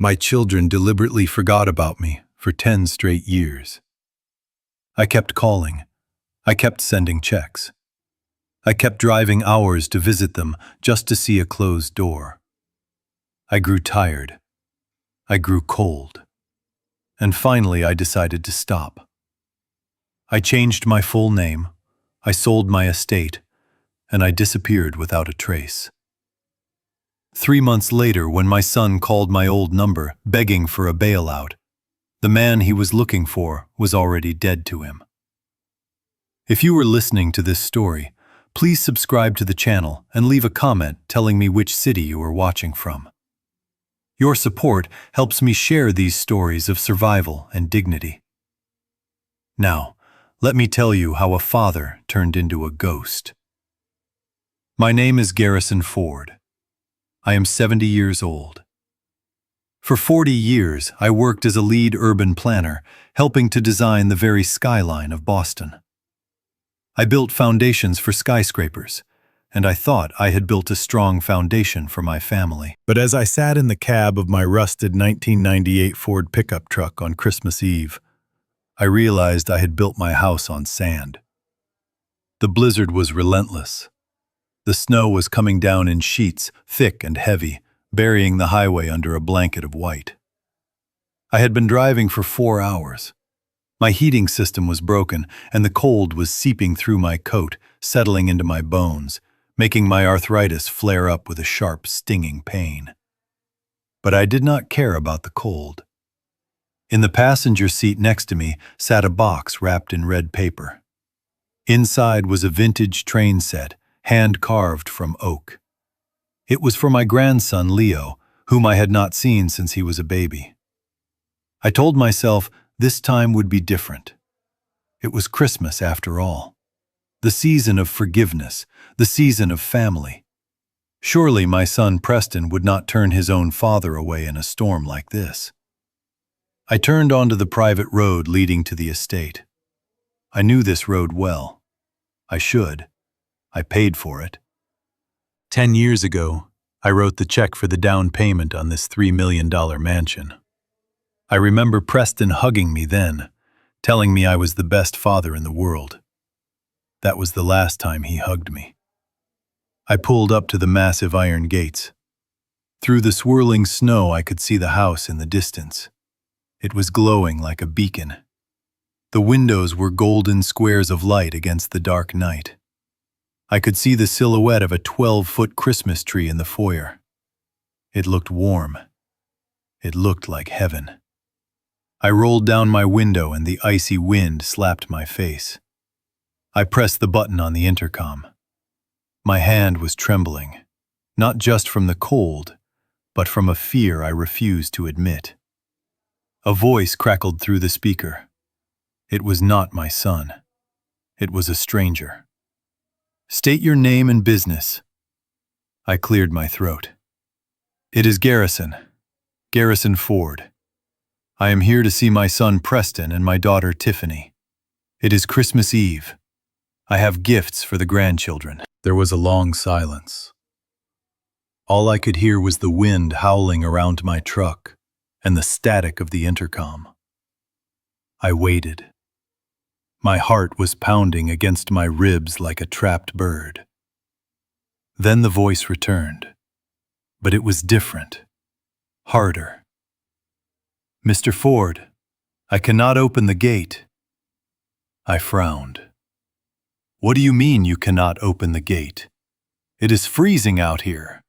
My children deliberately forgot about me for 10 straight years. I kept calling. I kept sending checks. I kept driving hours to visit them just to see a closed door. I grew tired. I grew cold. And finally, I decided to stop. I changed my full name, I sold my estate, and I disappeared without a trace. 3 months later, when my son called my old number, begging for a bailout, the man he was looking for was already dead to him. If you were listening to this story, please subscribe to the channel and leave a comment telling me which city you are watching from. Your support helps me share these stories of survival and dignity. Now, let me tell you how a father turned into a ghost. My name is Garrison Ford. I am 70 years old. For 40 years, I worked as a lead urban planner, helping to design the very skyline of Boston. I built foundations for skyscrapers, and I thought I had built a strong foundation for my family. But as I sat in the cab of my rusted 1998 Ford pickup truck on Christmas Eve, I realized I had built my house on sand. The blizzard was relentless. The snow was coming down in sheets, thick and heavy, burying the highway under a blanket of white. I had been driving for 4 hours. My heating system was broken, and the cold was seeping through my coat, settling into my bones, making my arthritis flare up with a sharp, stinging pain. But I did not care about the cold. In the passenger seat next to me sat a box wrapped in red paper. Inside was a vintage train set, hand-carved from oak. It was for my grandson, Leo, whom I had not seen since he was a baby. I told myself this time would be different. It was Christmas after all. The season of forgiveness, the season of family. Surely my son Preston would not turn his own father away in a storm like this. I turned onto the private road leading to the estate. I knew this road well. I should. I paid for it. 10 years ago, I wrote the check for the down payment on this $3 million mansion. I remember Preston hugging me then, telling me I was the best father in the world. That was the last time he hugged me. I pulled up to the massive iron gates. Through the swirling snow, I could see the house in the distance. It was glowing like a beacon. The windows were golden squares of light against the dark night. I could see the silhouette of a 12-foot Christmas tree in the foyer. It looked warm. It looked like heaven. I rolled down my window and the icy wind slapped my face. I pressed the button on the intercom. My hand was trembling, not just from the cold, but from a fear I refused to admit. A voice crackled through the speaker. It was not my son. It was a stranger. "State your name and business." I cleared my throat. "It is Garrison Ford. I am here to see my son Preston and my daughter Tiffany. It is Christmas Eve. I have gifts for the grandchildren." There was a long silence. All I could hear was the wind howling around my truck and the static of the intercom. I waited. My heart was pounding against my ribs like a trapped bird. Then the voice returned, but it was different, harder. "Mr. Ford, I cannot open the gate." I frowned. "What do you mean you cannot open the gate? It is freezing out here."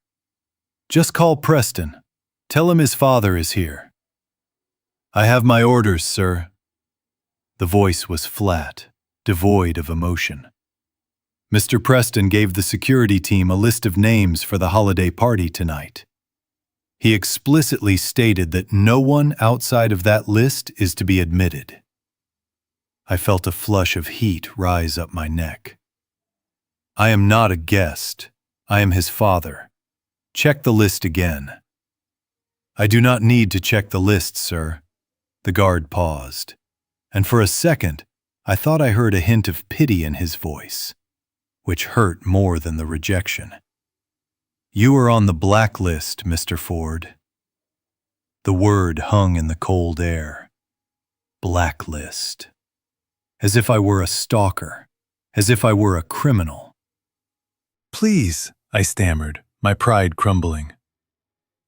"Just call Preston. Tell him his father is here." "I have my orders, sir." The voice was flat, devoid of emotion. "Mr. Preston gave the security team a list of names for the holiday party tonight. He explicitly stated that no one outside of that list is to be admitted." I felt a flush of heat rise up my neck. "I am not a guest. I am his father. Check the list again." "I do not need to check the list, sir." The guard paused, and for a second, I thought I heard a hint of pity in his voice, which hurt more than the rejection. "You are on the blacklist, Mr. Ford." The word hung in the cold air. Blacklist. As if I were a stalker. As if I were a criminal. "Please," I stammered, my pride crumbling.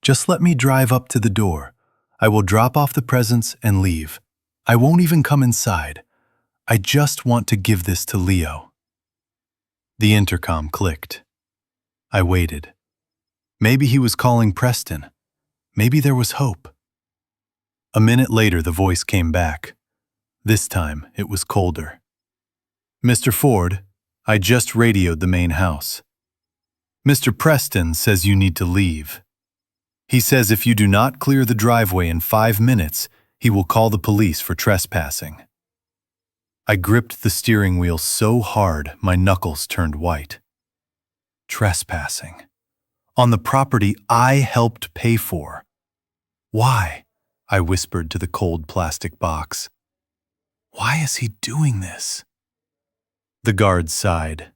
"Just let me drive up to the door. I will drop off the presents and leave. I won't even come inside. I just want to give this to Leo." The intercom clicked. I waited. Maybe he was calling Preston. Maybe there was hope. A minute later, the voice came back. This time, it was colder. "Mr. Ford, I just radioed the main house. Mr. Preston says you need to leave. He says if you do not clear the driveway in 5 minutes, he will call the police for trespassing." I gripped the steering wheel so hard my knuckles turned white. Trespassing. On the property I helped pay for. "Why?" I whispered to the cold plastic box. "Why is he doing this?" The guard sighed.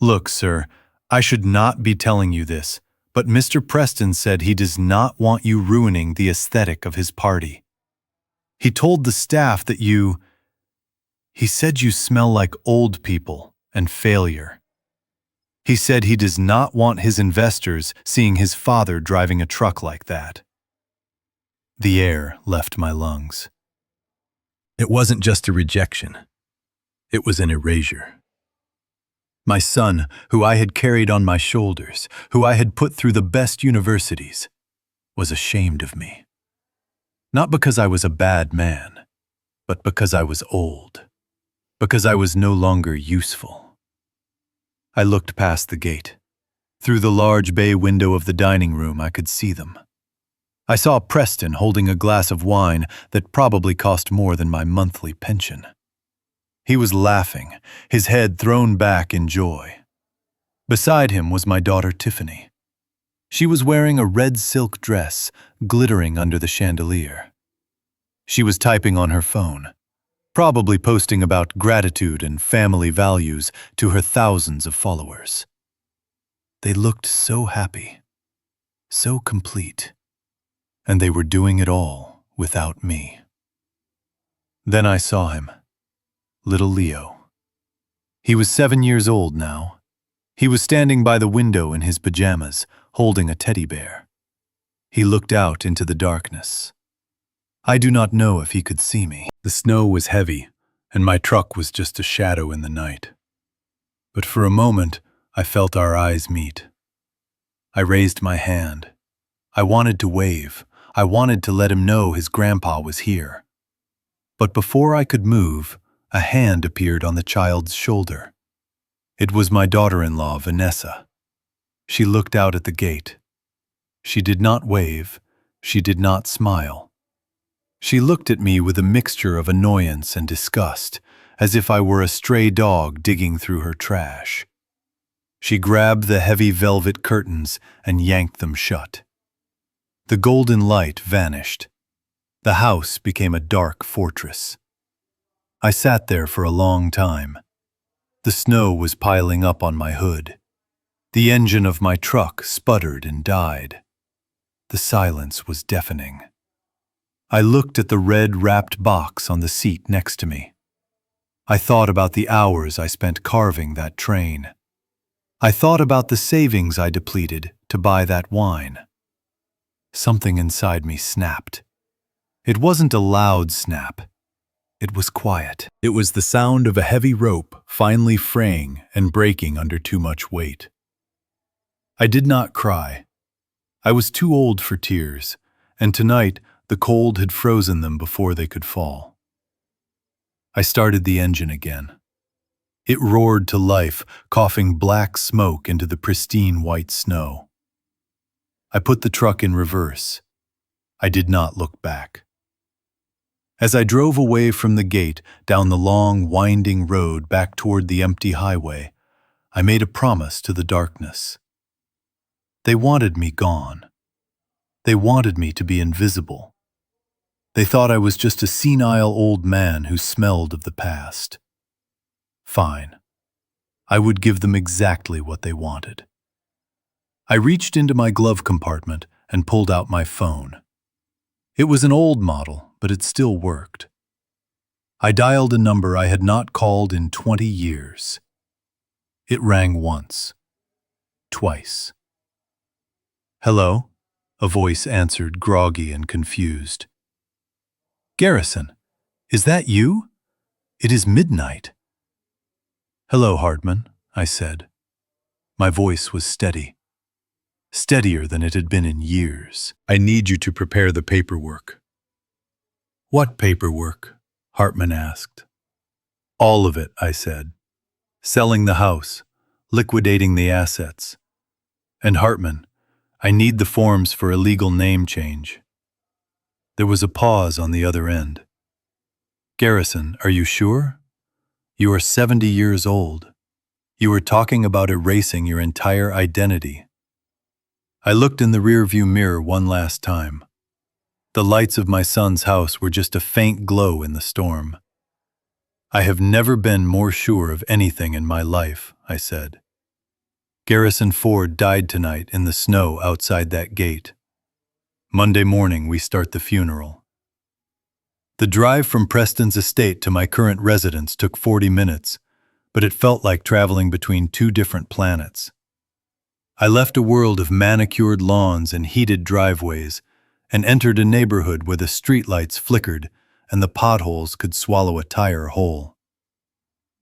"Look, sir, I should not be telling you this, but Mr. Preston said he does not want you ruining the aesthetic of his party. He told the staff that he said you smell like old people and failure. He said he does not want his investors seeing his father driving a truck like that." The air left my lungs. It wasn't just a rejection. It was an erasure. My son, who I had carried on my shoulders, who I had put through the best universities, was ashamed of me. Not because I was a bad man, but because I was old. Because I was no longer useful. I looked past the gate. Through the large bay window of the dining room, I could see them. I saw Preston holding a glass of wine that probably cost more than my monthly pension. He was laughing, his head thrown back in joy. Beside him was my daughter Tiffany. She was wearing a red silk dress, glittering under the chandelier. She was typing on her phone, probably posting about gratitude and family values to her thousands of followers. They looked so happy, so complete, and they were doing it all without me. Then I saw him, little Leo. He was 7 years old now. He was standing by the window in his pajamas, holding a teddy bear. He looked out into the darkness. I do not know if he could see me. The snow was heavy, and my truck was just a shadow in the night. But for a moment, I felt our eyes meet. I raised my hand. I wanted to wave. I wanted to let him know his grandpa was here. But before I could move, a hand appeared on the child's shoulder. It was my daughter-in-law, Vanessa. She looked out at the gate. She did not wave. She did not smile. She looked at me with a mixture of annoyance and disgust, as if I were a stray dog digging through her trash. She grabbed the heavy velvet curtains and yanked them shut. The golden light vanished. The house became a dark fortress. I sat there for a long time. The snow was piling up on my hood. The engine of my truck sputtered and died. The silence was deafening. I looked at the red-wrapped box on the seat next to me. I thought about the hours I spent carving that train. I thought about the savings I depleted to buy that wine. Something inside me snapped. It wasn't a loud snap. It was quiet. It was the sound of a heavy rope finally fraying and breaking under too much weight. I did not cry. I was too old for tears, and tonight the cold had frozen them before they could fall. I started the engine again. It roared to life, coughing black smoke into the pristine white snow. I put the truck in reverse. I did not look back. As I drove away from the gate down the long, winding road back toward the empty highway, I made a promise to the darkness. They wanted me gone. They wanted me to be invisible. They thought I was just a senile old man who smelled of the past. Fine. I would give them exactly what they wanted. I reached into my glove compartment and pulled out my phone. It was an old model, but it still worked. I dialed a number I had not called in 20 years. It rang once, twice. "Hello?" a voice answered, groggy and confused. "Garrison, is that you? It is midnight." "Hello, Hartman," I said. My voice was steady, steadier than it had been in years. "I need you to prepare the paperwork." "What paperwork?" Hartman asked. "All of it," I said. "Selling the house, liquidating the assets. And Hartman, I need the forms for a legal name change." There was a pause on the other end. "Garrison, are you sure? You are 70 years old. You were talking about erasing your entire identity." I looked in the rearview mirror one last time. The lights of my son's house were just a faint glow in the storm. "I have never been more sure of anything in my life," I said. "Garrison Ford died tonight in the snow outside that gate. Monday morning we start the funeral." The drive from Preston's estate to my current residence took 40 minutes, but it felt like traveling between two different planets. I left a world of manicured lawns and heated driveways and entered a neighborhood where the streetlights flickered and the potholes could swallow a tire whole.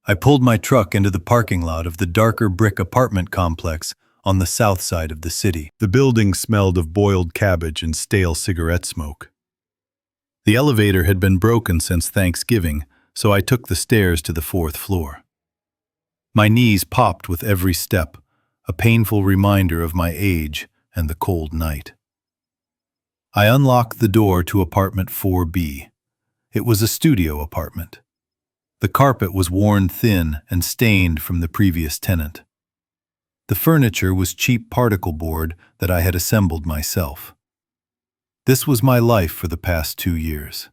I pulled my truck into the parking lot of the darker brick apartment complex on the south side of the city. The building smelled of boiled cabbage and stale cigarette smoke. The elevator had been broken since Thanksgiving, so I took the stairs to the 4th floor. My knees popped with every step, a painful reminder of my age and the cold night. I unlocked the door to apartment 4B. It was a studio apartment. The carpet was worn thin and stained from the previous tenant. The furniture was cheap particle board that I had assembled myself. This was my life for the past 2 years.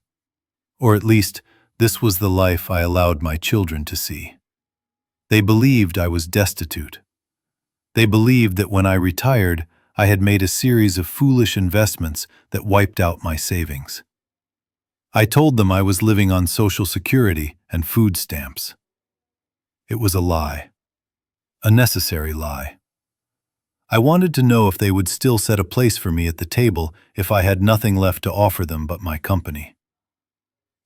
Or at least, this was the life I allowed my children to see. They believed I was destitute. They believed that when I retired, I had made a series of foolish investments that wiped out my savings. I told them I was living on Social Security and food stamps. It was a lie. A necessary lie. I wanted to know if they would still set a place for me at the table if I had nothing left to offer them but my company.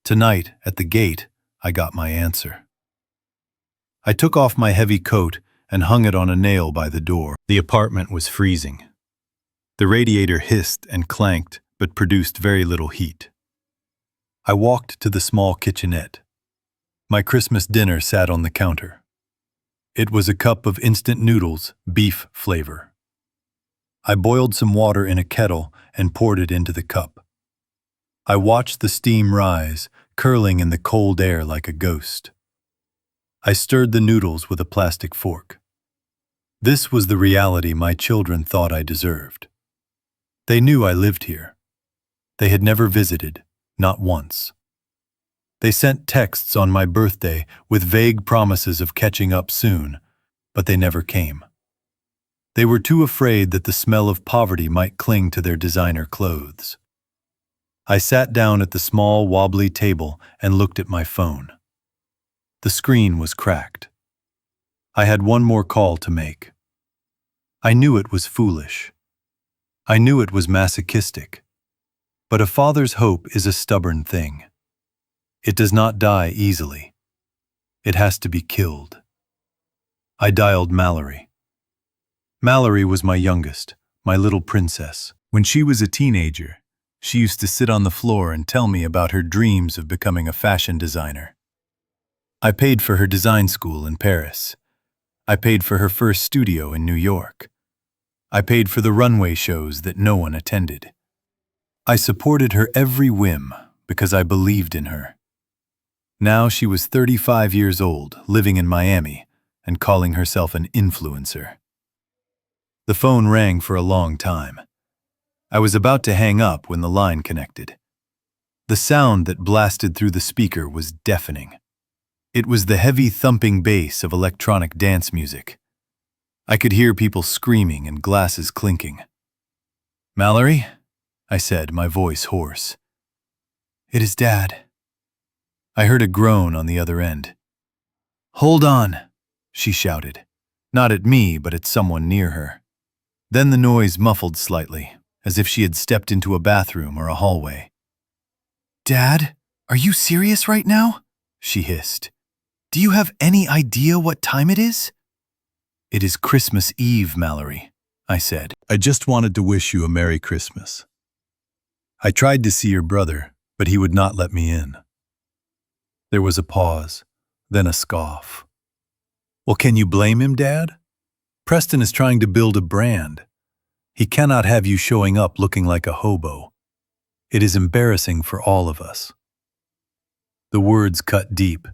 Tonight, at the gate, I got my answer. I took off my heavy coat and hung it on a nail by the door. The apartment was freezing. The radiator hissed and clanked but produced very little heat. I walked to the small kitchenette. My Christmas dinner sat on the counter. It was a cup of instant noodles, beef flavor. I boiled some water in a kettle and poured it into the cup. I watched the steam rise, curling in the cold air like a ghost. I stirred the noodles with a plastic fork. This was the reality my children thought I deserved. They knew I lived here. They had never visited, not once. They sent texts on my birthday with vague promises of catching up soon, but they never came. They were too afraid that the smell of poverty might cling to their designer clothes. I sat down at the small, wobbly table and looked at my phone. The screen was cracked. I had one more call to make. I knew it was foolish. I knew it was masochistic. But a father's hope is a stubborn thing. It does not die easily. It has to be killed. I dialed Mallory. Mallory was my youngest, my little princess. When she was a teenager, she used to sit on the floor and tell me about her dreams of becoming a fashion designer. I paid for her design school in Paris. I paid for her first studio in New York. I paid for the runway shows that no one attended. I supported her every whim because I believed in her. Now she was 35 years old, living in Miami, and calling herself an influencer. The phone rang for a long time. I was about to hang up when the line connected. The sound that blasted through the speaker was deafening. It was the heavy thumping bass of electronic dance music. I could hear people screaming and glasses clinking. "Mallory?" I said, my voice hoarse. It is Dad. I heard a groan on the other end. Hold on, she shouted. Not at me, but at someone near her. Then the noise muffled slightly, as if she had stepped into a bathroom or a hallway. Dad, are you serious right now? She hissed. Do you have any idea what time it is? It is Christmas Eve, Mallory, I said. I just wanted to wish you a Merry Christmas. I tried to see your brother, but he would not let me in. There was a pause, then a scoff. Well, can you blame him, Dad? Preston is trying to build a brand. He cannot have you showing up looking like a hobo. It is embarrassing for all of us. The words cut deep,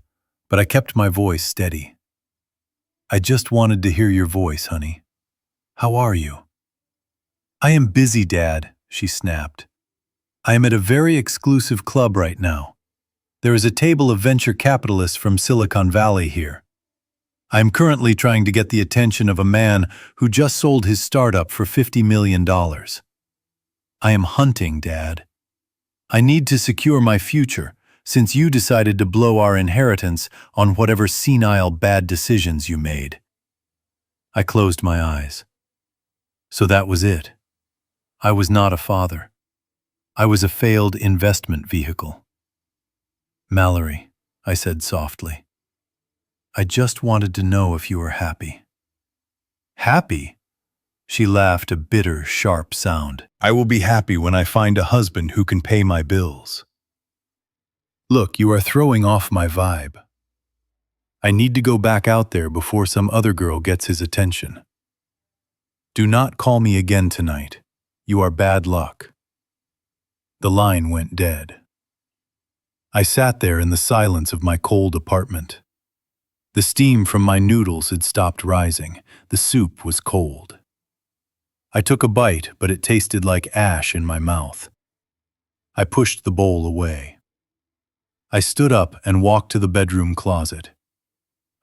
but I kept my voice steady. I just wanted to hear your voice, honey. How are you? I am busy, Dad, she snapped. I am at a very exclusive club right now. There is a table of venture capitalists from Silicon Valley here. I am currently trying to get the attention of a man who just sold his startup for $50 million. I am hunting, Dad. I need to secure my future, since you decided to blow our inheritance on whatever senile bad decisions you made. I closed my eyes. So that was it. I was not a father. I was a failed investment vehicle. Mallory, I said softly. I just wanted to know if you were happy. Happy? She laughed, a bitter, sharp sound. I will be happy when I find a husband who can pay my bills. Look, you are throwing off my vibe. I need to go back out there before some other girl gets his attention. Do not call me again tonight. You are bad luck. The line went dead. I sat there in the silence of my cold apartment. The steam from my noodles had stopped rising. The soup was cold. I took a bite, but it tasted like ash in my mouth. I pushed the bowl away. I stood up and walked to the bedroom closet.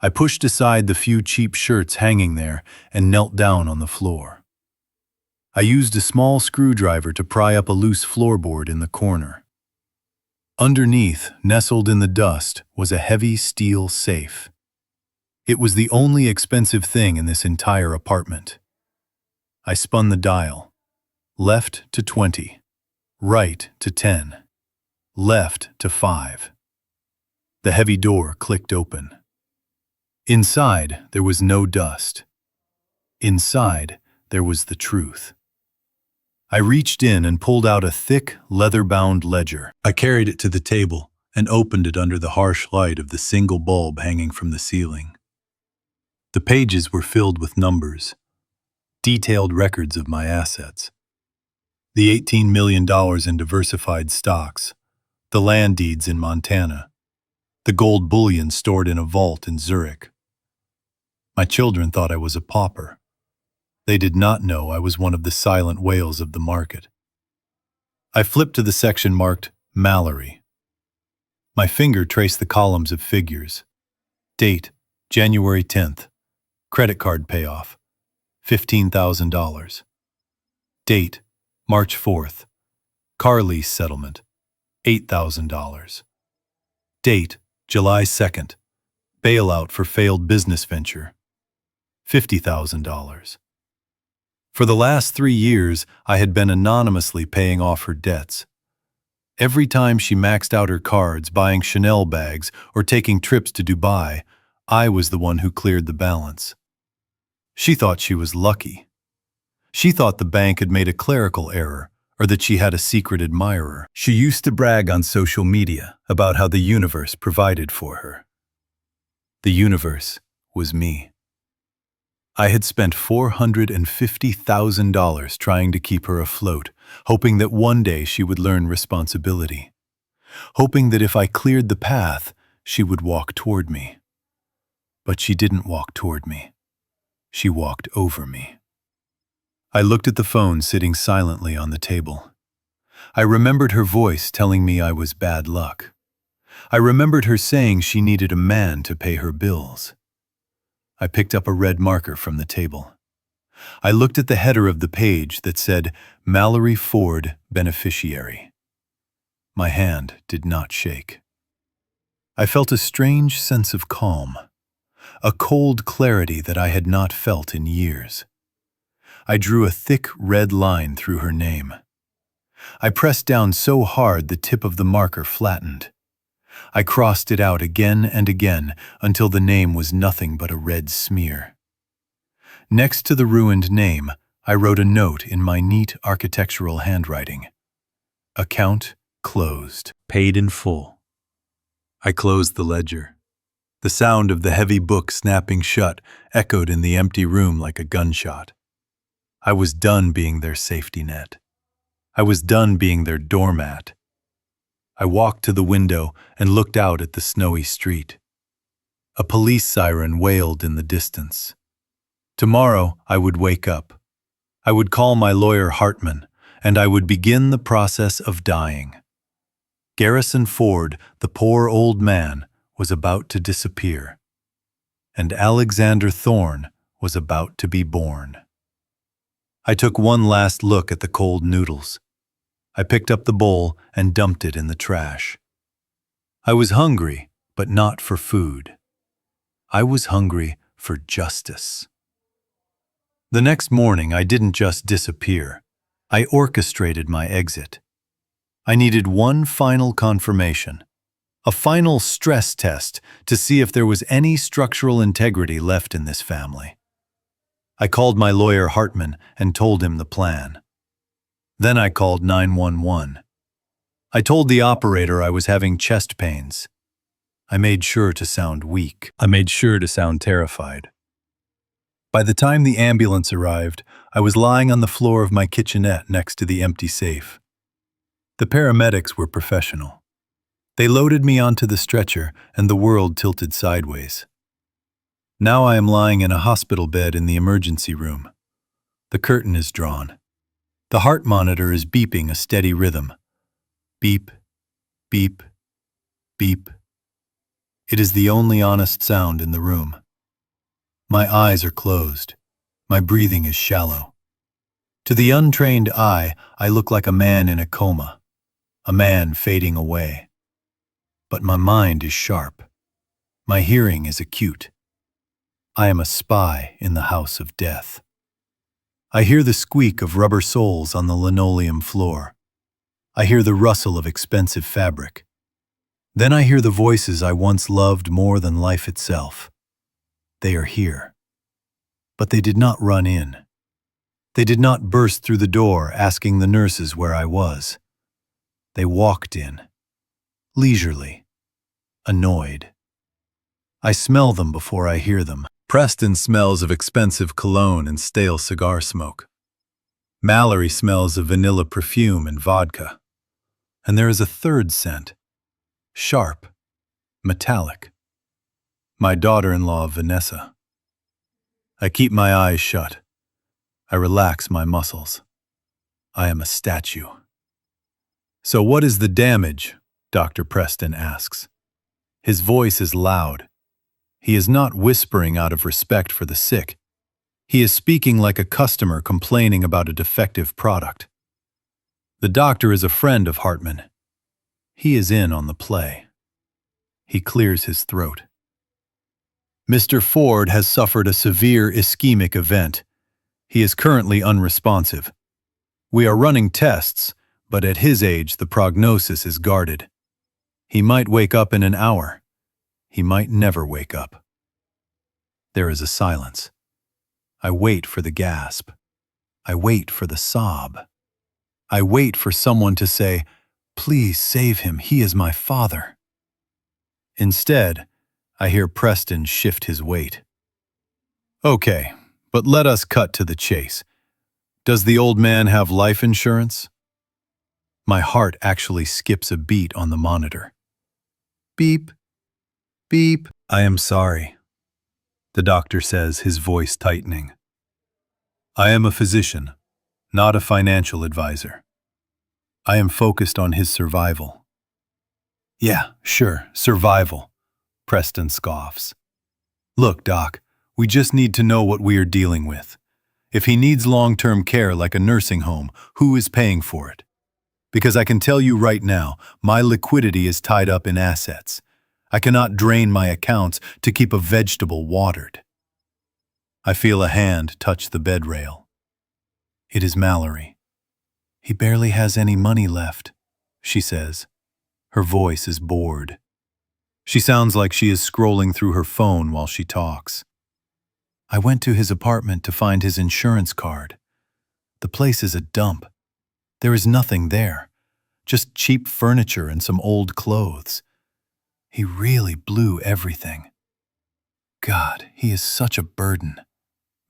I pushed aside the few cheap shirts hanging there and knelt down on the floor. I used a small screwdriver to pry up a loose floorboard in the corner. Underneath, nestled in the dust, was a heavy steel safe. It was the only expensive thing in this entire apartment. I spun the dial. Left to 20. Right to 10. Left to 5. The heavy door clicked open. Inside, there was no dust. Inside, there was the truth. I reached in and pulled out a thick, leather-bound ledger. I carried it to the table and opened it under the harsh light of the single bulb hanging from the ceiling. The pages were filled with numbers, detailed records of my assets. The $18 million in diversified stocks, the land deeds in Montana, the gold bullion stored in a vault in Zurich. My children thought I was a pauper. They did not know I was one of the silent whales of the market. I flipped to the section marked Mallory. My finger traced the columns of figures. Date, January 10th. Credit card payoff, $15,000. Date, March 4th. Car lease settlement, $8,000. Date, July 2nd. Bailout for failed business venture, $50,000. For the last 3 years, I had been anonymously paying off her debts. Every time she maxed out her cards, buying Chanel bags, or taking trips to Dubai, I was the one who cleared the balance. She thought she was lucky. She thought the bank had made a clerical error, or that she had a secret admirer. She used to brag on social media about how the universe provided for her. The universe was me. I had spent $450,000 trying to keep her afloat, hoping that one day she would learn responsibility, hoping that if I cleared the path, she would walk toward me. But she didn't walk toward me. She walked over me. I looked at the phone sitting silently on the table. I remembered her voice telling me I was bad luck. I remembered her saying she needed a man to pay her bills. I picked up a red marker from the table. I looked at the header of the page that said, Mallory Ford, beneficiary. My hand did not shake. I felt a strange sense of calm, a cold clarity that I had not felt in years. I drew a thick red line through her name. I pressed down so hard the tip of the marker flattened. I crossed it out again and again until the name was nothing but a red smear. Next to the ruined name, I wrote a note in my neat architectural handwriting. Account closed. Paid in full. I closed the ledger. The sound of the heavy book snapping shut echoed in the empty room like a gunshot. I was done being their safety net. I was done being their doormat. I walked to the window and looked out at the snowy street. A police siren wailed in the distance. Tomorrow I would wake up. I would call my lawyer Hartman, and I would begin the process of dying. Garrison Ford, the poor old man, was about to disappear. And Alexander Thorne was about to be born. I took one last look at the cold noodles. I picked up the bowl and dumped it in the trash. I was hungry, but not for food. I was hungry for justice. The next morning, I didn't just disappear. I orchestrated my exit. I needed one final confirmation, a final stress test to see if there was any structural integrity left in this family. I called my lawyer Hartman and told him the plan. Then I called 911. I told the operator I was having chest pains. I made sure to sound weak. I made sure to sound terrified. By the time the ambulance arrived, I was lying on the floor of my kitchenette next to the empty safe. The paramedics were professional. They loaded me onto the stretcher and the world tilted sideways. Now I am lying in a hospital bed in the emergency room. The curtain is drawn. The heart monitor is beeping a steady rhythm. Beep, beep, beep. It is the only honest sound in the room. My eyes are closed. My breathing is shallow. To the untrained eye, I look like a man in a coma, a man fading away. But my mind is sharp. My hearing is acute. I am a spy in the house of death. I hear the squeak of rubber soles on the linoleum floor. I hear the rustle of expensive fabric. Then I hear the voices I once loved more than life itself. They are here. But they did not run in. They did not burst through the door asking the nurses where I was. They walked in, leisurely, annoyed. I smell them before I hear them. Preston smells of expensive cologne and stale cigar smoke. Mallory smells of vanilla perfume and vodka. And there is a third scent, sharp, metallic. My daughter-in-law, Vanessa. I keep my eyes shut. I relax my muscles. I am a statue. So what is the damage? Dr. Preston asks. His voice is loud. He is not whispering out of respect for the sick. He is speaking like a customer complaining about a defective product. The doctor is a friend of Hartman. He is in on the play. He clears his throat. Mr. Ford has suffered a severe ischemic event. He is currently unresponsive. We are running tests, but at his age the prognosis is guarded. He might wake up in an hour. He might never wake up. There is a silence. I wait for the gasp. I wait for the sob. I wait for someone to say, "Please save him, he is my father." Instead, I hear Preston shift his weight. Okay, but let us cut to the chase. Does the old man have life insurance? My heart actually skips a beat on the monitor. Beep, beep. I am sorry, the doctor says, his voice tightening. I am a physician, not a financial advisor. I am focused on his survival. Yeah, sure, survival, Preston scoffs. Look, Doc, we just need to know what we are dealing with. If he needs long-term care like a nursing home, who is paying for it? Because I can tell you right now, my liquidity is tied up in assets. I cannot drain my accounts to keep a vegetable watered. I feel a hand touch the bed rail. It is Mallory. He barely has any money left, she says. Her voice is bored. She sounds like she is scrolling through her phone while she talks. I went to his apartment to find his insurance card. The place is a dump. There is nothing there, just cheap furniture and some old clothes. He really blew everything. God, he is such a burden,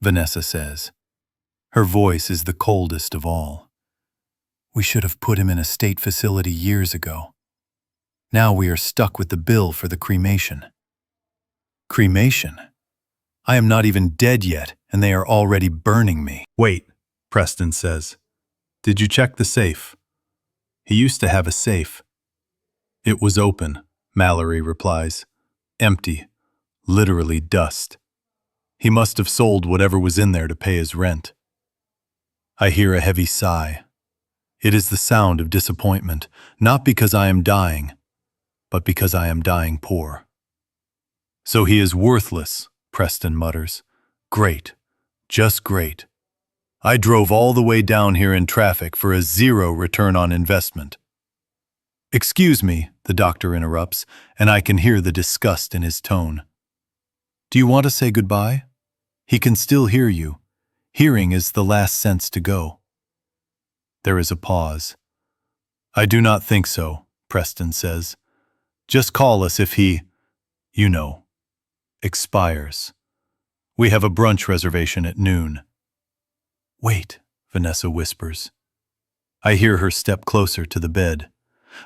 Vanessa says. Her voice is the coldest of all. We should have put him in a state facility years ago. Now we are stuck with the bill for the cremation. Cremation? I am not even dead yet, and they are already burning me. Wait, Preston says. Did you check the safe? He used to have a safe. It was open, Mallory replies. Empty. Literally dust. He must have sold whatever was in there to pay his rent. I hear a heavy sigh. It is the sound of disappointment, not because I am dying, but because I am dying poor. So he is worthless, Preston mutters. Great. Just great. I drove all the way down here in traffic for a zero return on investment. Excuse me, the doctor interrupts, and I can hear the disgust in his tone. Do you want to say goodbye? He can still hear you. Hearing is the last sense to go. There is a pause. I do not think so, Preston says. Just call us if he, expires. We have a brunch reservation at noon. Wait, Vanessa whispers. I hear her step closer to the bed.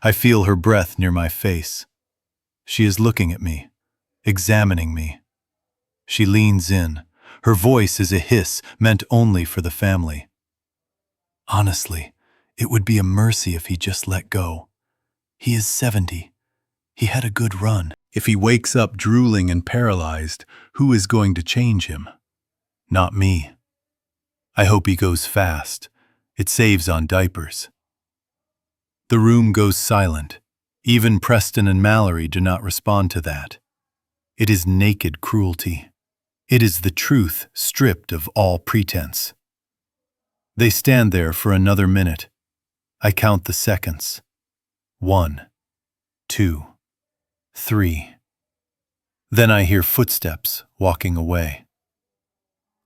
I feel her breath near my face. She is looking at me, examining me. She leans in. Her voice is a hiss meant only for the family. Honestly, it would be a mercy if he just let go. He is 70. He had a good run. If he wakes up drooling and paralyzed, who is going to change him? Not me. I hope he goes fast. It saves on diapers. The room goes silent. Even Preston and Mallory do not respond to that. It is naked cruelty. It is the truth stripped of all pretense. They stand there for another minute. I count the seconds. 1, 2, 3. Then I hear footsteps walking away.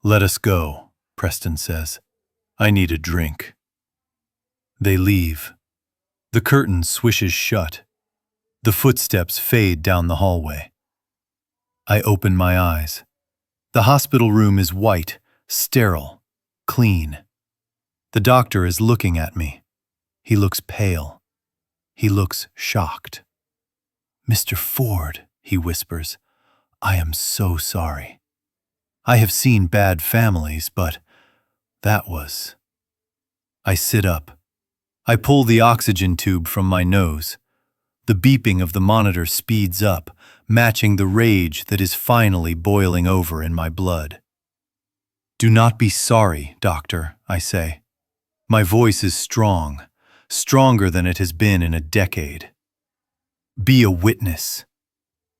Let us go, Preston says. I need a drink. They leave. The curtain swishes shut. The footsteps fade down the hallway. I open my eyes. The hospital room is white, sterile, clean. The doctor is looking at me. He looks pale. He looks shocked. Mr. Ford, he whispers, I am so sorry. I have seen bad families, but that was... I sit up. I pull the oxygen tube from my nose. The beeping of the monitor speeds up, matching the rage that is finally boiling over in my blood. Do not be sorry, doctor, I say. My voice is strong, stronger than it has been in a decade. Be a witness.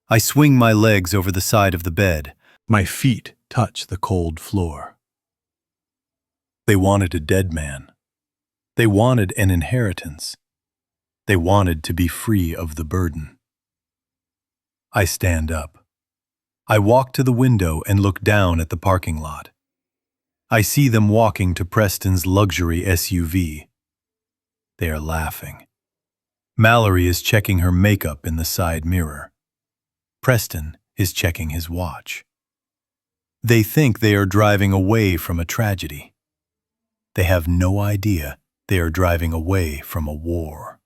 I swing my legs over the side of the bed. My feet touch the cold floor. They wanted a dead man. They wanted an inheritance. They wanted to be free of the burden. I stand up. I walk to the window and look down at the parking lot. I see them walking to Preston's luxury SUV. They are laughing. Mallory is checking her makeup in the side mirror. Preston is checking his watch. They think they are driving away from a tragedy. They have no idea they are driving away from a war.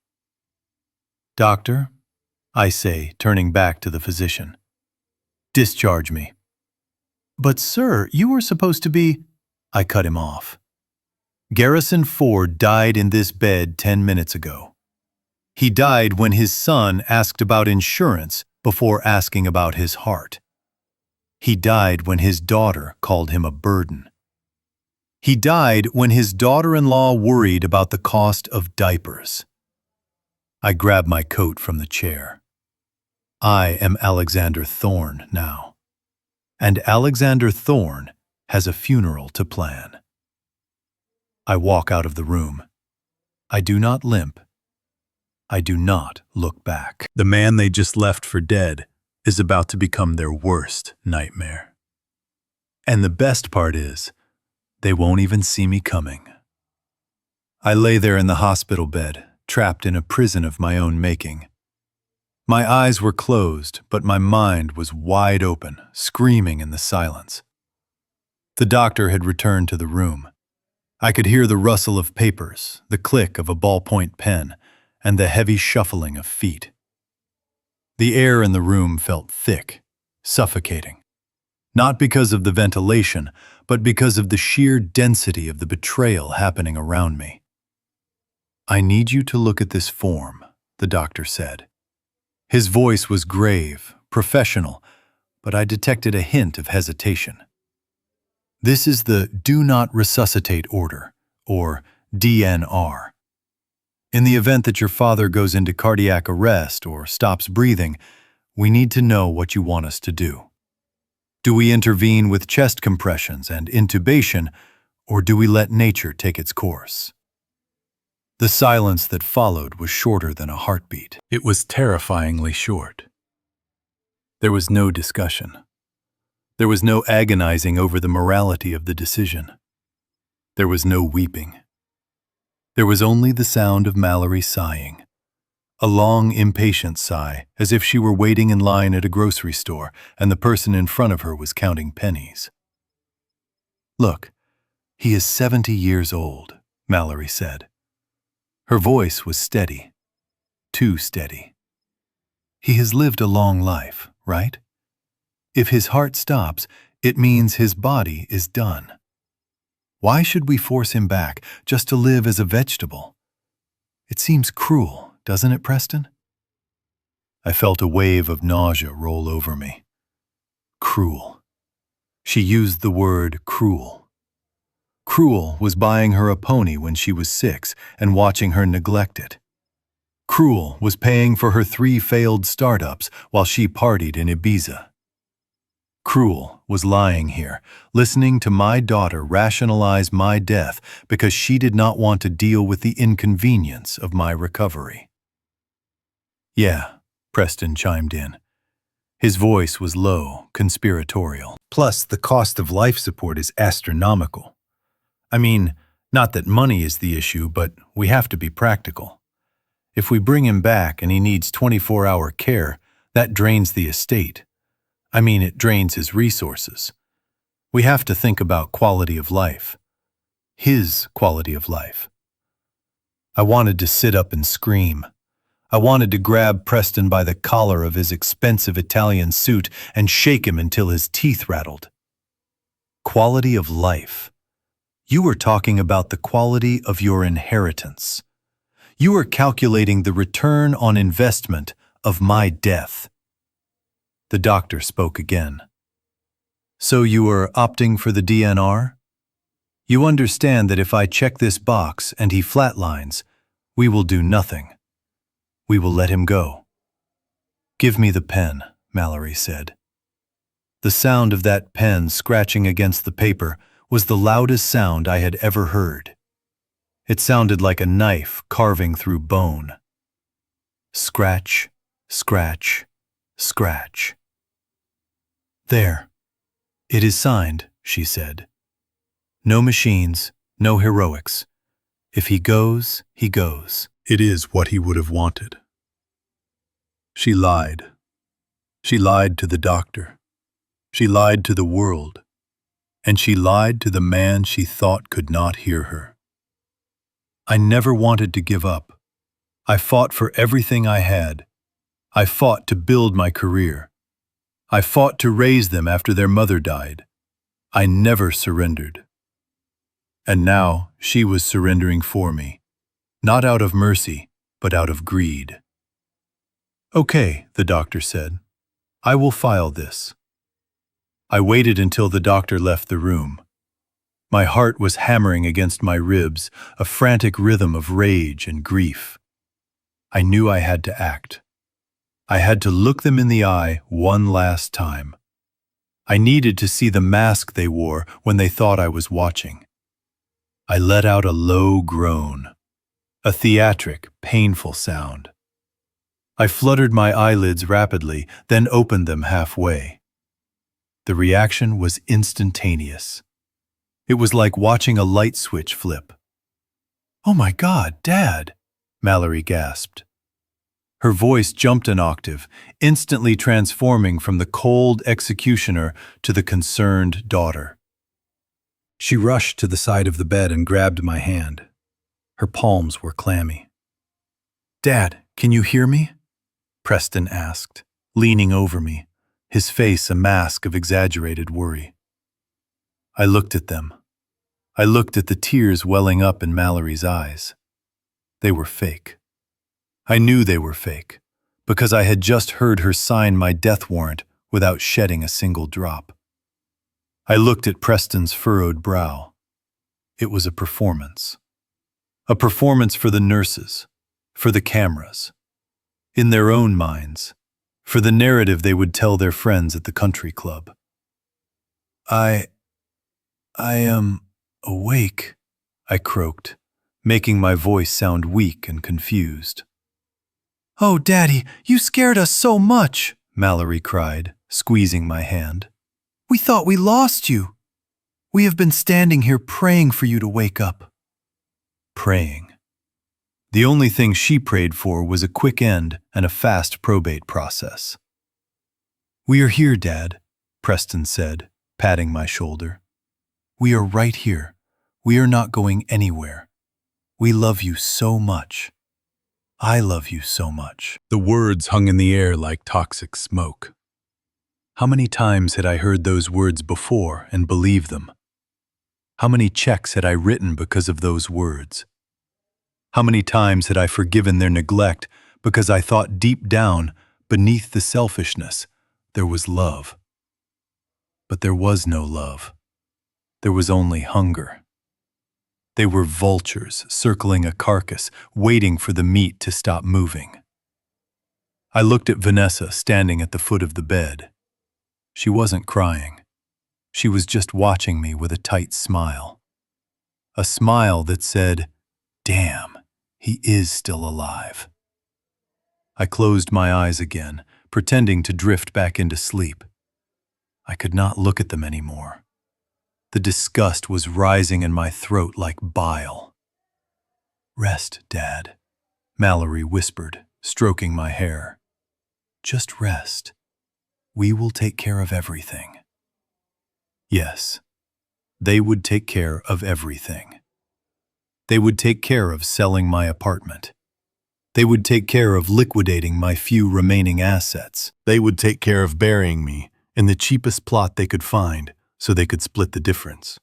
Doctor, I say, turning back to the physician. Discharge me. But sir, you were supposed to be... I cut him off. Garrison Ford died in this bed 10 minutes ago. He died when his son asked about insurance before asking about his heart. He died when his daughter called him a burden. He died when his daughter-in-law worried about the cost of diapers. I grab my coat from the chair. I am Alexander Thorne now. And Alexander Thorne has a funeral to plan. I walk out of the room. I do not limp. I do not look back. The man they just left for dead is about to become their worst nightmare. And the best part is, they won't even see me coming. I lay there in the hospital bed, trapped in a prison of my own making. My eyes were closed, but my mind was wide open, screaming in the silence. The doctor had returned to the room. I could hear the rustle of papers, the click of a ballpoint pen, and the heavy shuffling of feet. The air in the room felt thick, suffocating. Not because of the ventilation, but because of the sheer density of the betrayal happening around me. "I need you to look at this form," the doctor said. His voice was grave, professional, but I detected a hint of hesitation. "This is the Do Not Resuscitate Order, or DNR. In the event that your father goes into cardiac arrest or stops breathing, we need to know what you want us to do. Do we intervene with chest compressions and intubation, or do we let nature take its course?" The silence that followed was shorter than a heartbeat. It was terrifyingly short. There was no discussion. There was no agonizing over the morality of the decision. There was no weeping. There was only the sound of Mallory sighing. A long, impatient sigh, as if she were waiting in line at a grocery store and the person in front of her was counting pennies. "Look, he is 70 years old," Mallory said. Her voice was steady, too steady. "He has lived a long life, right? If his heart stops, it means his body is done. Why should we force him back just to live as a vegetable? It seems cruel, doesn't it, Preston?" I felt a wave of nausea roll over me. Cruel. She used the word cruel. Cruel was buying her a pony when she was 6 and watching her neglect it. Cruel was paying for her 3 failed startups while she partied in Ibiza. Cruel was lying here, listening to my daughter rationalize my death because she did not want to deal with the inconvenience of my recovery. "Yeah," Preston chimed in. His voice was low, conspiratorial. "Plus, the cost of life support is astronomical. I mean, not that money is the issue, but we have to be practical. If we bring him back and he needs 24-hour care, that drains the estate. I mean, it drains his resources. We have to think about quality of life. His quality of life." I wanted to sit up and scream. I wanted to grab Preston by the collar of his expensive Italian suit and shake him until his teeth rattled. Quality of life. You were talking about the quality of your inheritance. You were calculating the return on investment of my death. The doctor spoke again. "So you are opting for the DNR? You understand that if I check this box and he flatlines, we will do nothing. We will let him go." "Give me the pen," Mallory said. The sound of that pen scratching against the paper was the loudest sound I had ever heard. It sounded like a knife carving through bone. Scratch, scratch, scratch. "There. It is signed," she said. "No machines, no heroics. If he goes, he goes." It is what he would have wanted. She lied. She lied to the doctor. She lied to the world. And she lied to the man she thought could not hear her. I never wanted to give up. I fought for everything I had. I fought to build my career. I fought to raise them after their mother died. I never surrendered. And now she was surrendering for me, not out of mercy, but out of greed. "Okay," the doctor said. "I will file this." I waited until the doctor left the room. My heart was hammering against my ribs, a frantic rhythm of rage and grief. I knew I had to act. I had to look them in the eye one last time. I needed to see the mask they wore when they thought I was watching. I let out a low groan, a theatric, painful sound. I fluttered my eyelids rapidly, then opened them halfway. The reaction was instantaneous. It was like watching a light switch flip. "Oh my God, Dad!" Mallory gasped. Her voice jumped an octave, instantly transforming from the cold executioner to the concerned daughter. She rushed to the side of the bed and grabbed my hand. Her palms were clammy. "Dad, can you hear me?" Preston asked, leaning over me, his face a mask of exaggerated worry. I looked at them. I looked at the tears welling up in Mallory's eyes. They were fake. I knew they were fake, because I had just heard her sign my death warrant without shedding a single drop. I looked at Preston's furrowed brow. It was a performance. A performance for the nurses, for the cameras, in their own minds, for the narrative they would tell their friends at the country club. I am awake, I croaked, making my voice sound weak and confused. "Oh, Daddy, you scared us so much," Mallory cried, squeezing my hand. "We thought we lost you. We have been standing here praying for you to wake up." Praying. The only thing she prayed for was a quick end and a fast probate process. "We are here, Dad," Preston said, patting my shoulder. "We are right here. We are not going anywhere. We love you so much. I love you so much." The words hung in the air like toxic smoke. How many times had I heard those words before and believed them? How many checks had I written because of those words? How many times had I forgiven their neglect because I thought deep down, beneath the selfishness, there was love? But there was no love. There was only hunger. They were vultures circling a carcass, waiting for the meat to stop moving. I looked at Vanessa standing at the foot of the bed. She wasn't crying. She was just watching me with a tight smile. A smile that said, "Damn, he is still alive." I closed my eyes again, pretending to drift back into sleep. I could not look at them anymore. The disgust was rising in my throat like bile. "Rest, Dad," Mallory whispered, stroking my hair. "Just rest. We will take care of everything." Yes, they would take care of everything. They would take care of selling my apartment. They would take care of liquidating my few remaining assets. They would take care of burying me in the cheapest plot they could find so they could split the difference.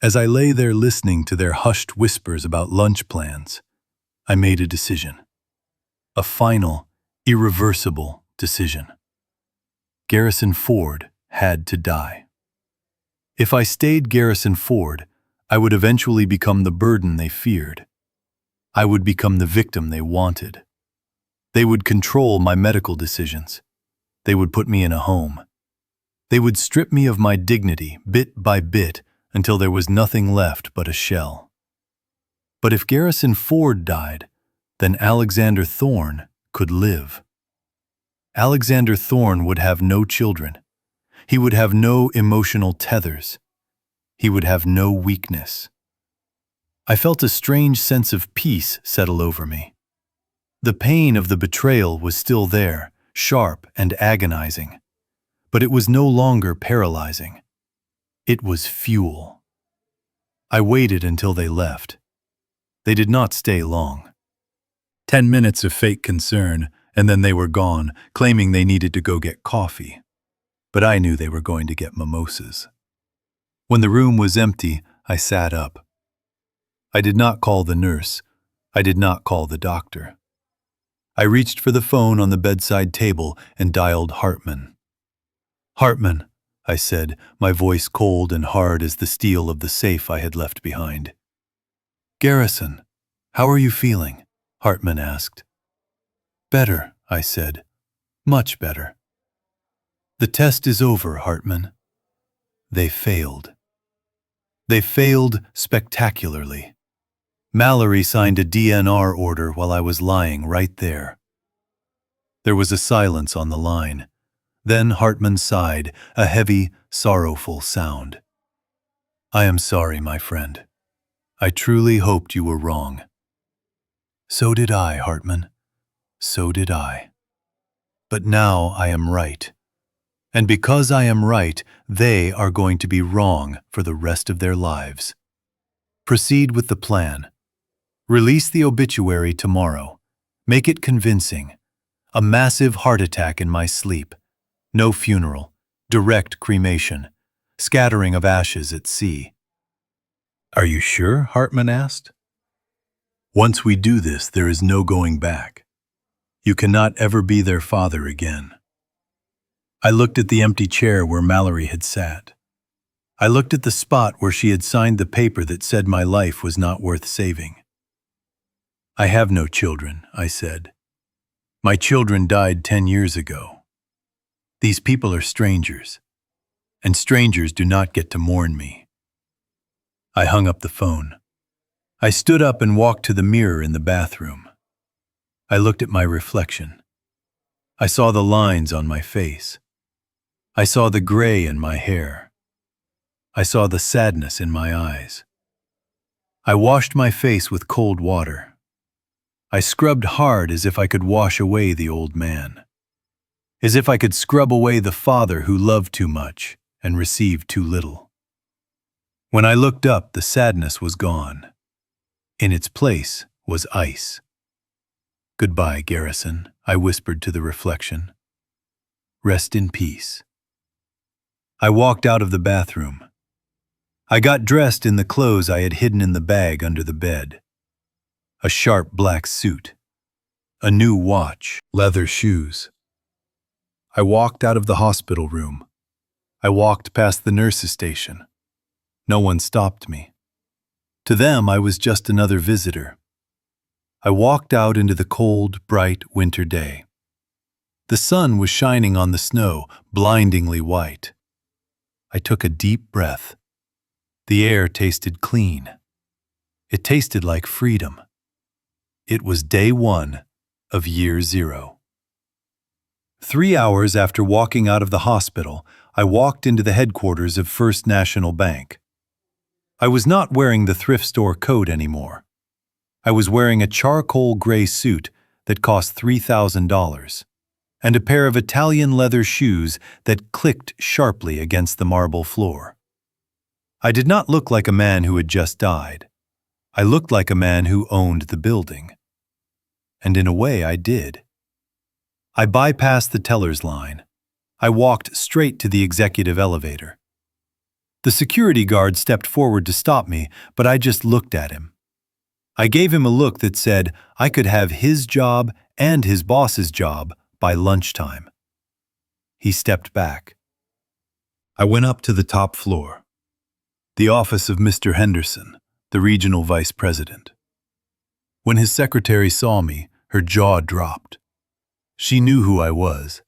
As I lay there listening to their hushed whispers about lunch plans, I made a decision. A final, irreversible decision. Garrison Ford had to die. If I stayed Garrison Ford, I would eventually become the burden they feared. I would become the victim they wanted. They would control my medical decisions. They would put me in a home. They would strip me of my dignity bit by bit until there was nothing left but a shell. But if Garrison Ford died, then Alexander Thorne could live. Alexander Thorne would have no children. He would have no emotional tethers. He would have no weakness. I felt a strange sense of peace settle over me. The pain of the betrayal was still there, sharp and agonizing, but it was no longer paralyzing. It was fuel. I waited until they left. They did not stay long. 10 minutes of fake concern, and then they were gone, claiming they needed to go get coffee. But I knew they were going to get mimosas. When the room was empty, I sat up. I did not call the nurse. I did not call the doctor. I reached for the phone on the bedside table and dialed Hartman. "Hartman," I said, my voice cold and hard as the steel of the safe I had left behind. "Garrison, how are you feeling?" Hartman asked. Better, I said. Much better. The test is over, Hartman. They failed. They failed spectacularly. Mallory signed a DNR order while I was lying right there. There was a silence on the line. Then Hartman sighed, a heavy, sorrowful sound. I am sorry, my friend. I truly hoped you were wrong. So did I, Hartman. So did I. But now I am right. And because I am right, they are going to be wrong for the rest of their lives. Proceed with the plan. Release the obituary tomorrow. Make it convincing. A massive heart attack in my sleep. No funeral. Direct cremation. Scattering of ashes at sea. Are you sure? Hartman asked. Once we do this, there is no going back. You cannot ever be their father again. I looked at the empty chair where Mallory had sat. I looked at the spot where she had signed the paper that said my life was not worth saving. I have no children, I said. My children died 10 years ago. These people are strangers, and strangers do not get to mourn me. I hung up the phone. I stood up and walked to the mirror in the bathroom. I looked at my reflection. I saw the lines on my face. I saw the gray in my hair. I saw the sadness in my eyes. I washed my face with cold water. I scrubbed hard as if I could wash away the old man. As if I could scrub away the father who loved too much and received too little. When I looked up, the sadness was gone. In its place was ice. Goodbye, Garrison, I whispered to the reflection. Rest in peace. I walked out of the bathroom. I got dressed in the clothes I had hidden in the bag under the bed. A sharp black suit. A new watch. Leather shoes. I walked out of the hospital room. I walked past the nurse's station. No one stopped me. To them, I was just another visitor. I walked out into the cold, bright winter day. The sun was shining on the snow, blindingly white. I took a deep breath. The air tasted clean. It tasted like freedom. It was day 1 of year 0. 3 hours after walking out of the hospital, I walked into the headquarters of First National Bank. I was not wearing the thrift store coat anymore. I was wearing a charcoal gray suit that cost $3,000 and a pair of Italian leather shoes that clicked sharply against the marble floor. I did not look like a man who had just died. I looked like a man who owned the building. And in a way, I did. I bypassed the teller's line. I walked straight to the executive elevator. The security guard stepped forward to stop me, but I just looked at him. I gave him a look that said I could have his job and his boss's job by lunchtime. He stepped back. I went up to the top floor, the office of Mr. Henderson, the regional vice president. When his secretary saw me, her jaw dropped. She knew who I was.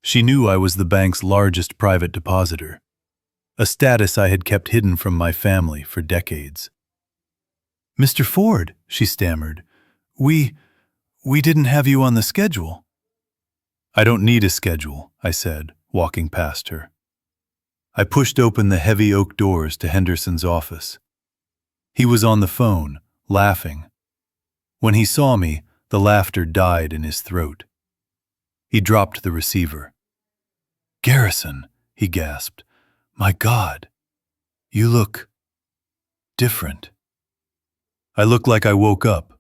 She knew I was the bank's largest private depositor, a status I had kept hidden from my family for decades. Mr. Ford, she stammered, we didn't have you on the schedule. I don't need a schedule, I said, walking past her. I pushed open the heavy oak doors to Henderson's office. He was on the phone, laughing. When he saw me, the laughter died in his throat. He dropped the receiver. Garrison, he gasped. My God, you look different. I look like I woke up,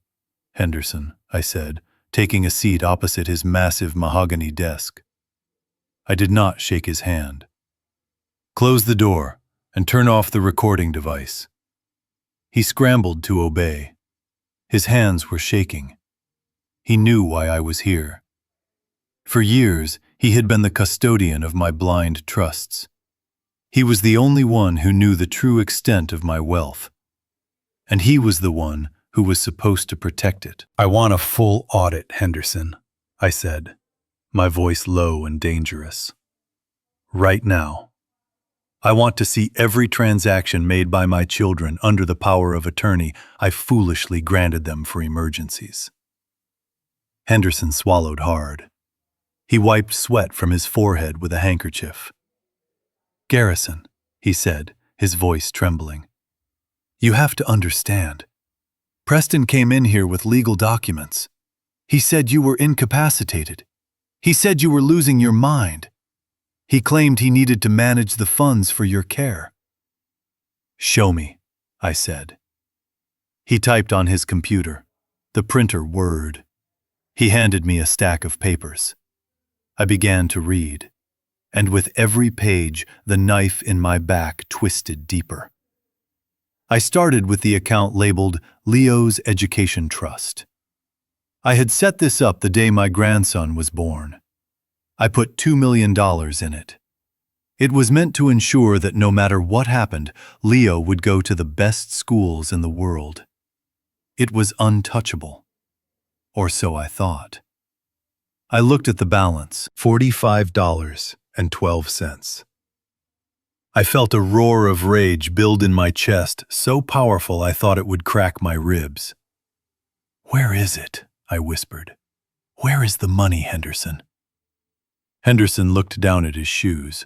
Henderson, I said, taking a seat opposite his massive mahogany desk. I did not shake his hand. Close the door and turn off the recording device. He scrambled to obey. His hands were shaking. He knew why I was here. For years, he had been the custodian of my blind trusts. He was the only one who knew the true extent of my wealth. And he was the one who was supposed to protect it. "I want a full audit, Henderson," I said, my voice low and dangerous. "Right now. I want to see every transaction made by my children under the power of attorney I foolishly granted them for emergencies." Henderson swallowed hard. He wiped sweat from his forehead with a handkerchief. "Garrison," he said, his voice trembling, "you have to understand. Preston came in here with legal documents. He said you were incapacitated. He said you were losing your mind. He claimed he needed to manage the funds for your care." "Show me," I said. He typed on his computer, the printer whirred. He handed me a stack of papers. I began to read, and with every page, the knife in my back twisted deeper. I started with the account labeled Leo's Education Trust. I had set this up the day my grandson was born. I put $2 million in it. It was meant to ensure that no matter what happened, Leo would go to the best schools in the world. It was untouchable. Or so I thought. I looked at the balance, $45.12. I felt a roar of rage build in my chest, so powerful I thought it would crack my ribs. "Where is it?" I whispered. "Where is the money, Henderson?" Henderson looked down at his shoes.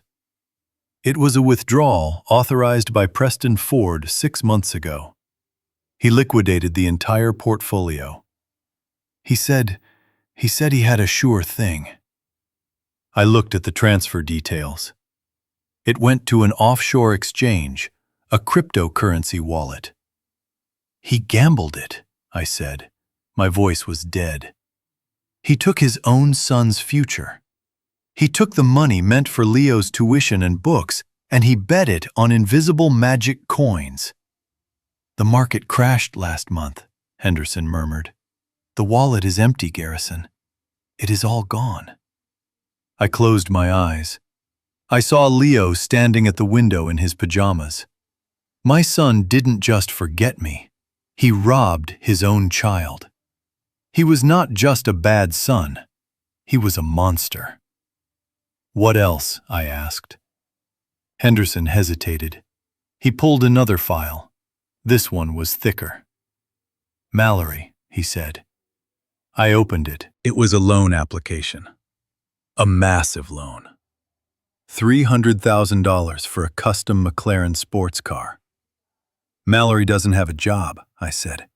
"It was a withdrawal authorized by Preston Ford 6 months ago. He liquidated the entire portfolio. He said he had a sure thing." I looked at the transfer details. It went to an offshore exchange, a cryptocurrency wallet. "He gambled it," I said. My voice was dead. "He took his own son's future. He took the money meant for Leo's tuition and books, and he bet it on invisible magic coins." "The market crashed last month," Henderson murmured. "The wallet is empty, Garrison. It is all gone." I closed my eyes. I saw Leo standing at the window in his pajamas. My son didn't just forget me. He robbed his own child. He was not just a bad son. He was a monster. "What else?" I asked. Henderson hesitated. He pulled another file. This one was thicker. "Mallory," he said. I opened it. It was a loan application. A massive loan. $300,000 for a custom McLaren sports car. "Mallory doesn't have a job," I said.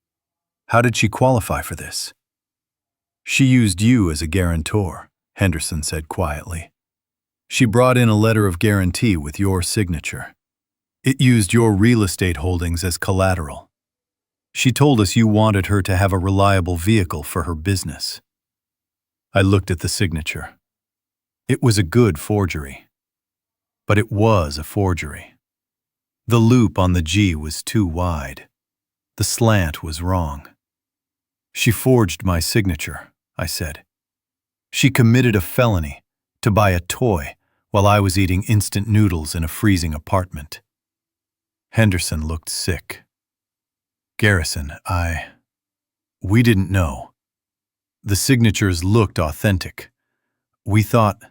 "How did she qualify for this?" "She used you as a guarantor," Henderson said quietly. "She brought in a letter of guarantee with your signature. It used your real estate holdings as collateral. She told us you wanted her to have a reliable vehicle for her business." I looked at the signature. It was a good forgery. But it was a forgery. The loop on the G was too wide. The slant was wrong. "She forged my signature," I said. "She committed a felony to buy a toy while I was eating instant noodles in a freezing apartment." Henderson looked sick. "Garrison, we didn't know. The signatures looked authentic. We thought—"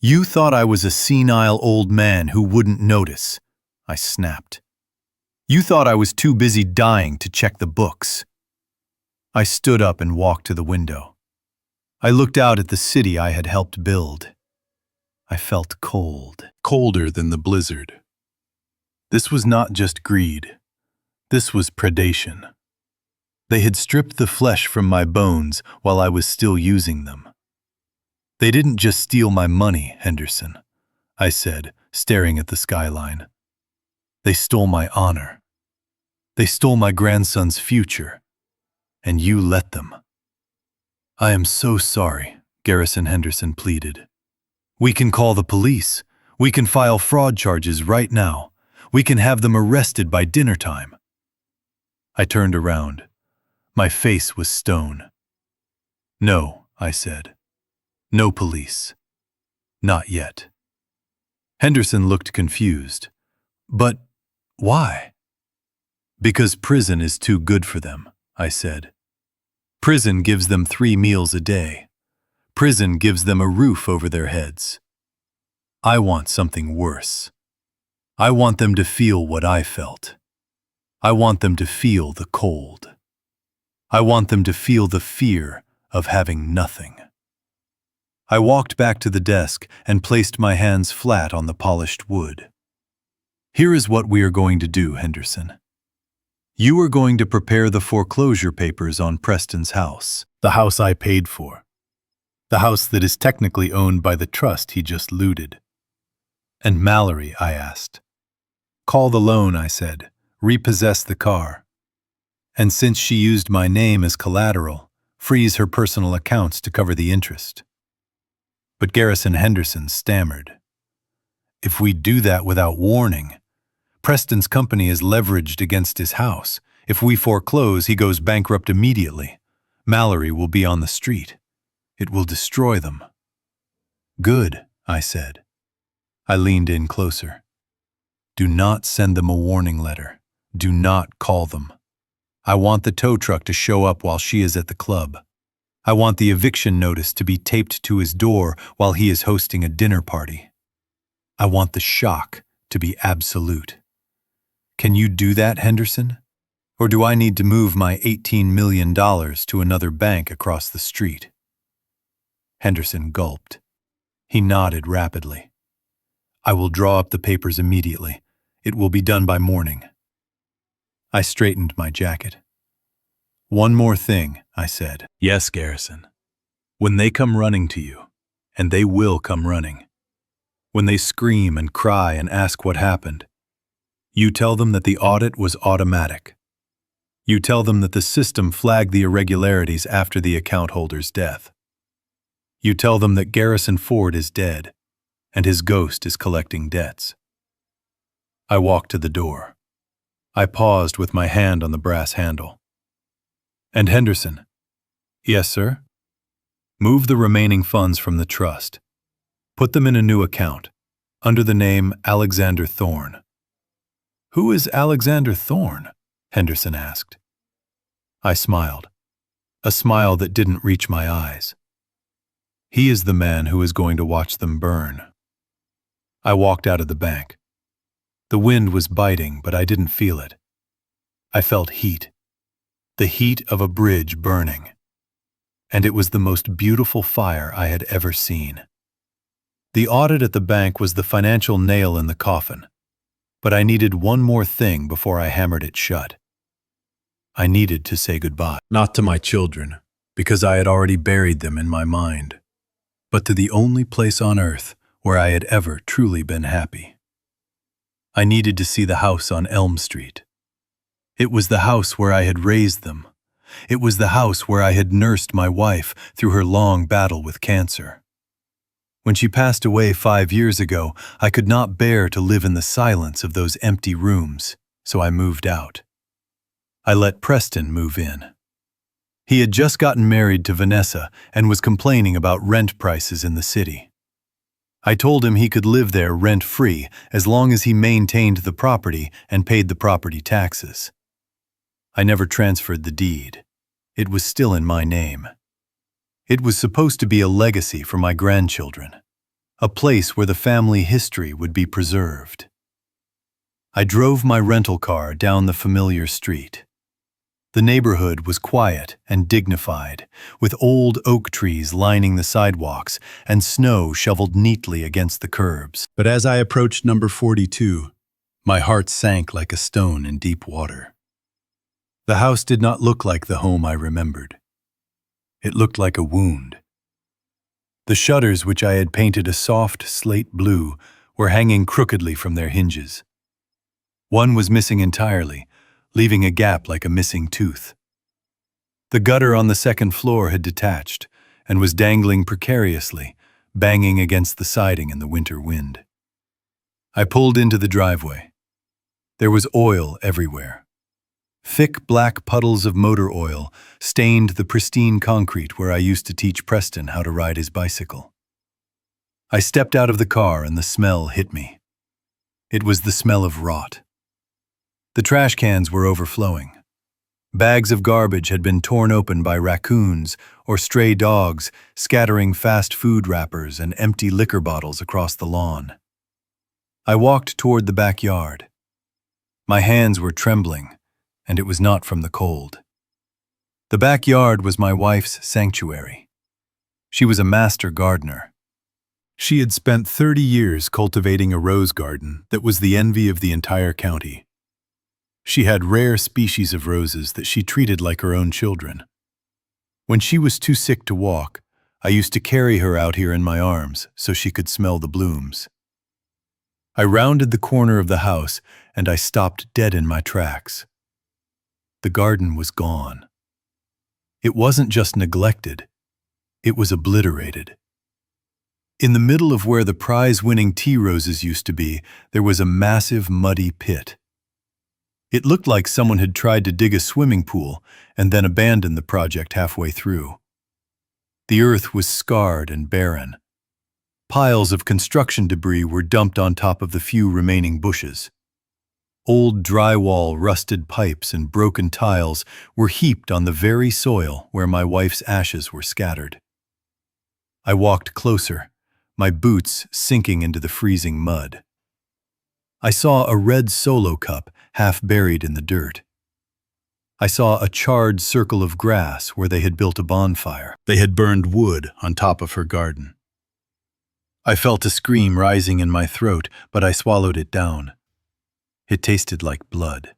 "You thought I was a senile old man who wouldn't notice," I snapped. "You thought I was too busy dying to check the books." I stood up and walked to the window. I looked out at the city I had helped build. I felt cold, colder than the blizzard. This was not just greed. This was predation. They had stripped the flesh from my bones while I was still using them. "They didn't just steal my money, Henderson," I said, staring at the skyline. "They stole my honor. They stole my grandson's future. And you let them." "I am so sorry," Garrison Henderson pleaded. "We can call the police. We can file fraud charges right now. We can have them arrested by dinner time." I turned around. My face was stone. "No," I said. "No police. Not yet." Henderson looked confused. "But why?" "Because prison is too good for them," I said. Prison gives them 3 meals a day. Prison gives them a roof over their heads. I want something worse. I want them to feel what I felt. I want them to feel the cold. I want them to feel the fear of having nothing. I walked back to the desk and placed my hands flat on the polished wood. Here is what we are going to do, Henderson. You are going to prepare the foreclosure papers on Preston's house, the house I paid for, the house that is technically owned by the trust he just looted. And Mallory, I asked. Call the loan, I said. Repossess the car. And since she used my name as collateral, freeze her personal accounts to cover the interest. But Garrison Henderson stammered. If we do that without warning, Preston's company is leveraged against his house. If we foreclose, he goes bankrupt immediately. Mallory will be on the street. It will destroy them. Good, I said. I leaned in closer. Do not send them a warning letter. Do not call them. I want the tow truck to show up while she is at the club. I want the eviction notice to be taped to his door while he is hosting a dinner party. I want the shock to be absolute. Can you do that, Henderson? Or do I need to move my $18 million to another bank across the street? Henderson gulped. He nodded rapidly. I will draw up the papers immediately. It will be done by morning. I straightened my jacket. One more thing, I said. Yes, Garrison. When they come running to you, and they will come running, when they scream and cry and ask what happened, you tell them that the audit was automatic. You tell them that the system flagged the irregularities after the account holder's death. You tell them that Garrison Ford is dead, and his ghost is collecting debts. I walked to the door. I paused with my hand on the brass handle. And Henderson. Yes, sir? Move the remaining funds from the trust. Put them in a new account, under the name Alexander Thorne. Who is Alexander Thorne? Henderson asked. I smiled, a smile that didn't reach my eyes. He is the man who is going to watch them burn. I walked out of the bank. The wind was biting, but I didn't feel it. I felt heat. The heat of a bridge burning. And it was the most beautiful fire I had ever seen. The audit at the bank was the financial nail in the coffin, but I needed one more thing before I hammered it shut. I needed to say goodbye, not to my children, because I had already buried them in my mind, but to the only place on earth where I had ever truly been happy. I needed to see the house on Elm Street. It was the house where I had raised them. It was the house where I had nursed my wife through her long battle with cancer. When she passed away 5 years ago, I could not bear to live in the silence of those empty rooms, so I moved out. I let Preston move in. He had just gotten married to Vanessa and was complaining about rent prices in the city. I told him he could live there rent-free as long as he maintained the property and paid the property taxes. I never transferred the deed. It was still in my name. It was supposed to be a legacy for my grandchildren, a place where the family history would be preserved. I drove my rental car down the familiar street. The neighborhood was quiet and dignified, with old oak trees lining the sidewalks and snow shoveled neatly against the curbs. But as I approached number 42, my heart sank like a stone in deep water. The house did not look like the home I remembered. It looked like a wound. The shutters, which I had painted a soft slate blue, were hanging crookedly from their hinges. One was missing entirely, leaving a gap like a missing tooth. The gutter on the second floor had detached and was dangling precariously, banging against the siding in the winter wind. I pulled into the driveway. There was oil everywhere. Thick black puddles of motor oil stained the pristine concrete where I used to teach Preston how to ride his bicycle. I stepped out of the car and the smell hit me. It was the smell of rot. The trash cans were overflowing. Bags of garbage had been torn open by raccoons or stray dogs, scattering fast food wrappers and empty liquor bottles across the lawn. I walked toward the backyard. My hands were trembling, and it was not from the cold. The backyard was my wife's sanctuary. She was a master gardener. She had spent 30 years cultivating a rose garden that was the envy of the entire county. She had rare species of roses that she treated like her own children. When she was too sick to walk, I used to carry her out here in my arms so she could smell the blooms. I rounded the corner of the house and I stopped dead in my tracks. The garden was gone. It wasn't just neglected, it was obliterated. In the middle of where the prize-winning tea roses used to be, there was a massive muddy pit. It looked like someone had tried to dig a swimming pool and then abandoned the project halfway through. The earth was scarred and barren. Piles of construction debris were dumped on top of the few remaining bushes. Old drywall, rusted pipes, and broken tiles were heaped on the very soil where my wife's ashes were scattered. I walked closer, my boots sinking into the freezing mud. I saw a red Solo cup half buried in the dirt. I saw a charred circle of grass where they had built a bonfire. They had burned wood on top of her garden. I felt a scream rising in my throat, but I swallowed it down. It tasted like blood.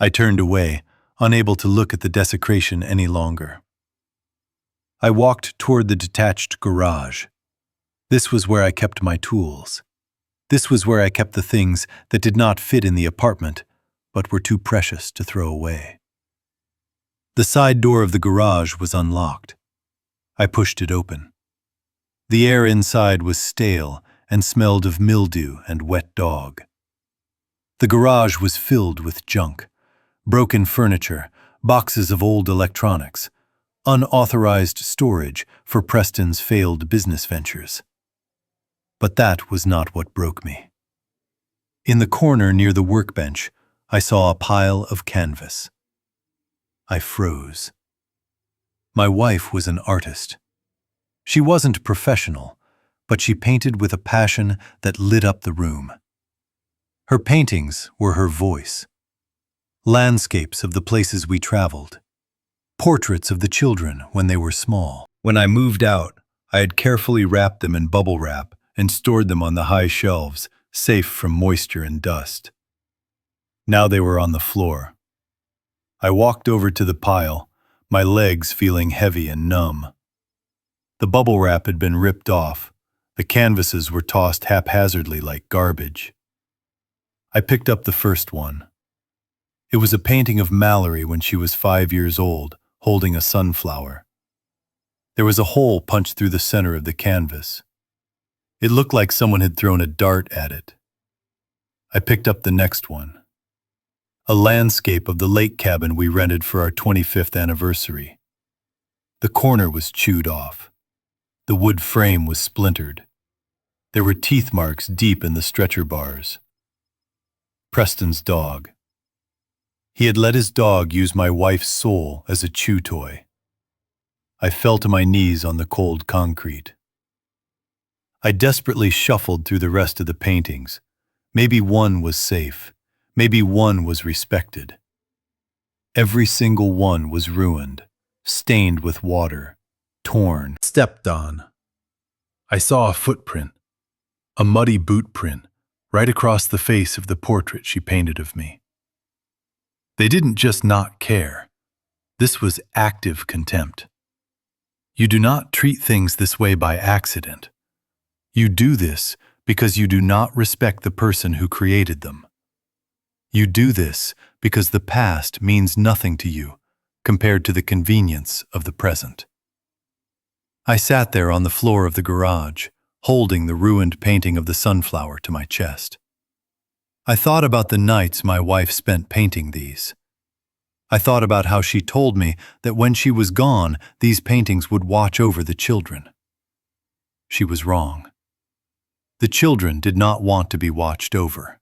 I turned away, unable to look at the desecration any longer. I walked toward the detached garage. This was where I kept my tools. This was where I kept the things that did not fit in the apartment, but were too precious to throw away. The side door of the garage was unlocked. I pushed it open. The air inside was stale and smelled of mildew and wet dog. The garage was filled with junk, broken furniture, boxes of old electronics, unauthorized storage for Preston's failed business ventures. But that was not what broke me. In the corner near the workbench, I saw a pile of canvas. I froze. My wife was an artist. She wasn't professional, but she painted with a passion that lit up the room. Her paintings were her voice. Landscapes of the places we traveled. Portraits of the children when they were small. When I moved out, I had carefully wrapped them in bubble wrap and stored them on the high shelves, safe from moisture and dust. Now they were on the floor. I walked over to the pile, my legs feeling heavy and numb. The bubble wrap had been ripped off. The canvases were tossed haphazardly like garbage. I picked up the first one. It was a painting of Mallory when she was 5 years old, holding a sunflower. There was a hole punched through the center of the canvas. It looked like someone had thrown a dart at it. I picked up the next one. A landscape of the lake cabin we rented for our 25th anniversary. The corner was chewed off. The wood frame was splintered. There were teeth marks deep in the stretcher bars. Preston's dog. He had let his dog use my wife's soul as a chew toy. I fell to my knees on the cold concrete. I desperately shuffled through the rest of the paintings. Maybe one was safe. Maybe one was respected. Every single one was ruined, stained with water, torn, stepped on. I saw a footprint, a muddy boot print, right across the face of the portrait she painted of me. They didn't just not care. This was active contempt. You do not treat things this way by accident. You do this because you do not respect the person who created them. You do this because the past means nothing to you compared to the convenience of the present. I sat there on the floor of the garage, holding the ruined painting of the sunflower to my chest. I thought about the nights my wife spent painting these. I thought about how she told me that when she was gone, these paintings would watch over the children. She was wrong. The children did not want to be watched over.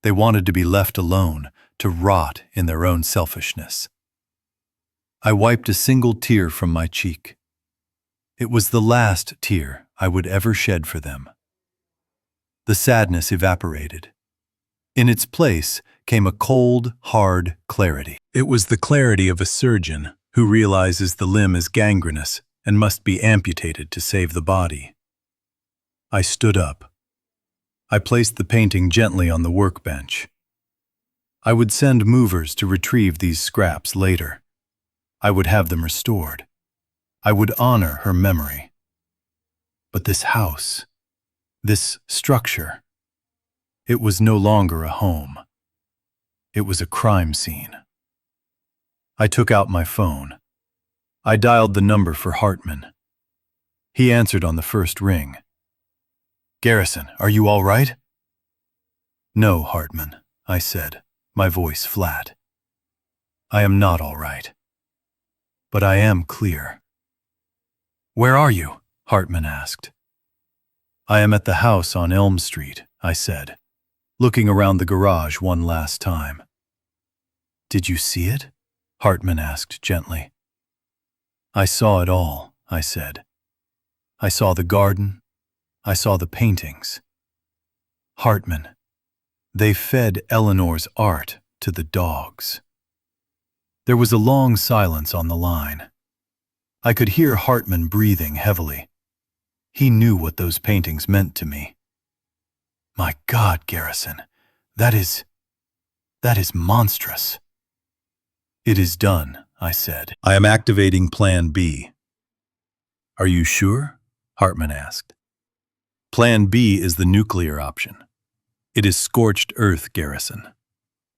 They wanted to be left alone, to rot in their own selfishness. I wiped a single tear from my cheek. It was the last tear I would ever shed for them. The sadness evaporated. In its place came a cold, hard clarity. It was the clarity of a surgeon who realizes the limb is gangrenous and must be amputated to save the body. I stood up. I placed the painting gently on the workbench. I would send movers to retrieve these scraps later. I would have them restored. I would honor her memory. But this house, this structure, it was no longer a home. It was a crime scene. I took out my phone. I dialed the number for Hartman. He answered on the first ring. "Garrison, are you all right?" "No, Hartman," I said, my voice flat. "I am not all right. But I am clear." "Where are you?" Hartman asked. "I am at the house on Elm Street," I said, looking around the garage one last time. "Did you see it?" Hartman asked gently. "I saw it all," I said. "I saw the garden. I saw the paintings. Hartman, they fed Eleanor's art to the dogs." There was a long silence on the line. I could hear Hartman breathing heavily. He knew what those paintings meant to me. "My God, Garrison, that is monstrous." "It is done," I said. "I am activating Plan B." "Are you sure?" Hartman asked. "Plan B is the nuclear option. It is scorched earth, Garrison.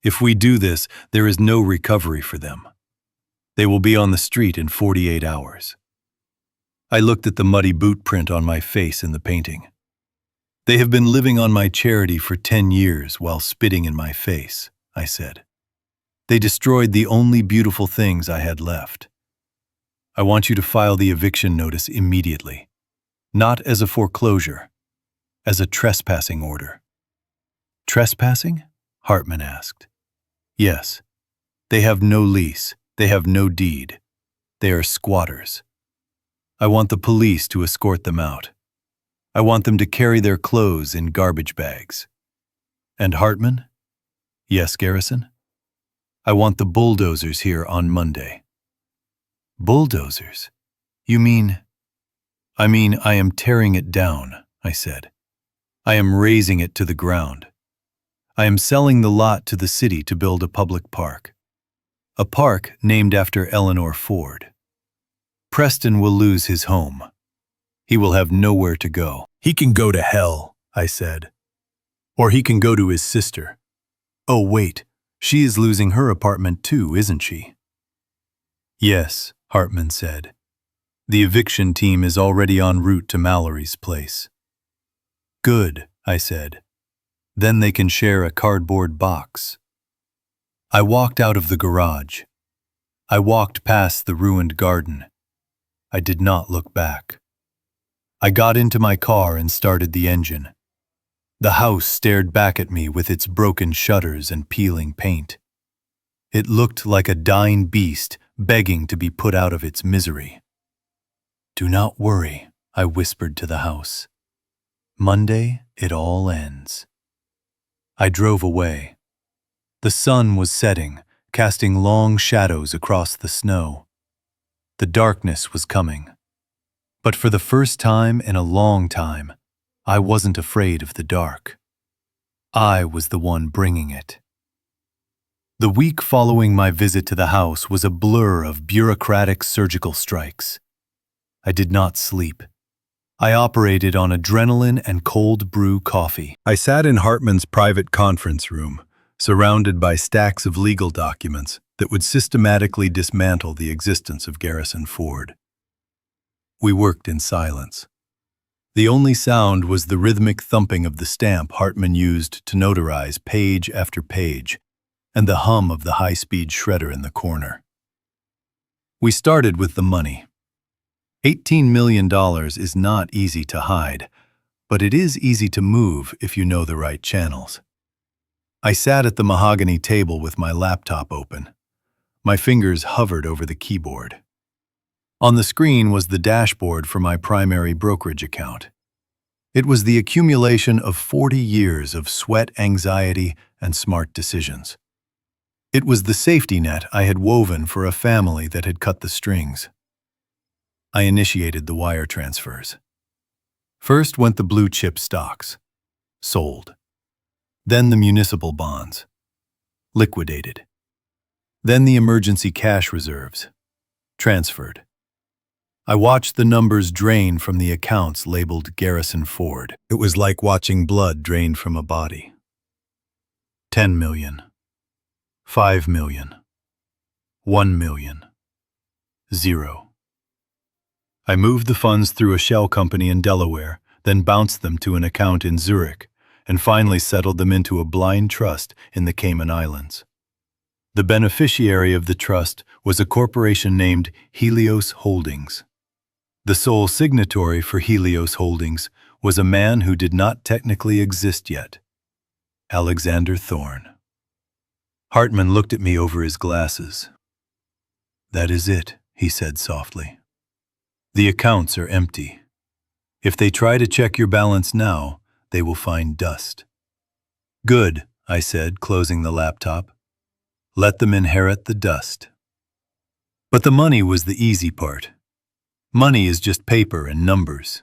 If we do this, there is no recovery for them. They will be on the street in 48 hours. I looked at the muddy boot print on my face in the painting. "They have been living on my charity for 10 years while spitting in my face," I said. "They destroyed the only beautiful things I had left. I want you to file the eviction notice immediately, not as a foreclosure, as a trespassing order." "Trespassing?" Hartman asked. "Yes. They have no lease. They have no deed. They are squatters. I want the police to escort them out. I want them to carry their clothes in garbage bags. And Hartman?" "Yes, Garrison?" "I want the bulldozers here on Monday." "Bulldozers? You mean—" "I mean I am tearing it down," I said. "I am razing it to the ground. I am selling the lot to the city to build a public park. A park named after Eleanor Ford. Preston will lose his home. He will have nowhere to go." "He can go to hell," I said. "Or he can go to his sister. Oh, wait, she is losing her apartment too, isn't she?" "Yes," Hartman said. "The eviction team is already en route to Mallory's place." "Good," I said. "Then they can share a cardboard box." I walked out of the garage. I walked past the ruined garden. I did not look back. I got into my car and started the engine. The house stared back at me with its broken shutters and peeling paint. It looked like a dying beast begging to be put out of its misery. "Do not worry," I whispered to the house. "Monday, it all ends." I drove away. The sun was setting, casting long shadows across the snow. The darkness was coming. But for the first time in a long time, I wasn't afraid of the dark. I was the one bringing it. The week following my visit to the house was a blur of bureaucratic surgical strikes. I did not sleep. I operated on adrenaline and cold brew coffee. I sat in Hartman's private conference room, surrounded by stacks of legal documents that would systematically dismantle the existence of Garrison Ford. We worked in silence. The only sound was the rhythmic thumping of the stamp Hartman used to notarize page after page, and the hum of the high-speed shredder in the corner. We started with the money. $18 million is not easy to hide, but it is easy to move if you know the right channels. I sat at the mahogany table with my laptop open. My fingers hovered over the keyboard. On the screen was the dashboard for my primary brokerage account. It was the accumulation of 40 years of sweat, anxiety, and smart decisions. It was the safety net I had woven for a family that had cut the strings. I initiated the wire transfers. First went the blue chip stocks, sold. Then the municipal bonds, liquidated. Then the emergency cash reserves, transferred. I watched the numbers drain from the accounts labeled Garrison Ford. It was like watching blood drain from a body. 10 million. 5 million. 1 million. 0. I moved the funds through a shell company in Delaware, then bounced them to an account in Zurich, and finally settled them into a blind trust in the Cayman Islands. The beneficiary of the trust was a corporation named Helios Holdings. The sole signatory for Helios Holdings was a man who did not technically exist yet, Alexander Thorne. Hartman looked at me over his glasses. "That is it," he said softly. "The accounts are empty. If they try to check your balance now, they will find dust." "Good," I said, closing the laptop. "Let them inherit the dust." But the money was the easy part. Money is just paper and numbers.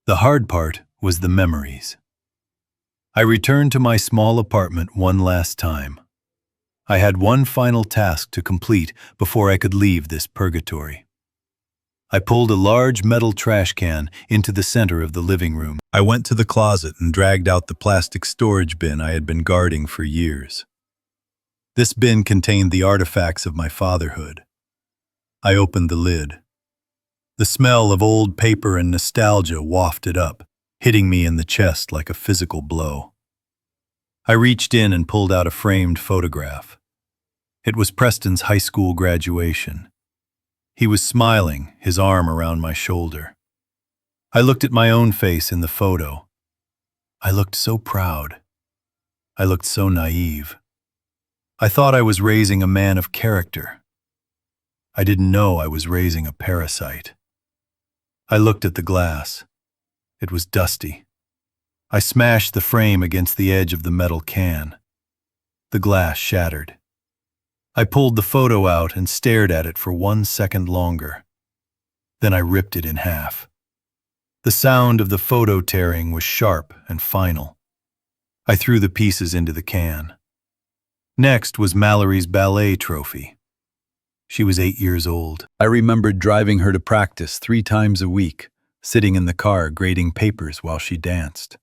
The hard part was the memories. I returned to my small apartment one last time. I had one final task to complete before I could leave this purgatory. I pulled a large metal trash can into the center of the living room. I went to the closet and dragged out the plastic storage bin I had been guarding for years. This bin contained the artifacts of my fatherhood. I opened the lid. The smell of old paper and nostalgia wafted up, hitting me in the chest like a physical blow. I reached in and pulled out a framed photograph. It was Preston's high school graduation. He was smiling, his arm around my shoulder. I looked at my own face in the photo. I looked so proud. I looked so naive. I thought I was raising a man of character. I didn't know I was raising a parasite. I looked at the glass. It was dusty. I smashed the frame against the edge of the metal can. The glass shattered. I pulled the photo out and stared at it for 1 second longer. Then I ripped it in half. The sound of the photo tearing was sharp and final. I threw the pieces into the can. Next was Mallory's ballet trophy. She was 8 years old. I remembered driving her to practice 3 times a week, sitting in the car grading papers while she danced.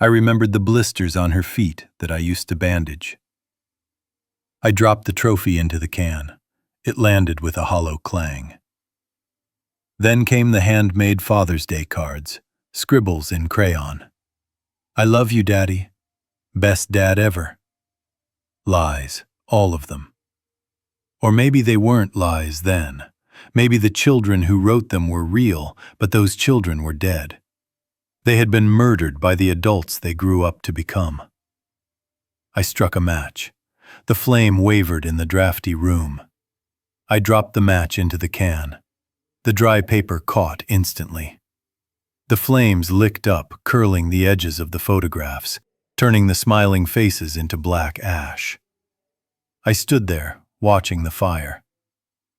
I remembered the blisters on her feet that I used to bandage. I dropped the trophy into the can. It landed with a hollow clang. Then came the handmade Father's Day cards, scribbles in crayon. "I love you, Daddy. Best dad ever." Lies, all of them. Or maybe they weren't lies then. Maybe the children who wrote them were real, but those children were dead. They had been murdered by the adults they grew up to become. I struck a match. The flame wavered in the drafty room. I dropped the match into the can. The dry paper caught instantly. The flames licked up, curling the edges of the photographs, turning the smiling faces into black ash. I stood there, watching the fire.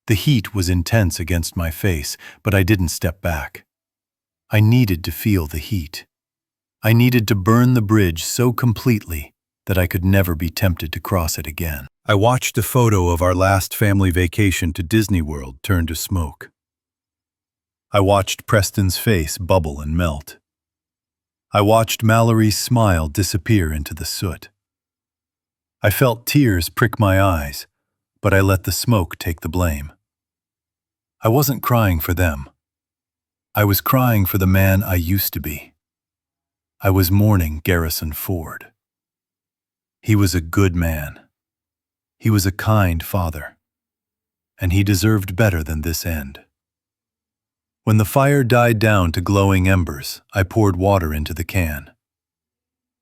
The heat was intense against my face, but I didn't step back. I needed to feel the heat. I needed to burn the bridge so completely that I could never be tempted to cross it again. I watched a photo of our last family vacation to Disney World turn to smoke. I watched Preston's face bubble and melt. I watched Mallory's smile disappear into the soot. I felt tears prick my eyes, but I let the smoke take the blame. I wasn't crying for them. I was crying for the man I used to be. I was mourning Garrison Ford. He was a good man. He was a kind father. And he deserved better than this end. When the fire died down to glowing embers, I poured water into the can.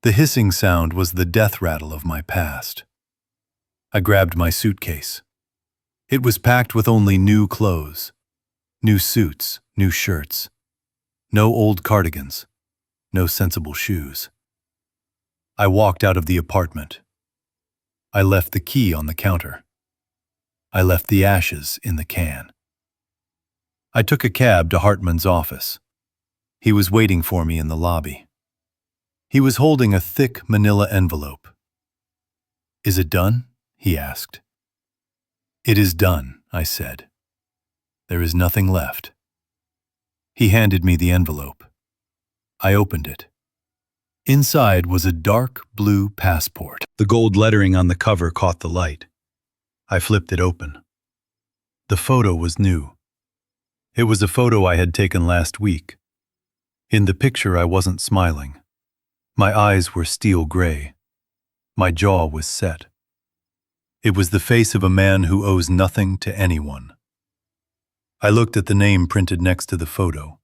The hissing sound was the death rattle of my past. I grabbed my suitcase. It was packed with only new clothes, new suits, new shirts, no old cardigans, no sensible shoes. I walked out of the apartment. I left the key on the counter. I left the ashes in the can. I took a cab to Hartman's office. He was waiting for me in the lobby. He was holding a thick manila envelope. "Is it done?" he asked. "It is done," I said. "There is nothing left." He handed me the envelope. I opened it. Inside was a dark blue passport. The gold lettering on the cover caught the light. I flipped it open. The photo was new. It was a photo I had taken last week. In the picture, I wasn't smiling. My eyes were steel gray. My jaw was set. It was the face of a man who owes nothing to anyone. I looked at the name printed next to the photo.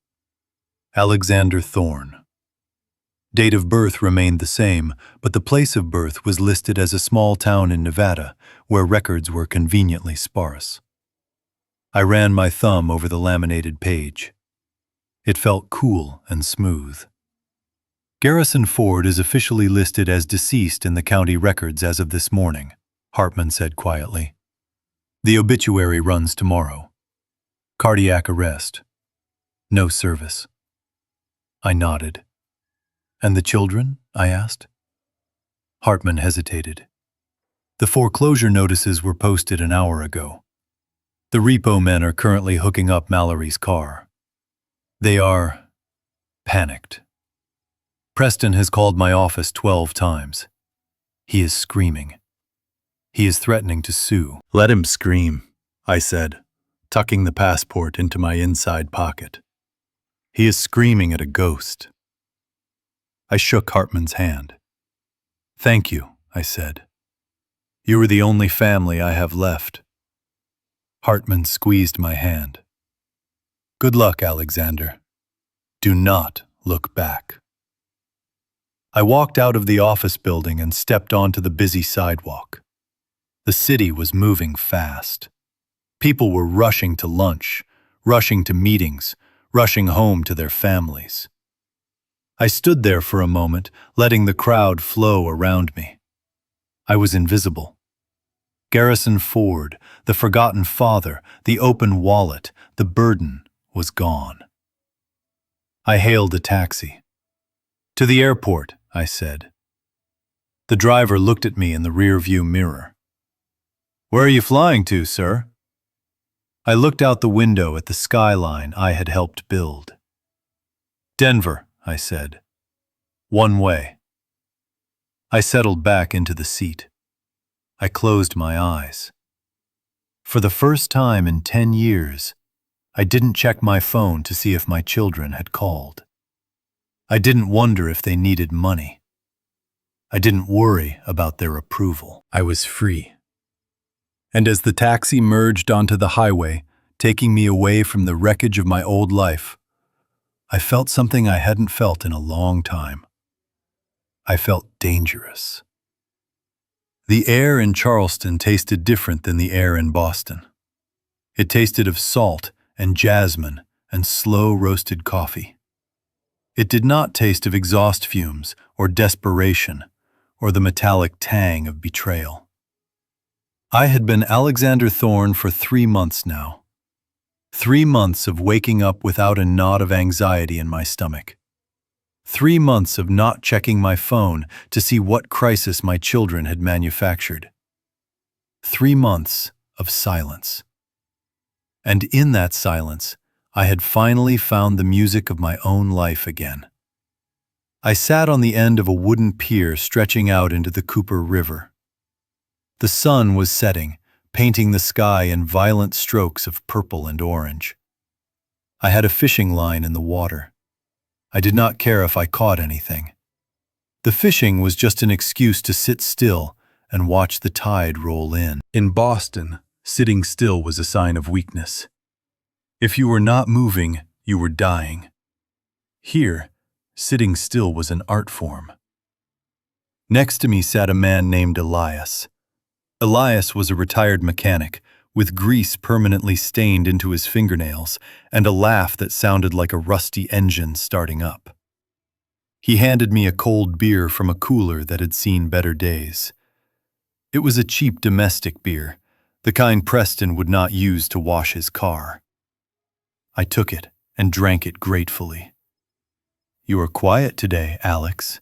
Alexander Thorne. Date of birth remained the same, but the place of birth was listed as a small town in Nevada, where records were conveniently sparse. I ran my thumb over the laminated page. It felt cool and smooth. Garrison Ford is officially listed as deceased in the county records as of this morning, Hartman said quietly. The obituary runs tomorrow. Cardiac arrest. No service. I nodded. "And the children?" I asked. Hartman hesitated. "The foreclosure notices were posted an hour ago. The repo men are currently hooking up Mallory's car. They are panicked. Preston has called my office 12 times. He is screaming. He is threatening to sue." "Let him scream," I said, tucking the passport into my inside pocket. "He is screaming at a ghost." I shook Hartman's hand. "Thank you," I said. "You are the only family I have left." Hartman squeezed my hand. "Good luck, Alexander. Do not look back." I walked out of the office building and stepped onto the busy sidewalk. The city was moving fast. People were rushing to lunch, rushing to meetings, rushing home to their families. I stood there for a moment, letting the crowd flow around me. I was invisible. Garrison Ford, the forgotten father, the open wallet, the burden was gone. I hailed a taxi. "To the airport," I said. The driver looked at me in the rearview mirror. "Where are you flying to, sir?" I looked out the window at the skyline I had helped build. "Denver," I said. "One way." I settled back into the seat. I closed my eyes. For the first time in 10 years, I didn't check my phone to see if my children had called. I didn't wonder if they needed money. I didn't worry about their approval. I was free. And as the taxi merged onto the highway, taking me away from the wreckage of my old life, I felt something I hadn't felt in a long time. I felt dangerous. The air in Charleston tasted different than the air in Boston. It tasted of salt and jasmine and slow-roasted coffee. It did not taste of exhaust fumes or desperation or the metallic tang of betrayal. I had been Alexander Thorne for 3 months now. 3 months of waking up without a knot of anxiety in my stomach. 3 months of not checking my phone to see what crisis my children had manufactured. 3 months of silence. And in that silence, I had finally found the music of my own life again. I sat on the end of a wooden pier stretching out into the Cooper River. The sun was setting, painting the sky in violent strokes of purple and orange. I had a fishing line in the water. I did not care if I caught anything. The fishing was just an excuse to sit still and watch the tide roll in. In Boston, sitting still was a sign of weakness. If you were not moving, you were dying. Here, sitting still was an art form. Next to me sat a man named Elias. Elias was a retired mechanic, with grease permanently stained into his fingernails and a laugh that sounded like a rusty engine starting up. He handed me a cold beer from a cooler that had seen better days. It was a cheap domestic beer, the kind Preston would not use to wash his car. I took it and drank it gratefully. "You are quiet today, Alex,"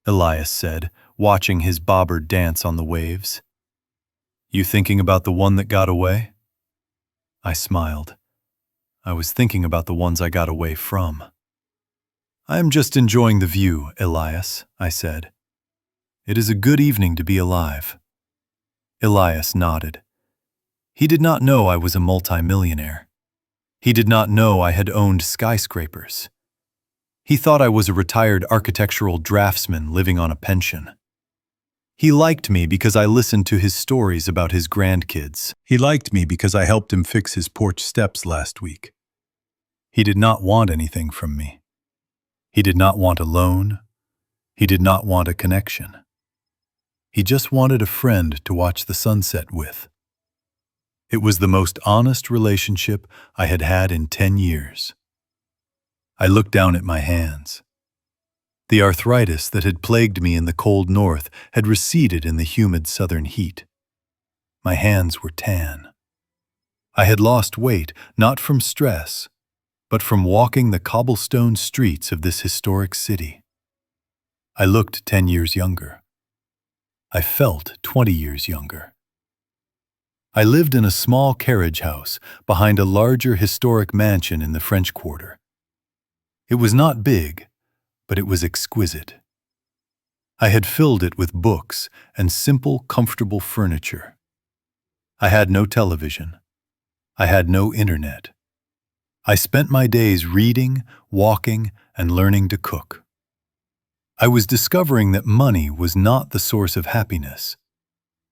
Elias said, watching his bobber dance on the waves. "You thinking about the one that got away?" I smiled. I was thinking about the ones I got away from. "I am just enjoying the view, Elias," I said. "It is a good evening to be alive." Elias nodded. He did not know I was a multimillionaire. He did not know I had owned skyscrapers. He thought I was a retired architectural draftsman living on a pension. He liked me because I listened to his stories about his grandkids. He liked me because I helped him fix his porch steps last week. He did not want anything from me. He did not want a loan. He did not want a connection. He just wanted a friend to watch the sunset with. It was the most honest relationship I had had in 10 years. I looked down at my hands. The arthritis that had plagued me in the cold north had receded in the humid southern heat. My hands were tan. I had lost weight not from stress, but from walking the cobblestone streets of this historic city. I looked 10 years younger. I felt 20 years younger. I lived in a small carriage house behind a larger historic mansion in the French Quarter. It was not big, but it was exquisite. I had filled it with books and simple, comfortable furniture. I had no television. I had no internet. I spent my days reading, walking, and learning to cook. I was discovering that money was not the source of happiness,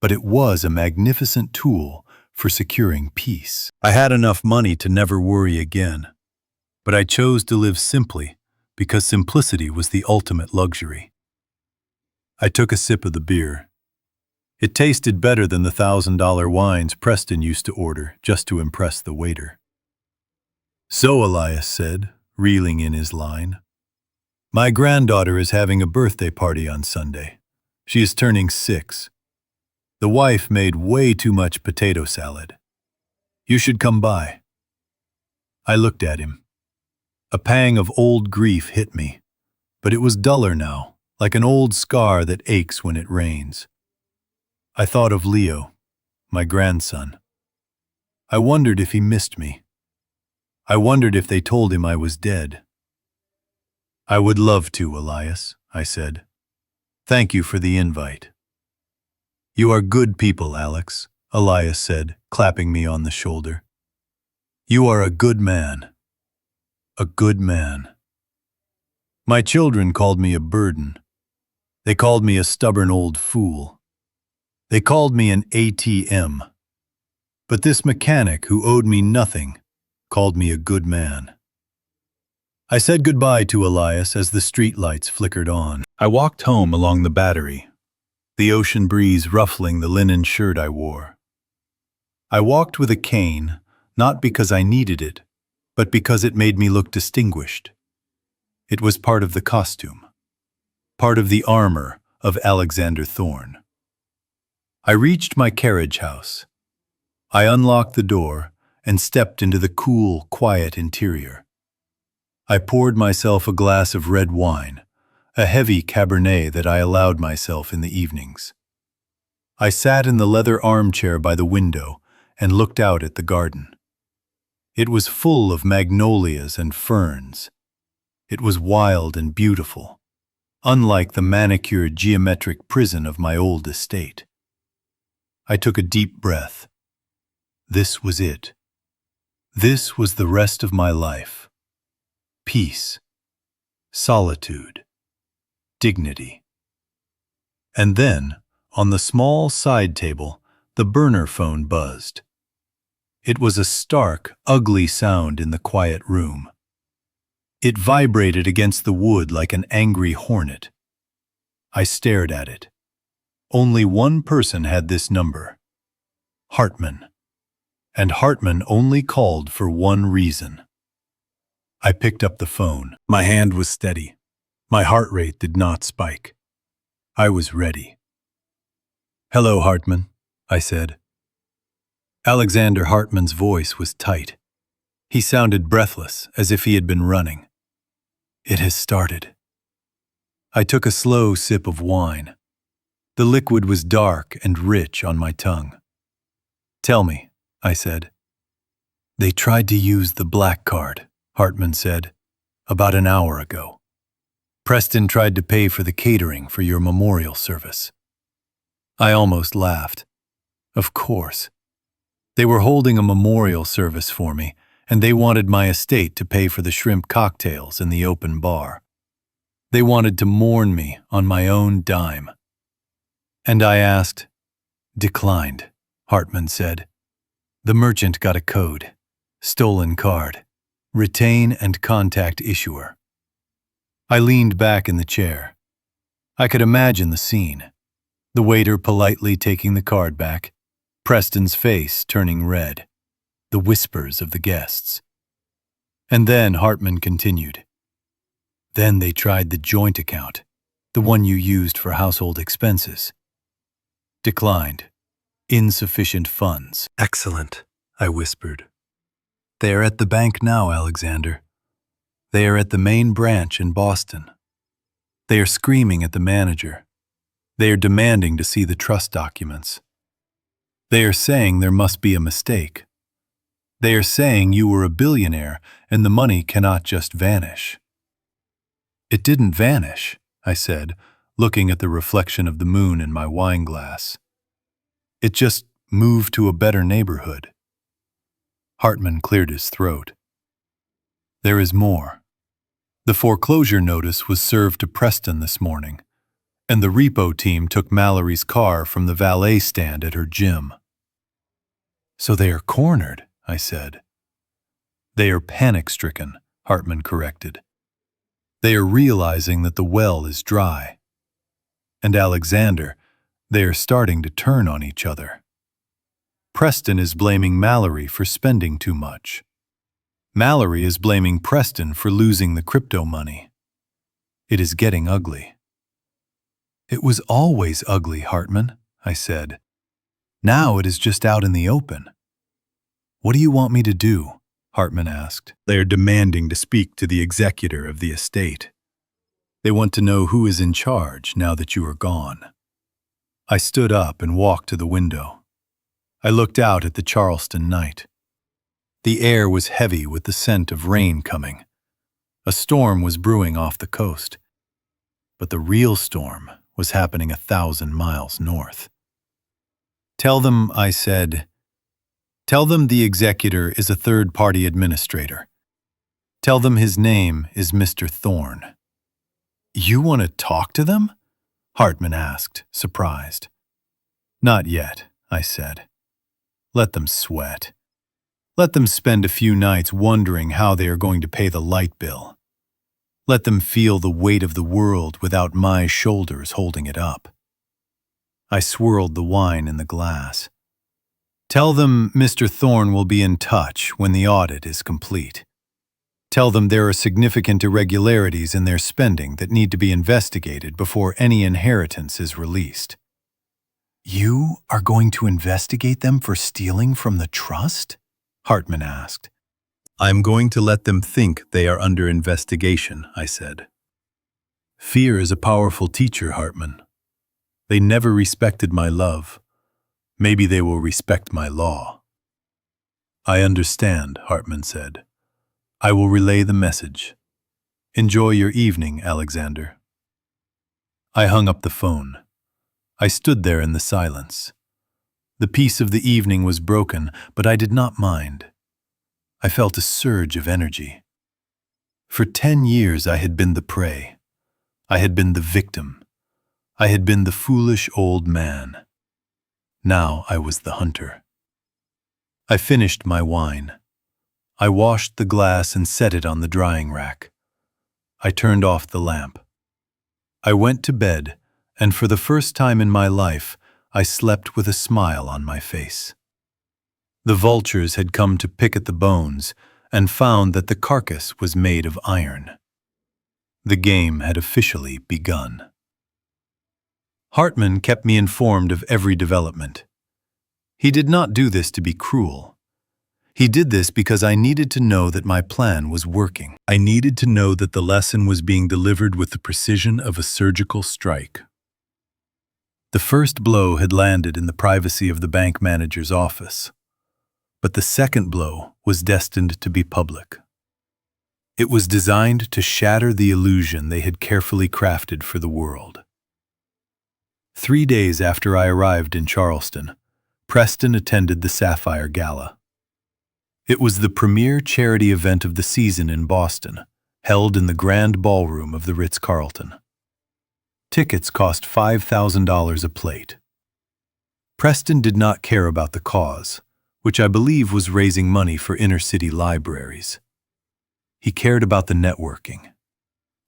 but it was a magnificent tool for securing peace. I had enough money to never worry again, but I chose to live simply because simplicity was the ultimate luxury. I took a sip of the beer. It tasted better than the $1,000 wines Preston used to order just to impress the waiter. "So," Elias said, reeling in his line, "my granddaughter is having a birthday party on Sunday. She is turning 6. The wife made way too much potato salad. You should come by." I looked at him. A pang of old grief hit me, but it was duller now, like an old scar that aches when it rains. I thought of Leo, my grandson. I wondered if he missed me. I wondered if they told him I was dead. "I would love to, Elias," I said. "Thank you for the invite." "You are good people, Alex," Elias said, clapping me on the shoulder. "You are a good man. A good man." My children called me a burden. They called me a stubborn old fool. They called me an ATM. But this mechanic who owed me nothing called me a good man. I said goodbye to Elias as the street lights flickered on. I walked home along the Battery, the ocean breeze ruffling the linen shirt I wore. I walked with a cane, not because I needed it, but because it made me look distinguished. It was part of the costume, part of the armor of Alexander Thorne. I reached my carriage house. I unlocked the door and stepped into the cool, quiet interior. I poured myself a glass of red wine, a heavy Cabernet that I allowed myself in the evenings. I sat in the leather armchair by the window and looked out at the garden. It was full of magnolias and ferns. It was wild and beautiful, unlike the manicured geometric prison of my old estate. I took a deep breath. This was it. This was the rest of my life. Peace, solitude, dignity. And then, on the small side table, the burner phone buzzed. It was a stark, ugly sound in the quiet room. It vibrated against the wood like an angry hornet. I stared at it. Only one person had this number. Hartman. And Hartman only called for one reason. I picked up the phone. My hand was steady. My heart rate did not spike. I was ready. "Hello, Hartman," I said. Alexander Hartman's voice was tight. He sounded breathless, as if he had been running. "It has started." I took a slow sip of wine. The liquid was dark and rich on my tongue. "Tell me," I said. "They tried to use the black card," Hartman said, "about an hour ago. Preston tried to pay for the catering for your memorial service." I almost laughed. Of course. They were holding a memorial service for me, and they wanted my estate to pay for the shrimp cocktails in the open bar. They wanted to mourn me on my own dime. And I asked. "Declined," Hartman said. "The merchant got a code. Stolen card. Retain and contact issuer." I leaned back in the chair. I could imagine the scene. The waiter politely taking the card back, Preston's face turning red, the whispers of the guests. And then Hartman continued. "Then they tried the joint account, the one you used for household expenses. Declined. Insufficient funds." "Excellent," I whispered. "They are at the bank now, Alexander. They are at the main branch in Boston. They are screaming at the manager. They are demanding to see the trust documents. They are saying there must be a mistake. They are saying you were a billionaire and the money cannot just vanish." "It didn't vanish," I said, looking at the reflection of the moon in my wine glass. "It just moved to a better neighborhood." Hartman cleared his throat. "There is more. The foreclosure notice was served to Preston this morning, and the repo team took Mallory's car from the valet stand at her gym." "So they are cornered," I said. "They are panic-stricken," Hartman corrected. "They are realizing that the well is dry. And Alexander, they are starting to turn on each other. Preston is blaming Mallory for spending too much. Mallory is blaming Preston for losing the crypto money. It is getting ugly." "It was always ugly, Hartman," I said. "Now it is just out in the open." "What do you want me to do?" Hartman asked. "They are demanding to speak to the executor of the estate. They want to know who is in charge now that you are gone." I stood up and walked to the window. I looked out at the Charleston night. The air was heavy with the scent of rain coming. A storm was brewing off the coast. But the real storm was happening 1,000 miles north. "Tell them," I said, "tell them the executor is a third-party administrator. Tell them his name is Mr. Thorne." "You want to talk to them?" Hartman asked, surprised. "Not yet," I said. "Let them sweat. Let them spend a few nights wondering how they are going to pay the light bill. Let them feel the weight of the world without my shoulders holding it up." I swirled the wine in the glass. "Tell them Mr. Thorne will be in touch when the audit is complete. Tell them there are significant irregularities in their spending that need to be investigated before any inheritance is released." "You are going to investigate them for stealing from the trust?" Hartman asked. "I'm going to let them think they are under investigation," I said. "Fear is a powerful teacher, Hartman. They never respected my love. Maybe they will respect my law." "I understand," Hartman said. "I will relay the message. Enjoy your evening, Alexander." I hung up the phone. I stood there in the silence. The peace of the evening was broken, but I did not mind. I felt a surge of energy. For 10 years I had been the prey. I had been the victim. I had been the foolish old man. Now I was the hunter. I finished my wine. I washed the glass and set it on the drying rack. I turned off the lamp. I went to bed and for the first time in my life, I slept with a smile on my face. The vultures had come to pick at the bones and found that the carcass was made of iron. The game had officially begun. Hartman kept me informed of every development. He did not do this to be cruel. He did this because I needed to know that my plan was working. I needed to know that the lesson was being delivered with the precision of a surgical strike. The first blow had landed in the privacy of the bank manager's office, but the second blow was destined to be public. It was designed to shatter the illusion they had carefully crafted for the world. 3 days after I arrived in Charleston, Preston attended the Sapphire Gala. It was the premier charity event of the season in Boston, held in the grand ballroom of the Ritz-Carlton. Tickets cost $5,000 a plate. Preston did not care about the cause, which I believe was raising money for inner-city libraries. He cared about the networking.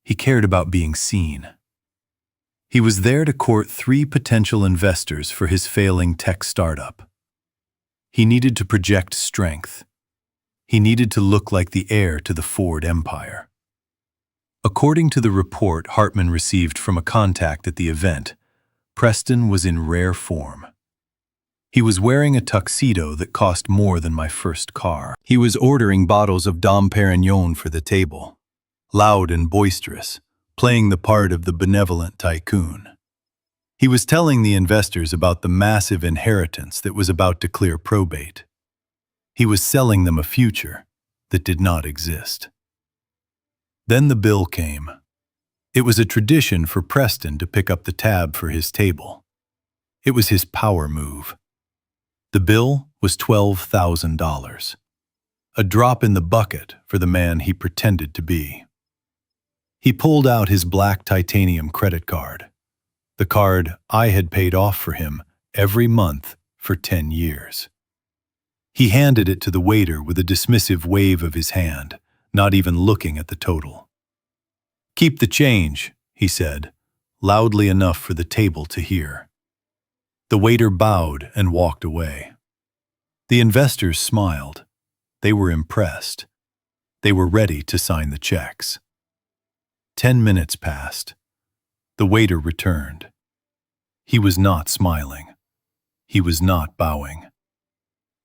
He cared about being seen. He was there to court 3 potential investors for his failing tech startup. He needed to project strength. He needed to look like the heir to the Ford empire. According to the report Hartman received from a contact at the event, Preston was in rare form. He was wearing a tuxedo that cost more than my first car. He was ordering bottles of Dom Perignon for the table, loud and boisterous, playing the part of the benevolent tycoon. He was telling the investors about the massive inheritance that was about to clear probate. He was selling them a future that did not exist. Then the bill came. It was a tradition for Preston to pick up the tab for his table. It was his power move. The bill was $12,000, a drop in the bucket for the man he pretended to be. He pulled out his black titanium credit card, the card I had paid off for him every month for 10 years. He handed it to the waiter with a dismissive wave of his hand, not even looking at the total. "Keep the change," he said, loudly enough for the table to hear. The waiter bowed and walked away. The investors smiled. They were impressed. They were ready to sign the checks. 10 minutes passed. The waiter returned. He was not smiling. He was not bowing.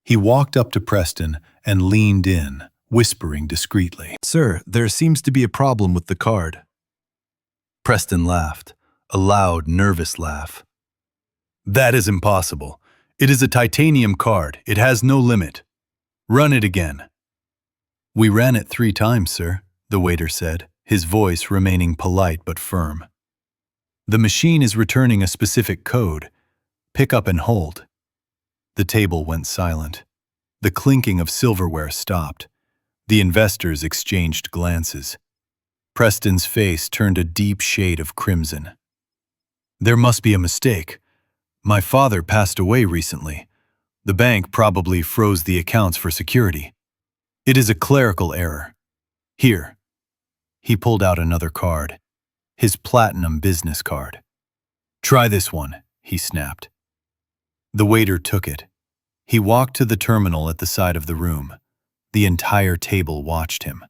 He walked up to Preston and leaned in, whispering discreetly, "Sir, there seems to be a problem with the card." Preston laughed, a loud, nervous laugh. "That is impossible. It is a titanium card. It has no limit. Run it again." "We ran it 3 times, sir," the waiter said, his voice remaining polite but firm. "The machine is returning a specific code. Pick up and hold." The table went silent. The clinking of silverware stopped. The investors exchanged glances. Preston's face turned a deep shade of crimson. "There must be a mistake. My father passed away recently. The bank probably froze the accounts for security. It is a clerical error. Here." He pulled out another card, his platinum business card. "Try this one," he snapped. The waiter took it. He walked to the terminal at the side of the room. The entire table watched him.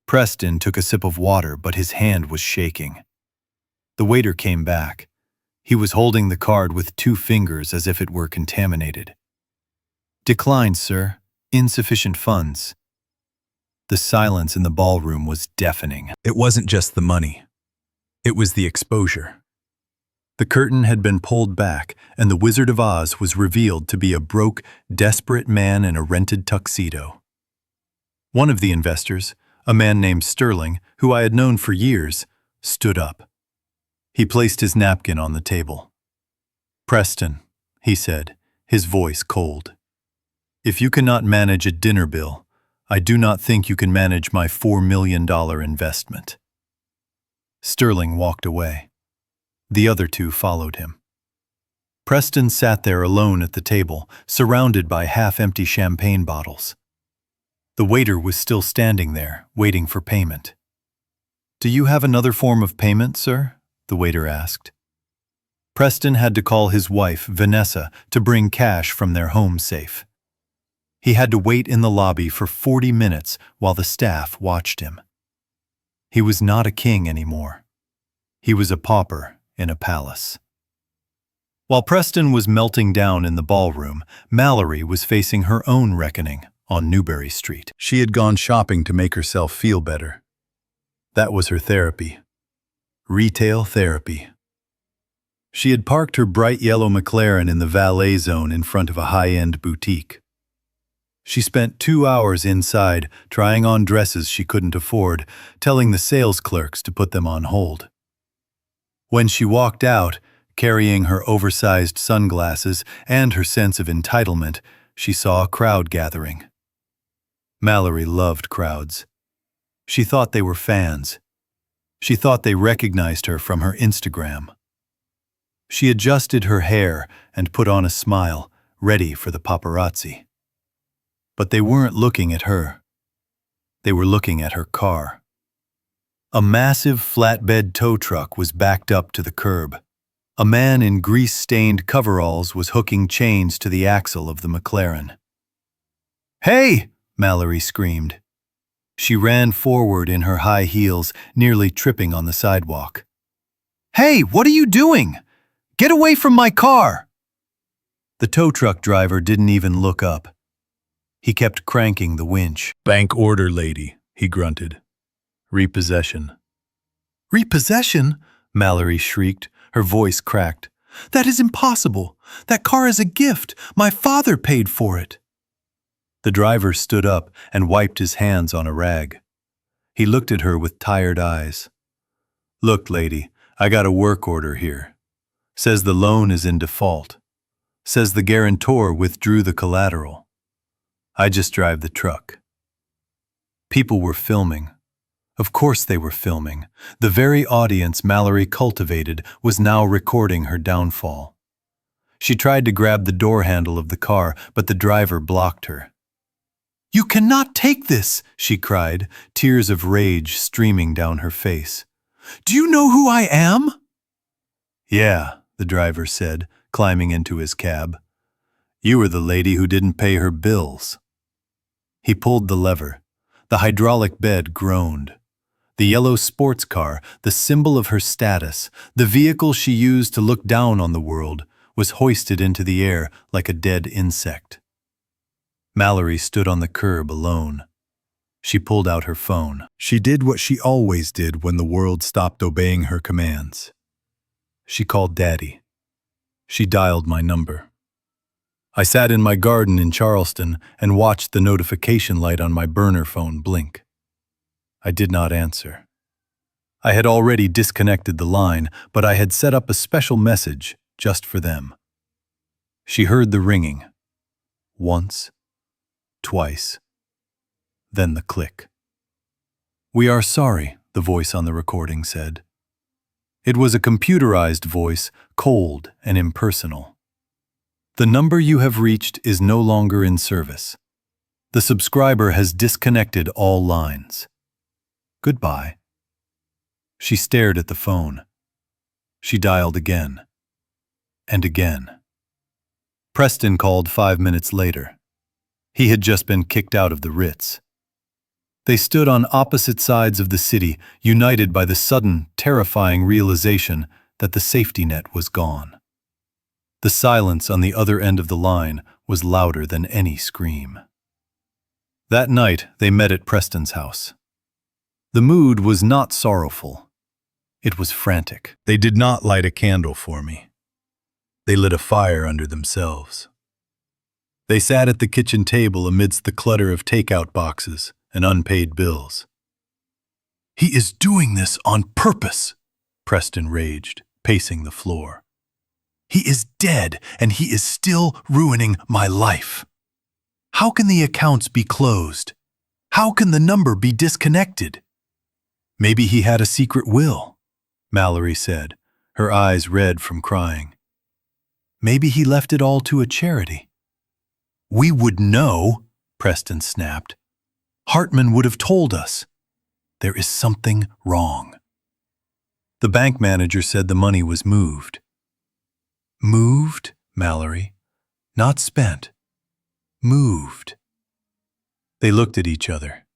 Preston took a sip of water, but his hand was shaking. The waiter came back. He was holding the card with 2 fingers as if it were contaminated. "Declined, sir. Insufficient funds." The silence in the ballroom was deafening. It wasn't just the money. It was the exposure. The curtain had been pulled back, and the Wizard of Oz was revealed to be a broke, desperate man in a rented tuxedo. One of the investors, a man named Sterling, who I had known for years, stood up. He placed his napkin on the table. "Preston," he said, his voice cold. "If you cannot manage a dinner bill, I do not think you can manage my $4 million investment." Sterling walked away. The other 2 followed him. Preston sat there alone at the table, surrounded by half-empty champagne bottles. The waiter was still standing there, waiting for payment. "Do you have another form of payment, sir?" the waiter asked. Preston had to call his wife, Vanessa, to bring cash from their home safe. He had to wait in the lobby for 40 minutes while the staff watched him. He was not a king anymore. He was a pauper in a palace. While Preston was melting down in the ballroom, Mallory was facing her own reckoning on Newbury Street. She had gone shopping to make herself feel better. That was her therapy. Retail therapy. She had parked her bright yellow McLaren in the valet zone in front of a high-end boutique. She spent 2 hours inside, trying on dresses she couldn't afford, telling the sales clerks to put them on hold. When she walked out, carrying her oversized sunglasses and her sense of entitlement, she saw a crowd gathering. Mallory loved crowds. She thought they were fans. She thought they recognized her from her Instagram. She adjusted her hair and put on a smile, ready for the paparazzi. But they weren't looking at her. They were looking at her car. A massive flatbed tow truck was backed up to the curb. A man in grease-stained coveralls was hooking chains to the axle of the McLaren. "Hey!" Mallory screamed. She ran forward in her high heels, nearly tripping on the sidewalk. "Hey, what are you doing? Get away from my car!" The tow truck driver didn't even look up. He kept cranking the winch. "Bank order, lady," he grunted. "Repossession." "Repossession?" Mallory shrieked, her voice cracked. "That is impossible. That car is a gift. My father paid for it." The driver stood up and wiped his hands on a rag. He looked at her with tired eyes. "Look, lady, I got a work order here. Says the loan is in default. Says the guarantor withdrew the collateral. I just drive the truck." People were filming. Of course they were filming. The very audience Mallory cultivated was now recording her downfall. She tried to grab the door handle of the car, but the driver blocked her. "You cannot take this," she cried, tears of rage streaming down her face. "Do you know who I am?" "Yeah," the driver said, climbing into his cab. "You were the lady who didn't pay her bills." He pulled the lever. The hydraulic bed groaned. The yellow sports car, the symbol of her status, the vehicle she used to look down on the world, was hoisted into the air like a dead insect. Mallory stood on the curb alone. She pulled out her phone. She did what she always did when the world stopped obeying her commands. She called Daddy. She dialed my number. I sat in my garden in Charleston and watched the notification light on my burner phone blink. I did not answer. I had already disconnected the line, but I had set up a special message just for them. She heard the ringing. Once, twice, then the click. "We are sorry," the voice on the recording said. It was a computerized voice, cold and impersonal. "The number you have reached is no longer in service. The subscriber has disconnected all lines. Goodbye." She stared at the phone. She dialed again. And again. Preston called 5 minutes later. He had just been kicked out of the Ritz. They stood on opposite sides of the city, united by the sudden, terrifying realization that the safety net was gone. The silence on the other end of the line was louder than any scream. That night, they met at Preston's house. The mood was not sorrowful. It was frantic. They did not light a candle for me. They lit a fire under themselves. They sat at the kitchen table amidst the clutter of takeout boxes and unpaid bills. "He is doing this on purpose," Preston raged, pacing the floor. "He is dead, and he is still ruining my life. How can the accounts be closed? How can the number be disconnected?" "Maybe he had a secret will," Mallory said, her eyes red from crying. "Maybe he left it all to a charity." "We would know," Preston snapped. "Hartman would have told us. There is something wrong." The bank manager said the money was moved. Moved, Mallory. Not spent. Moved. They looked at each other.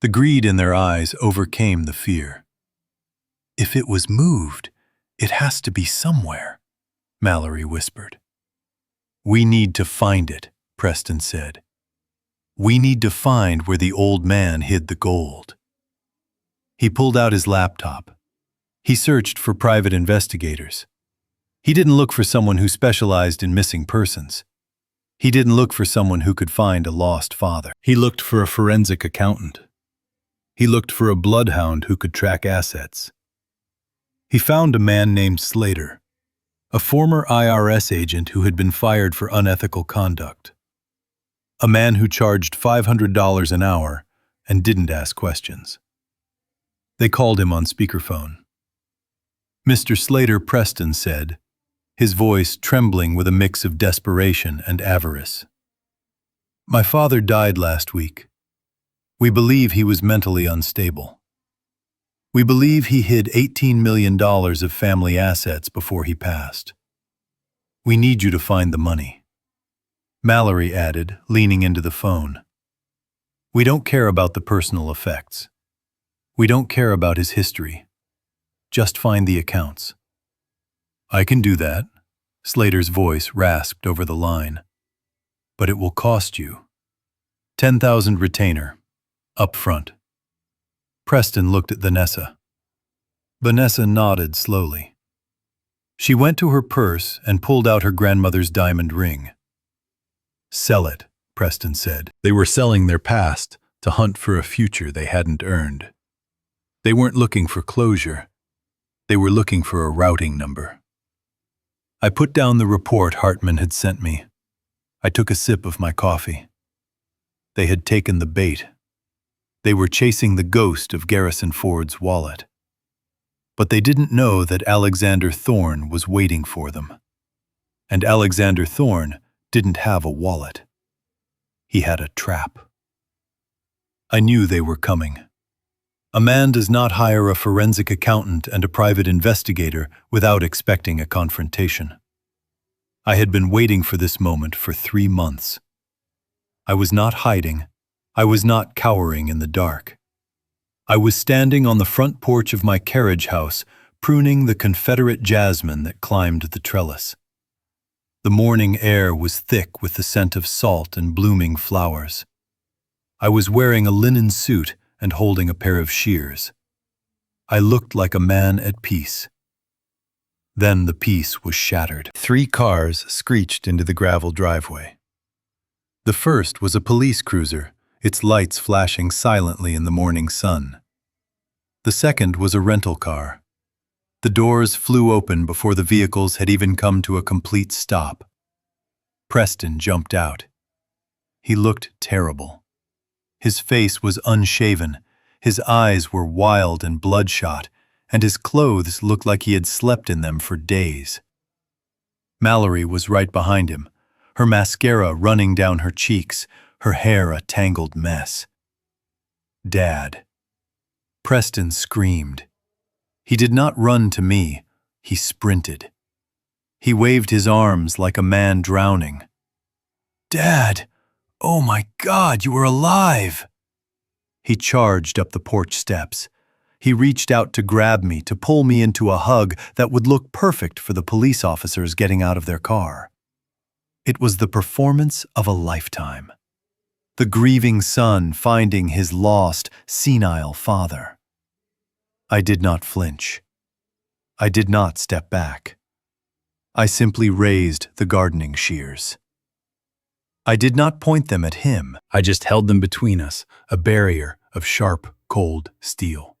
The greed in their eyes overcame the fear. If it was moved, it has to be somewhere, Mallory whispered. We need to find it, Preston said. We need to find where the old man hid the gold. He pulled out his laptop. He searched for private investigators. He didn't look for someone who specialized in missing persons. He didn't look for someone who could find a lost father. He looked for a forensic accountant. He looked for a bloodhound who could track assets. He found a man named Slater, a former IRS agent who had been fired for unethical conduct. A man who charged $500 an hour and didn't ask questions. They called him on speakerphone. Mr. Slater, Preston said, his voice trembling with a mix of desperation and avarice. My father died last week. We believe he was mentally unstable. We believe he hid $18 million of family assets before he passed. We need you to find the money. Mallory added, leaning into the phone. We don't care about the personal effects. We don't care about his history. Just find the accounts. I can do that, Slater's voice rasped over the line. But it will cost you. 10,000 retainer, up front. Preston looked at Vanessa. Vanessa nodded slowly. She went to her purse and pulled out her grandmother's diamond ring. Sell it, Preston said. They were selling their past to hunt for a future they hadn't earned. They weren't looking for closure. They were looking for a routing number. I put down the report Hartman had sent me. I took a sip of my coffee. They had taken the bait. They were chasing the ghost of Garrison Ford's wallet. But they didn't know that Alexander Thorne was waiting for them. And Alexander Thorne didn't have a wallet. He had a trap. I knew they were coming. A man does not hire a forensic accountant and a private investigator without expecting a confrontation. I had been waiting for this moment for 3 months. I was not hiding. I was not cowering in the dark. I was standing on the front porch of my carriage house, pruning the Confederate jasmine that climbed the trellis. The morning air was thick with the scent of salt and blooming flowers. I was wearing a linen suit and holding a pair of shears. I looked like a man at peace. Then the peace was shattered. 3 cars screeched into the gravel driveway. The first was a police cruiser, its lights flashing silently in the morning sun. The second was a rental car. The doors flew open before the vehicles had even come to a complete stop. Preston jumped out. He looked terrible. His face was unshaven, his eyes were wild and bloodshot, and his clothes looked like he had slept in them for days. Mallory was right behind him, her mascara running down her cheeks, her hair a tangled mess. Dad. Preston screamed. He did not run to me, he sprinted. He waved his arms like a man drowning. Dad! Oh my God, you are alive! He charged up the porch steps. He reached out to grab me, to pull me into a hug that would look perfect for the police officers getting out of their car. It was the performance of a lifetime. The grieving son finding his lost, senile father. I did not flinch. I did not step back. I simply raised the gardening shears. I did not point them at him. I just held them between us, a barrier of sharp, cold steel.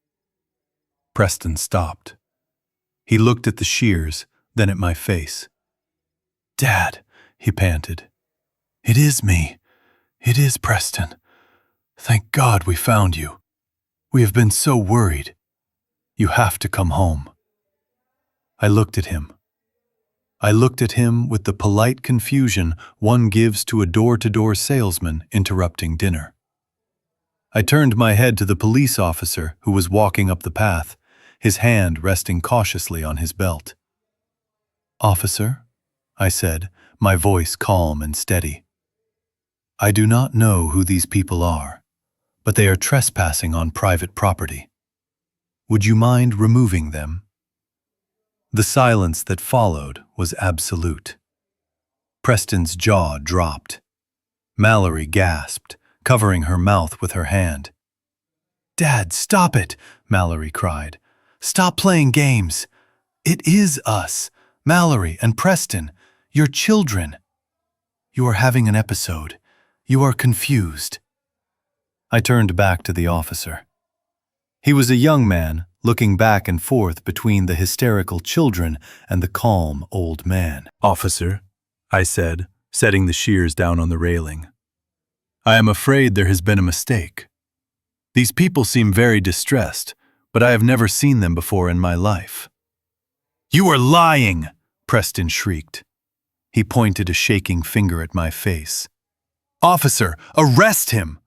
Preston stopped. He looked at the shears, then at my face. Dad, he panted. It is me. It is Preston. Thank God we found you. We have been so worried. You have to come home. I looked at him. I looked at him with the polite confusion one gives to a door-to-door salesman interrupting dinner. I turned my head to the police officer who was walking up the path, his hand resting cautiously on his belt. Officer, I said, my voice calm and steady. I do not know who these people are, but they are trespassing on private property. Would you mind removing them? The silence that followed was absolute. Preston's jaw dropped. Mallory gasped, covering her mouth with her hand. "Dad, stop it!" Mallory cried. "Stop playing games. It is us, Mallory and Preston, your children. You are having an episode. You are confused." I turned back to the officer. He was a young man, looking back and forth between the hysterical children and the calm old man. "Officer," I said, setting the shears down on the railing, "I am afraid there has been a mistake. These people seem very distressed, but I have never seen them before in my life." "You are lying!" Preston shrieked. He pointed a shaking finger at my face. "Officer, arrest him!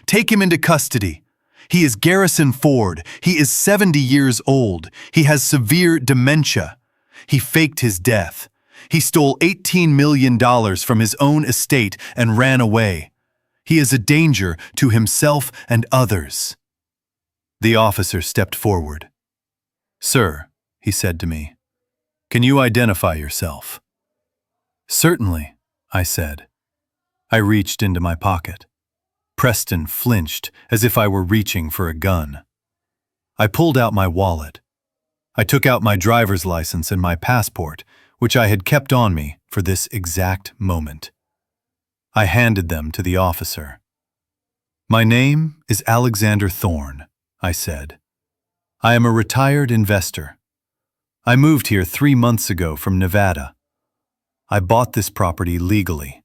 Take him into custody. He is Garrison Ford. He is 70 years old. He has severe dementia. He faked his death. He stole $18 million from his own estate and ran away. He is a danger to himself and others." The officer stepped forward. "Sir," he said to me, "can you identify yourself?" "Certainly," I said. I reached into my pocket. Preston flinched as if I were reaching for a gun. I pulled out my wallet. I took out my driver's license and my passport, which I had kept on me for this exact moment. I handed them to the officer. "My name is Alexander Thorne," I said. "I am a retired investor. I moved here 3 months ago from Nevada. I bought this property legally.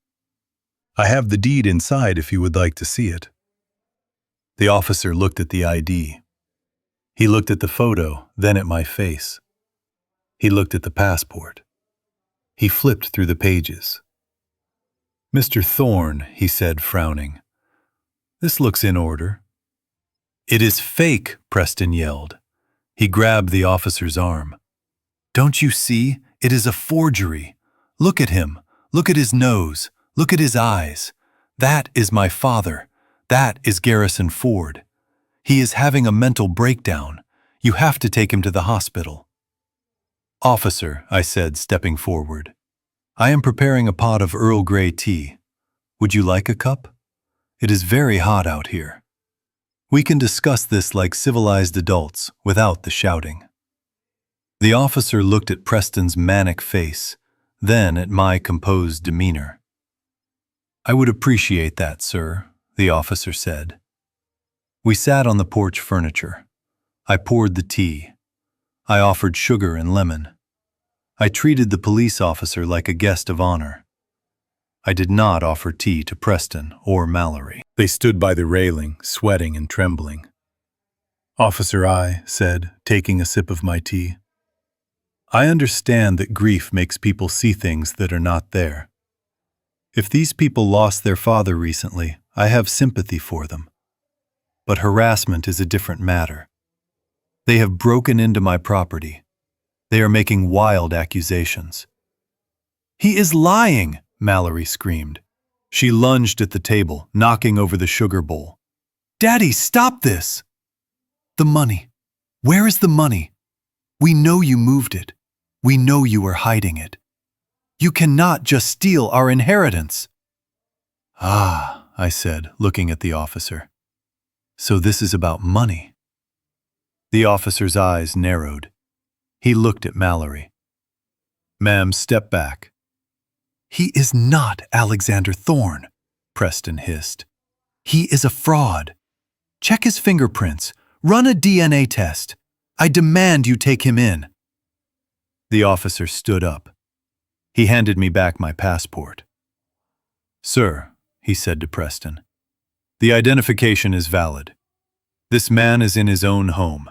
I have the deed inside if you would like to see it." The officer looked at the ID. He looked at the photo, then at my face. He looked at the passport. He flipped through the pages. "Mr. Thorne," he said, frowning, "this looks in order." "It is fake," Preston yelled. He grabbed the officer's arm. "Don't you see? It is a forgery. Look at him. Look at his nose. Look at his eyes. That is my father. That is Garrison Ford. He is having a mental breakdown. You have to take him to the hospital." "Officer," I said, stepping forward, "I am preparing a pot of Earl Grey tea. Would you like a cup? It is very hot out here. We can discuss this like civilized adults without the shouting." The officer looked at Preston's manic face, then at my composed demeanor. "I would appreciate that, sir," the officer said. We sat on the porch furniture. I poured the tea. I offered sugar and lemon. I treated the police officer like a guest of honor. I did not offer tea to Preston or Mallory. They stood by the railing, sweating and trembling. "Officer," I said, taking a sip of my tea, "I understand that grief makes people see things that are not there. If these people lost their father recently, I have sympathy for them. But harassment is a different matter. They have broken into my property. They are making wild accusations." "He is lying!" Mallory screamed. She lunged at the table, knocking over the sugar bowl. "Daddy, stop this!" "The money. Where is the money? We know you moved it. We know you were hiding it. You cannot just steal our inheritance." "Ah," I said, looking at the officer. "So this is about money." The officer's eyes narrowed. He looked at Mallory. "Ma'am, step back." "He is not Alexander Thorne," Preston hissed. "He is a fraud. Check his fingerprints. Run a DNA test. I demand you take him in." The officer stood up. He handed me back my passport. "Sir," he said to Preston, "the identification is valid. This man is in his own home.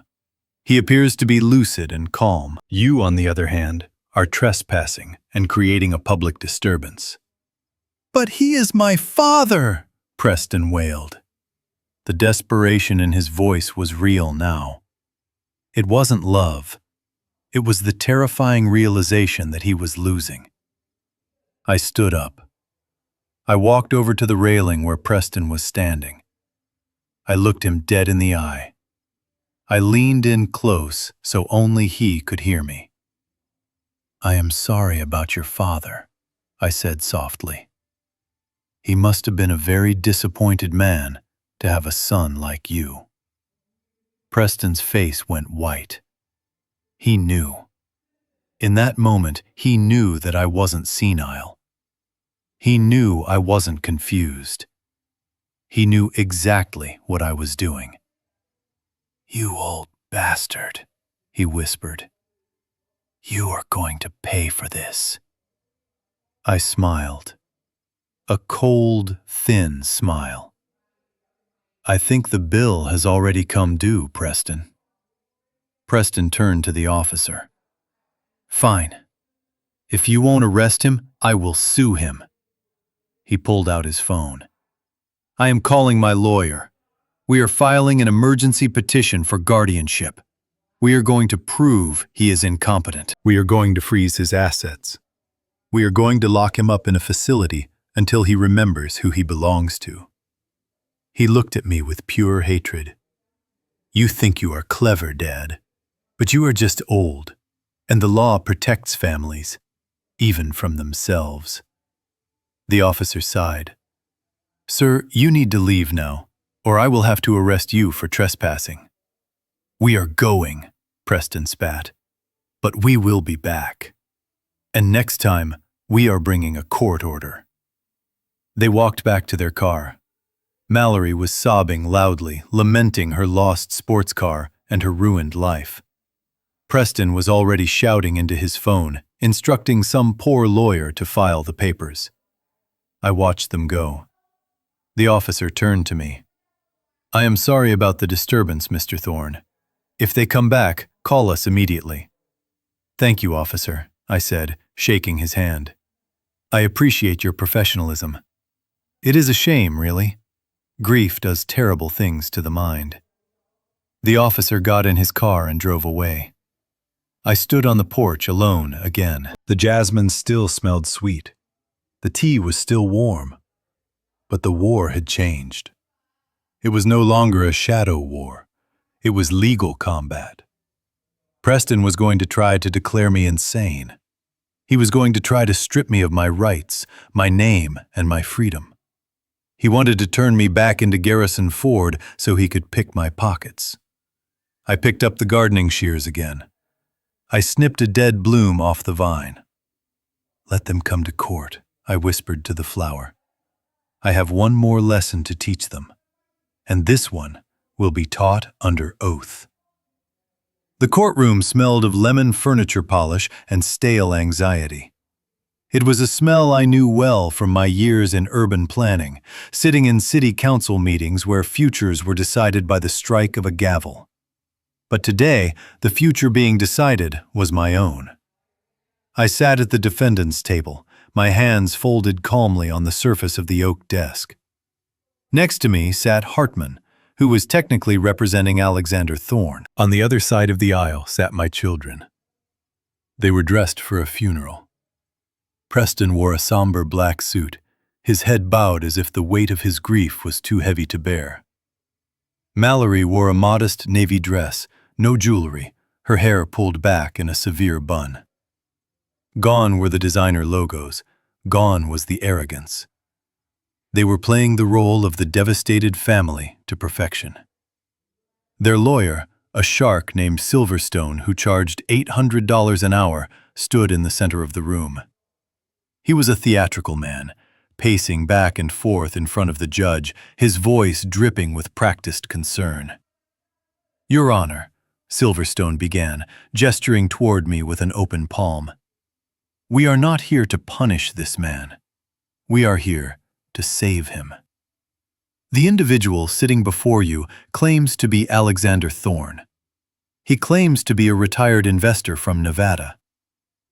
He appears to be lucid and calm. You, on the other hand, are trespassing and creating a public disturbance." "But he is my father!" Preston wailed. The desperation in his voice was real now. It wasn't love. It was the terrifying realization that he was losing. I stood up. I walked over to the railing where Preston was standing. I looked him dead in the eye. I leaned in close so only he could hear me. "I am sorry about your father," I said softly. "He must have been a very disappointed man to have a son like you." Preston's face went white. He knew. In that moment, he knew that I wasn't senile. He knew I wasn't confused. He knew exactly what I was doing. "You old bastard," he whispered. "You are going to pay for this." I smiled. A cold, thin smile. "I think the bill has already come due, Preston." Preston turned to the officer. "Fine. If you won't arrest him, I will sue him." He pulled out his phone. "I am calling my lawyer. We are filing an emergency petition for guardianship. We are going to prove he is incompetent. We are going to freeze his assets. We are going to lock him up in a facility until he remembers who he belongs to." He looked at me with pure hatred. "You think you are clever, Dad, but you are just old, and the law protects families, even from themselves." The officer sighed. "Sir, you need to leave now, or I will have to arrest you for trespassing." "We are going," Preston spat, "but we will be back. And next time, we are bringing a court order." They walked back to their car. Mallory was sobbing loudly, lamenting her lost sports car and her ruined life. Preston was already shouting into his phone, instructing some poor lawyer to file the papers. I watched them go. The officer turned to me. "I am sorry about the disturbance, Mr. Thorne. If they come back, call us immediately." "Thank you, officer," I said, shaking his hand. "I appreciate your professionalism. It is a shame, really. Grief does terrible things to the mind." The officer got in his car and drove away. I stood on the porch alone again. The jasmine still smelled sweet. The tea was still warm. But the war had changed. It was no longer a shadow war. It was legal combat. Preston was going to try to declare me insane. He was going to try to strip me of my rights, my name, and my freedom. He wanted to turn me back into Garrison Ford so he could pick my pockets. I picked up the gardening shears again. I snipped a dead bloom off the vine. "Let them come to court," I whispered to the flower. "I have one more lesson to teach them, and this one will be taught under oath." The courtroom smelled of lemon furniture polish and stale anxiety. It was a smell I knew well from my years in urban planning, sitting in city council meetings where futures were decided by the strike of a gavel. But today, the future being decided was my own. I sat at the defendant's table, my hands folded calmly on the surface of the oak desk. Next to me sat Hartman, who was technically representing Alexander Thorne. On the other side of the aisle sat my children. They were dressed for a funeral. Preston wore a somber black suit, his head bowed as if the weight of his grief was too heavy to bear. Mallory wore a modest navy dress, no jewelry, her hair pulled back in a severe bun. Gone were the designer logos, gone was the arrogance. They were playing the role of the devastated family to perfection. Their lawyer, a shark named Silverstone who charged $800 an hour, stood in the center of the room. He was a theatrical man, pacing back and forth in front of the judge, his voice dripping with practiced concern. "Your Honor," Silverstone began, gesturing toward me with an open palm. "We are not here to punish this man. We are here to save him. The individual sitting before you claims to be Alexander Thorne. He claims to be a retired investor from Nevada.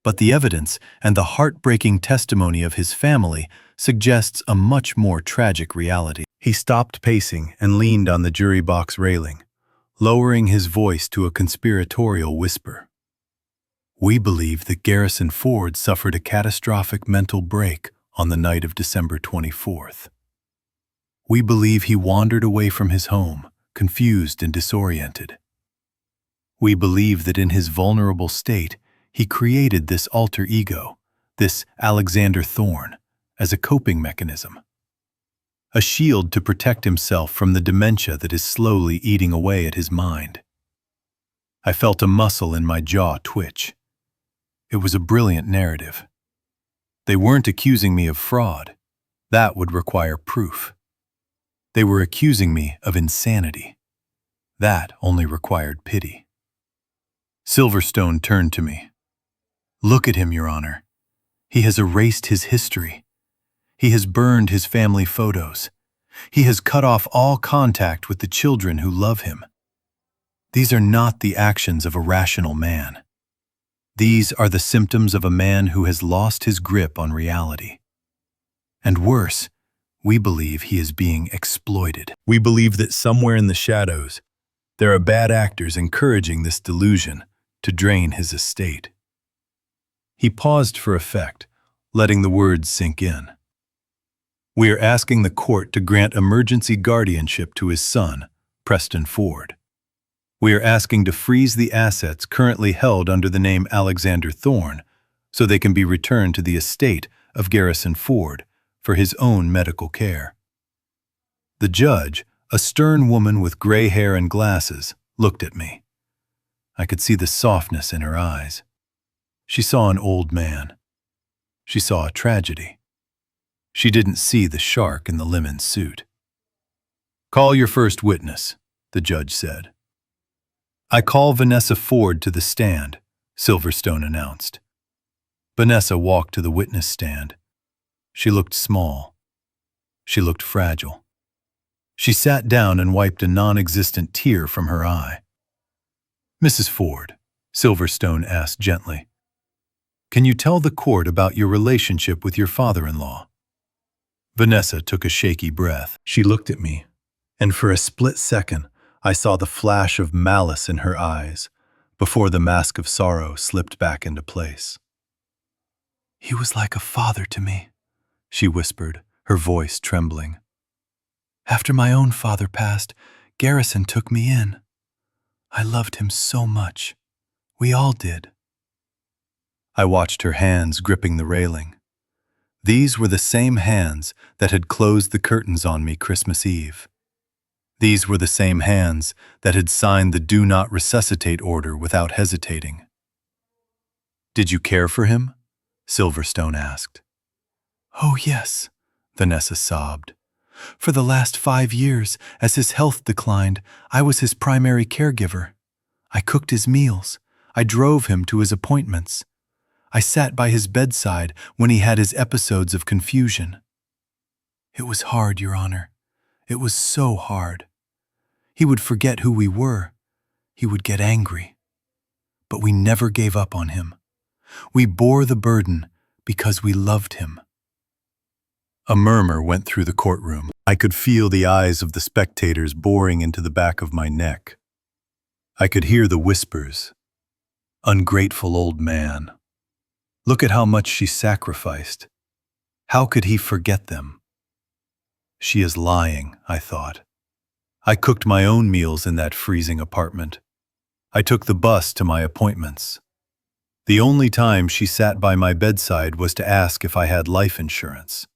But the evidence and the heartbreaking testimony of his family suggests a much more tragic reality." He stopped pacing and leaned on the jury box railing, lowering his voice to a conspiratorial whisper. We believe that Garrison Ford suffered a catastrophic mental break on the night of December 24th. We believe he wandered away from his home, confused and disoriented. We believe that in his vulnerable state, he created this alter ego, this Alexander Thorne, as a coping mechanism. A shield to protect himself from the dementia that is slowly eating away at his mind. I felt a muscle in my jaw twitch. It was a brilliant narrative. They weren't accusing me of fraud. That would require proof. They were accusing me of insanity. That only required pity. Silverstone turned to me. "Look at him, Your Honor. He has erased his history. He has burned his family photos. He has cut off all contact with the children who love him. These are not the actions of a rational man. These are the symptoms of a man who has lost his grip on reality. And worse, we believe he is being exploited. We believe that somewhere in the shadows, there are bad actors encouraging this delusion to drain his estate." He paused for effect, letting the words sink in. "We are asking the court to grant emergency guardianship to his son, Preston Ford. We are asking to freeze the assets currently held under the name Alexander Thorne so they can be returned to the estate of Garrison Ford for his own medical care." The judge, a stern woman with gray hair and glasses, looked at me. I could see the softness in her eyes. She saw an old man. She saw a tragedy. She didn't see the shark in the linen suit. "Call your first witness," the judge said. "I call Vanessa Ford to the stand," Silverstone announced. Vanessa walked to the witness stand. She looked small. She looked fragile. She sat down and wiped a non-existent tear from her eye. "Mrs. Ford," Silverstone asked gently, "can you tell the court about your relationship with your father-in-law?" Vanessa took a shaky breath. She looked at me, and for a split second, I saw the flash of malice in her eyes before the mask of sorrow slipped back into place. "He was like a father to me," she whispered, her voice trembling. "After my own father passed, Garrison took me in. I loved him so much. We all did." I watched her hands gripping the railing. These were the same hands that had closed the curtains on me Christmas Eve. These were the same hands that had signed the do not resuscitate order without hesitating. "Did you care for him?" Silverstone asked. "Oh yes," Vanessa sobbed. "For the last 5 years, as his health declined, I was his primary caregiver. I cooked his meals. I drove him to his appointments. I sat by his bedside when he had his episodes of confusion. It was hard, Your Honor. It was so hard. He would forget who we were. He would get angry. But we never gave up on him. We bore the burden because we loved him." A murmur went through the courtroom. I could feel the eyes of the spectators boring into the back of my neck. I could hear the whispers. "Ungrateful old man. Look at how much she sacrificed. How could he forget them?" She is lying, I thought. I cooked my own meals in that freezing apartment. I took the bus to my appointments. The only time she sat by my bedside was to ask if I had life insurance.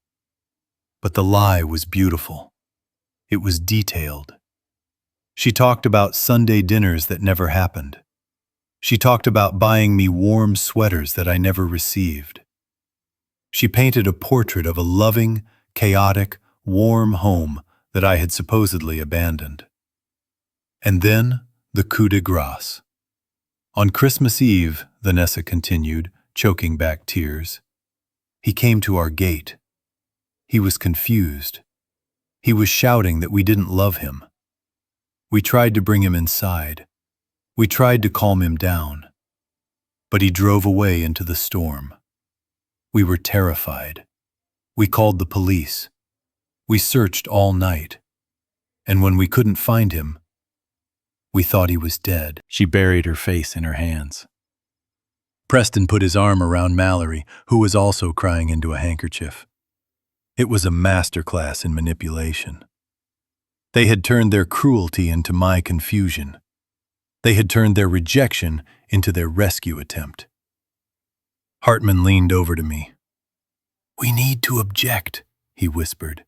But the lie was beautiful. It was detailed. She talked about Sunday dinners that never happened. She talked about buying me warm sweaters that I never received. She painted a portrait of a loving, chaotic, warm home that I had supposedly abandoned. And then the coup de grace. On Christmas Eve, Vanessa continued, choking back tears, he came to our gate. He was confused. He was shouting that we didn't love him. We tried to bring him inside. We tried to calm him down. But he drove away into the storm. We were terrified. We called the police. We searched all night. And when we couldn't find him, we thought he was dead. She buried her face in her hands. Preston put his arm around Mallory, who was also crying into a handkerchief. It was a masterclass in manipulation. They had turned their cruelty into my confusion. They had turned their rejection into their rescue attempt. Hartman leaned over to me. "We need to object," he whispered.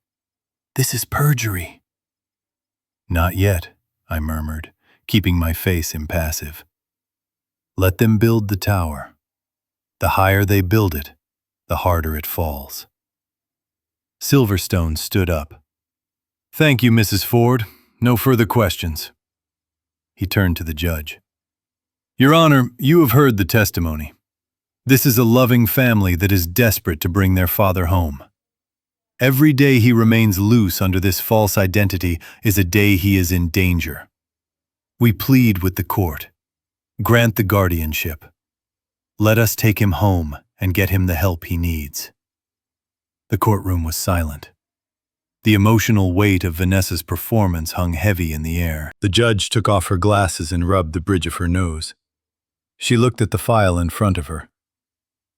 "This is perjury." "Not yet," I murmured, keeping my face impassive. "Let them build the tower. The higher they build it, the harder it falls." Silverstone stood up. "Thank you, Mrs. Ford. No further questions." He turned to the judge. "Your Honor, you have heard the testimony. This is a loving family that is desperate to bring their father home. Every day he remains loose under this false identity is a day he is in danger. We plead with the court. Grant the guardianship. Let us take him home and get him the help he needs." The courtroom was silent. The emotional weight of Vanessa's performance hung heavy in the air. The judge took off her glasses and rubbed the bridge of her nose. She looked at the file in front of her.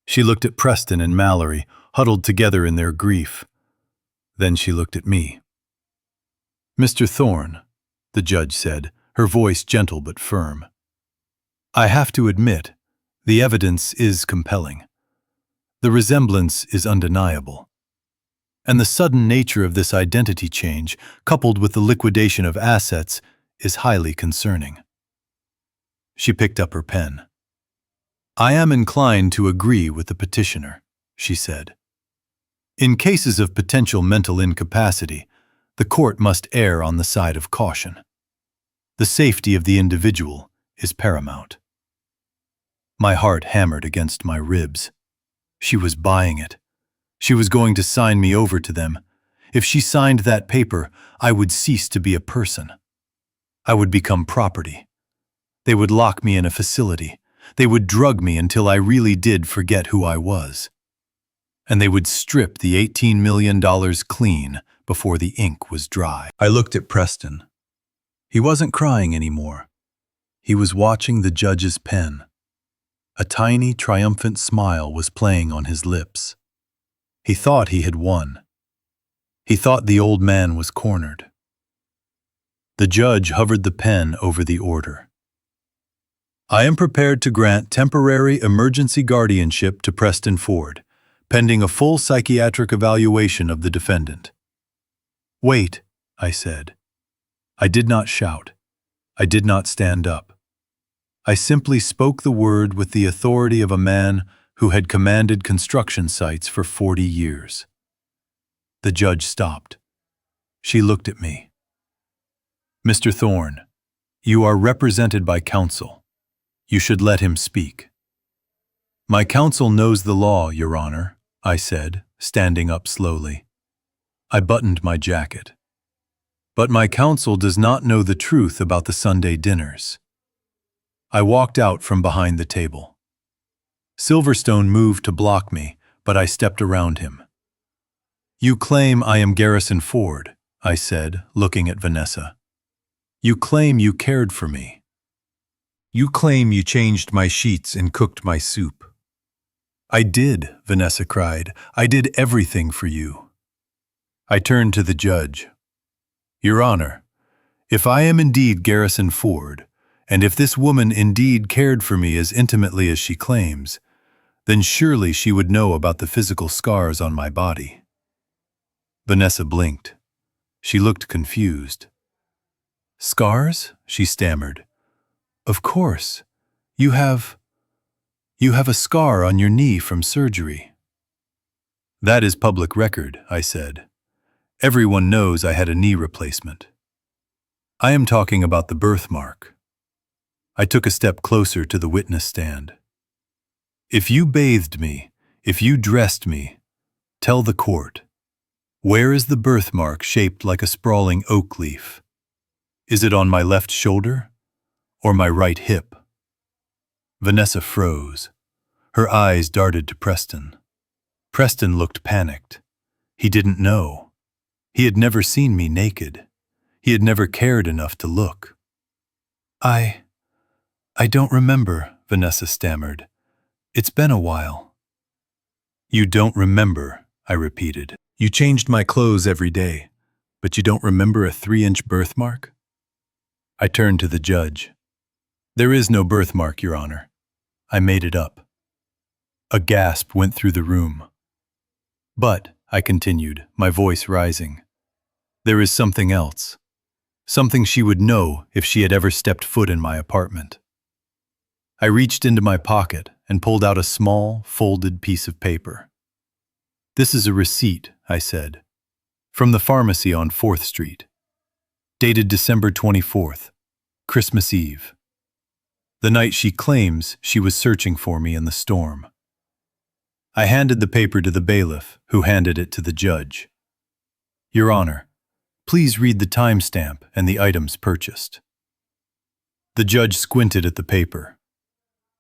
She looked at Preston and Mallory, huddled together in their grief. Then she looked at me. "Mr. Thorne," the judge said, her voice gentle but firm. "I have to admit, the evidence is compelling. The resemblance is undeniable. And the sudden nature of this identity change, coupled with the liquidation of assets, is highly concerning." She picked up her pen. "I am inclined to agree with the petitioner," she said. "In cases of potential mental incapacity, the court must err on the side of caution. The safety of the individual is paramount." My heart hammered against my ribs. She was buying it. She was going to sign me over to them. If she signed that paper, I would cease to be a person. I would become property. They would lock me in a facility. They would drug me until I really did forget who I was. And they would strip the $18 million clean before the ink was dry. I looked at Preston. He wasn't crying anymore. He was watching the judge's pen. A tiny, triumphant smile was playing on his lips. He thought he had won. He thought the old man was cornered. The judge hovered the pen over the order. "I am prepared to grant temporary emergency guardianship to Preston Ford, pending a full psychiatric evaluation of the defendant." "Wait," I said. I did not shout. I did not stand up. I simply spoke the word with the authority of a man who had commanded construction sites for 40 years. The judge stopped. She looked at me. "Mr. Thorne, you are represented by counsel. You should let him speak." "My counsel knows the law, Your Honor," I said, standing up slowly. I buttoned my jacket. "But my counsel does not know the truth about the Sunday dinners." I walked out from behind the table. Silverstone moved to block me, but I stepped around him. "You claim I am Garrison Ford," I said, looking at Vanessa. "You claim you cared for me. You claim you changed my sheets and cooked my soup." "I did," Vanessa cried. "I did everything for you." I turned to the judge. "Your Honor, if I am indeed Garrison Ford, and if this woman indeed cared for me as intimately as she claims, then surely she would know about the physical scars on my body." Vanessa blinked. She looked confused. "Scars?" she stammered. "Of course. You have a scar on your knee from surgery." "That is public record," I said. "Everyone knows I had a knee replacement. I am talking about the birthmark." I took a step closer to the witness stand. "If you bathed me, if you dressed me, tell the court, where is the birthmark shaped like a sprawling oak leaf? Is it on my left shoulder or my right hip?" Vanessa froze. Her eyes darted to Preston. Preston looked panicked. He didn't know. He had never seen me naked. He had never cared enough to look. I don't remember," Vanessa stammered. It's been a while. You don't remember, I repeated. You changed my clothes every day, but you don't remember a 3-inch birthmark? I turned to the judge. There is no birthmark, Your Honor. I made it up. A gasp went through the room. But, I continued, my voice rising, there is something else. Something she would know if she had ever stepped foot in my apartment. I reached into my pocket and pulled out a small, folded piece of paper. This is a receipt, I said, from the pharmacy on 4th Street, dated December 24th, Christmas Eve, the night she claims she was searching for me in the storm. I handed the paper to the bailiff, who handed it to the judge. Your Honor, please read the timestamp and the items purchased. The judge squinted at the paper.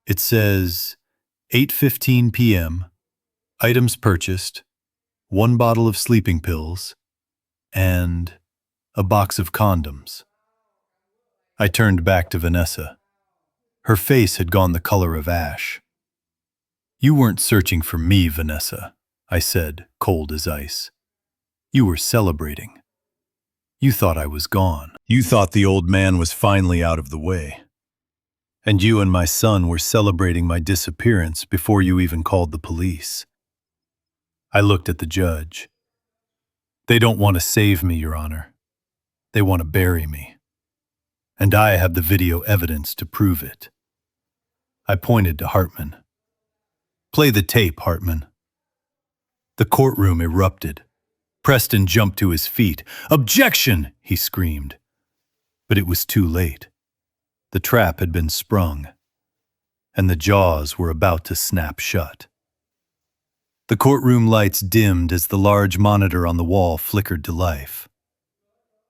It says, 8:15 p.m., items purchased, 1 bottle of sleeping pills, and a box of condoms. I turned back to Vanessa. Her face had gone the color of ash. You weren't searching for me, Vanessa, I said, cold as ice. You were celebrating. You thought I was gone. You thought the old man was finally out of the way. And you and my son were celebrating my disappearance before you even called the police. I looked at the judge. They don't want to save me, Your Honor. They want to bury me. And I have the video evidence to prove it. I pointed to Hartman. Play the tape, Hartman. The courtroom erupted. Preston jumped to his feet. Objection! He screamed. But it was too late. The trap had been sprung, and the jaws were about to snap shut. The courtroom lights dimmed as the large monitor on the wall flickered to life.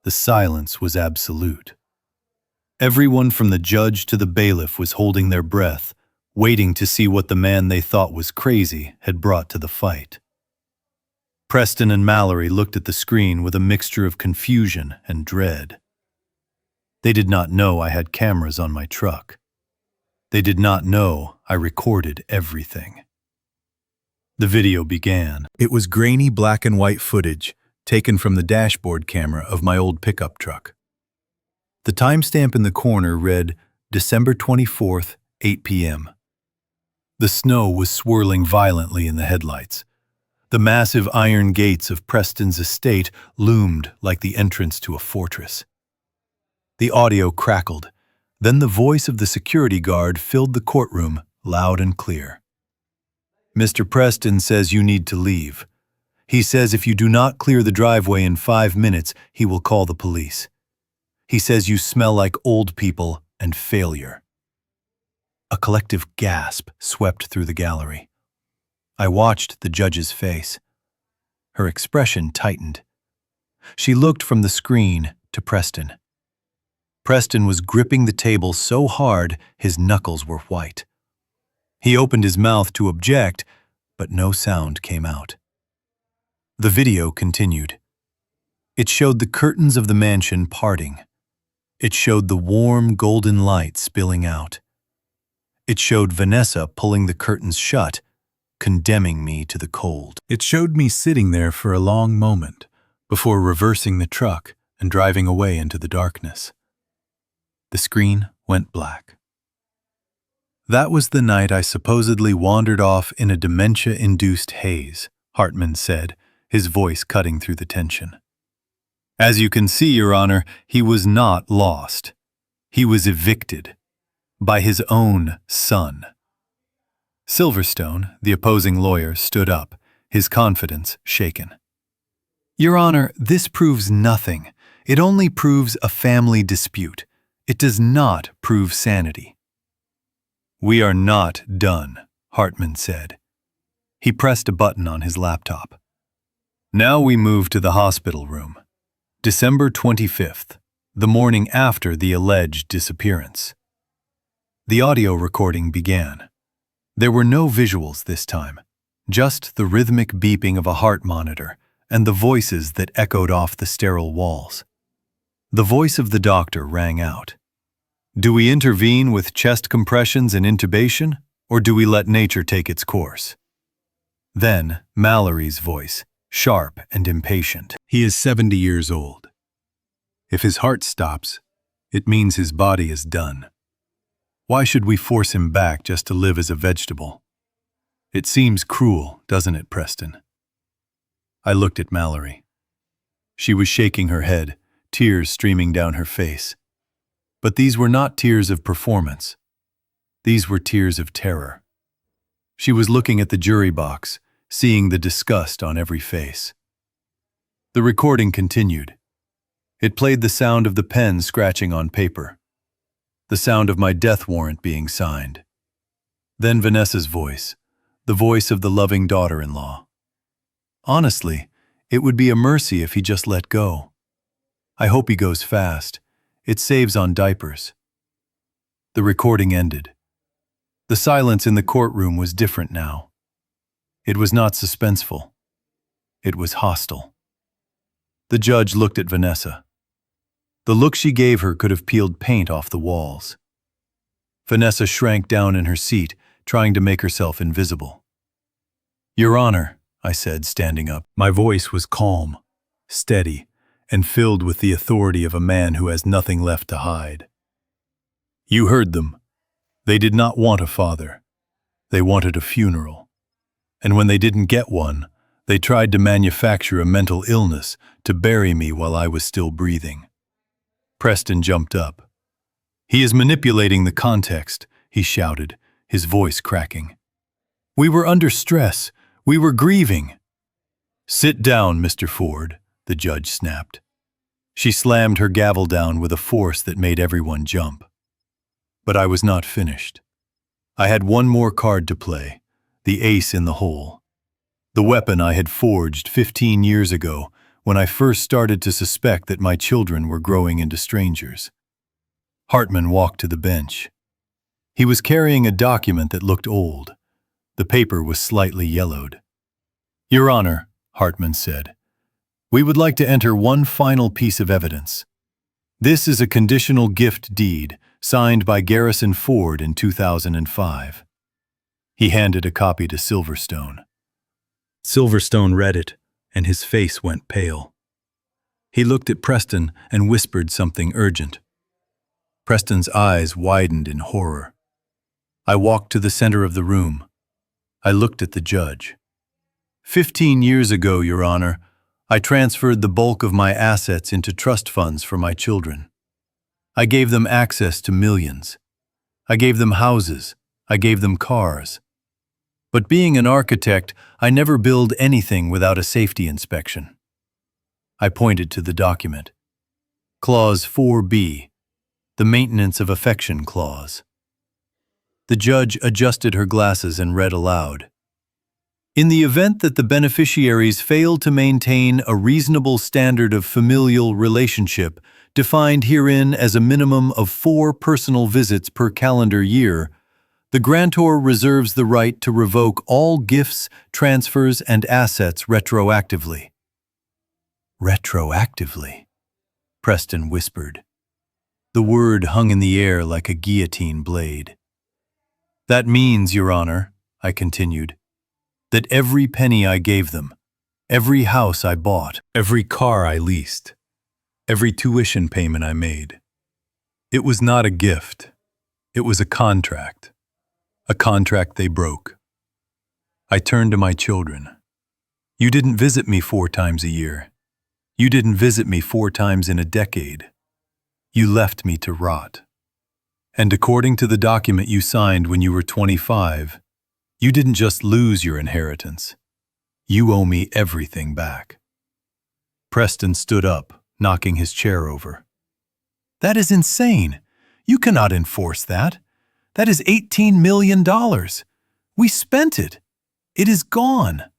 The silence was absolute. Everyone from the judge to the bailiff was holding their breath, waiting to see what the man they thought was crazy had brought to the fight. Preston and Mallory looked at the screen with a mixture of confusion and dread. They did not know I had cameras on my truck. They did not know I recorded everything. The video began. It was grainy black and white footage taken from the dashboard camera of my old pickup truck. The timestamp in the corner read December 24th, 8 p.m. The snow was swirling violently in the headlights. The massive iron gates of Preston's estate loomed like the entrance to a fortress. The audio crackled. Then the voice of the security guard filled the courtroom loud and clear. Mr. Preston says you need to leave. He says if you do not clear the driveway in 5 minutes, he will call the police. He says you smell like old people and failure. A collective gasp swept through the gallery. I watched the judge's face. Her expression tightened. She looked from the screen to Preston. Preston was gripping the table so hard his knuckles were white. He opened his mouth to object, but no sound came out. The video continued. It showed the curtains of the mansion parting. It showed the warm golden light spilling out. It showed Vanessa pulling the curtains shut, condemning me to the cold. It showed me sitting there for a long moment before reversing the truck and driving away into the darkness. The screen went black. That was the night I supposedly wandered off in a dementia-induced haze, Hartman said, his voice cutting through the tension. As you can see, Your Honor, he was not lost. He was evicted by his own son. Silverstone, the opposing lawyer, stood up, his confidence shaken. Your Honor, this proves nothing. It only proves a family dispute. It does not prove sanity. We are not done, Hartman said. He pressed a button on his laptop. Now we move to the hospital room. December 25th, the morning after the alleged disappearance. The audio recording began. There were no visuals this time, just the rhythmic beeping of a heart monitor and the voices that echoed off the sterile walls. The voice of the doctor rang out. Do we intervene with chest compressions and intubation? Or do we let nature take its course? Then, Mallory's voice, sharp and impatient. He is 70 years old. If his heart stops, it means his body is done. Why should we force him back just to live as a vegetable? It seems cruel, doesn't it, Preston? I looked at Mallory. She was shaking her head, tears streaming down her face. But these were not tears of performance. These were tears of terror. She was looking at the jury box, seeing the disgust on every face. The recording continued. It played the sound of the pen scratching on paper, the sound of my death warrant being signed. Then Vanessa's voice, the voice of the loving daughter-in-law. Honestly, it would be a mercy if he just let go. I hope he goes fast. It saves on diapers. The recording ended. The silence in the courtroom was different now. It was not suspenseful. It was hostile. The judge looked at Vanessa. The look she gave her could have peeled paint off the walls. Vanessa shrank down in her seat, trying to make herself invisible. "Your Honor," I said, standing up. My voice was calm, steady, and filled with the authority of a man who has nothing left to hide. "You heard them. They did not want a father. They wanted a funeral. And when they didn't get one, they tried to manufacture a mental illness to bury me while I was still breathing." Preston jumped up. "He is manipulating the context," he shouted, his voice cracking. "We were under stress. We were grieving." "Sit down, Mr. Ford," the judge snapped. She slammed her gavel down with a force that made everyone jump. But I was not finished. I had one more card to play, the ace in the hole. The weapon I had forged 15 years ago when I first started to suspect that my children were growing into strangers. Hartman walked to the bench. He was carrying a document that looked old. The paper was slightly yellowed. "Your Honor," Hartman said, "we would like to enter one final piece of evidence. This is a conditional gift deed signed by Garrison Ford in 2005. He handed a copy to Silverstone. Silverstone read it, and his face went pale. He looked at Preston and whispered something urgent. Preston's eyes widened in horror. I walked to the center of the room. I looked at the judge. 15 years ago, Your Honor, I transferred the bulk of my assets into trust funds for my children. I gave them access to millions. I gave them houses. I gave them cars. But being an architect, I never build anything without a safety inspection." I pointed to the document. Clause 4B, the Maintenance of Affection Clause. The judge adjusted her glasses and read aloud. "In the event that the beneficiaries fail to maintain a reasonable standard of familial relationship, defined herein as a minimum of 4 personal visits per calendar year, the grantor reserves the right to revoke all gifts, transfers, and assets retroactively." "Retroactively?" Preston whispered. The word hung in the air like a guillotine blade. "That means, Your Honor," I continued, "that every penny I gave them, every house I bought, every car I leased, every tuition payment I made, it was not a gift. It was a contract they broke." I turned to my children. "You didn't visit me 4 times a year. You didn't visit me 4 times in a decade. You left me to rot. And according to the document you signed when you were 25, you didn't just lose your inheritance. You owe me everything back." Preston stood up, knocking his chair over. "That is insane. You cannot enforce that. That is $18 million. We spent it. It is gone."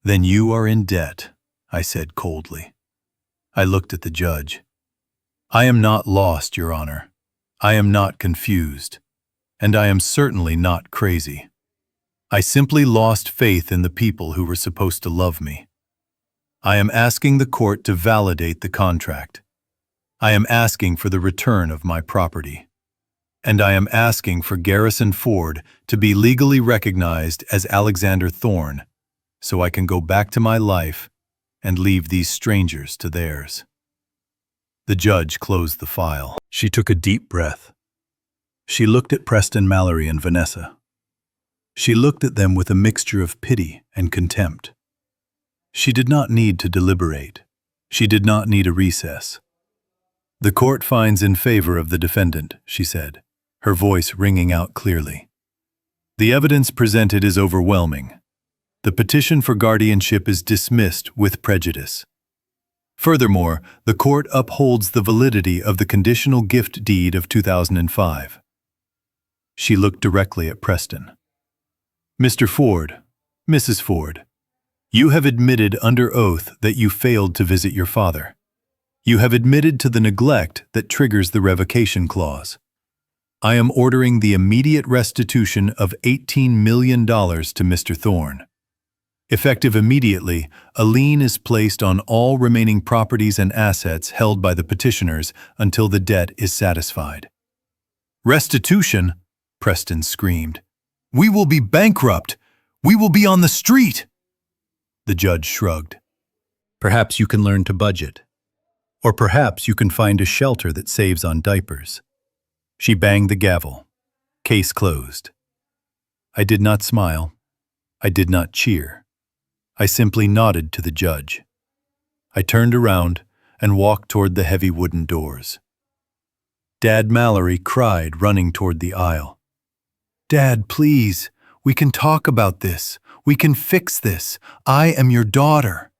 "Then you are in debt," I said coldly. I looked at the judge. "I am not lost, Your Honor. I am not confused. And I am certainly not crazy. I simply lost faith in the people who were supposed to love me. I am asking the court to validate the contract. I am asking for the return of my property. and I am asking for Garrison Ford to be legally recognized as Alexander Thorne, so I can go back to my life and leave these strangers to theirs." The judge closed the file. She took a deep breath. She looked at Preston, Mallory, and Vanessa. She looked at them with a mixture of pity and contempt. She did not need to deliberate. She did not need a recess. "The court finds in favor of the defendant," she said, her voice ringing out clearly. "The evidence presented is overwhelming. The petition for guardianship is dismissed with prejudice. Furthermore, the court upholds the validity of the conditional gift deed of 2005. She looked directly at Preston. "Mr. Ford, Mrs. Ford, you have admitted under oath that you failed to visit your father. You have admitted to the neglect that triggers the revocation clause. I am ordering the immediate restitution of $18 million to Mr. Thorne. Effective immediately, a lien is placed on all remaining properties and assets held by the petitioners until the debt is satisfied." "Restitution?" Preston screamed. "We will be bankrupt! We will be on the street!" The judge shrugged. "Perhaps you can learn to budget. Or perhaps you can find a shelter that saves on diapers." She banged the gavel. Case closed. I did not smile. I did not cheer. I simply nodded to the judge. I turned around and walked toward the heavy wooden doors. Dad Mallory cried, running toward the aisle. "Dad, please, we can talk about this. We can fix this. I am your daughter."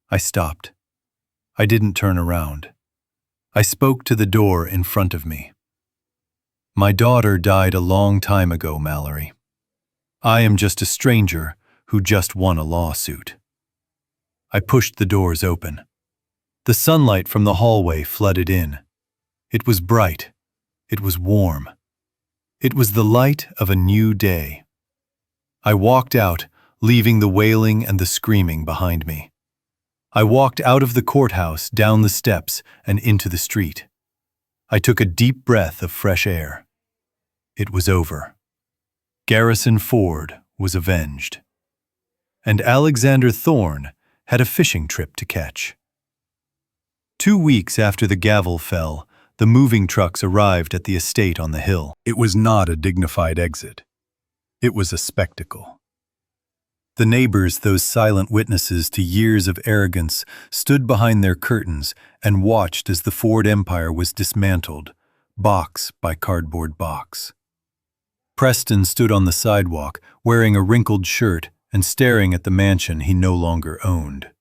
I stopped. I didn't turn around. I spoke to the door in front of me. "My daughter died a long time ago, Mallory. I am just a stranger who just won a lawsuit." I pushed the doors open. The sunlight from the hallway flooded in. It was bright. It was warm. It was the light of a new day. I walked out, leaving the wailing and the screaming behind me. I walked out of the courthouse, down the steps, and into the street. I took a deep breath of fresh air. It was over. Garrison Ford was avenged. And Alexander Thorne had a fishing trip to catch. 2 weeks after the gavel fell, the moving trucks arrived at the estate on the hill. It was not a dignified exit. It was a spectacle. The neighbors, those silent witnesses to years of arrogance, stood behind their curtains and watched as the Ford empire was dismantled, box by cardboard box. Preston stood on the sidewalk, wearing a wrinkled shirt and staring at the mansion he no longer owned.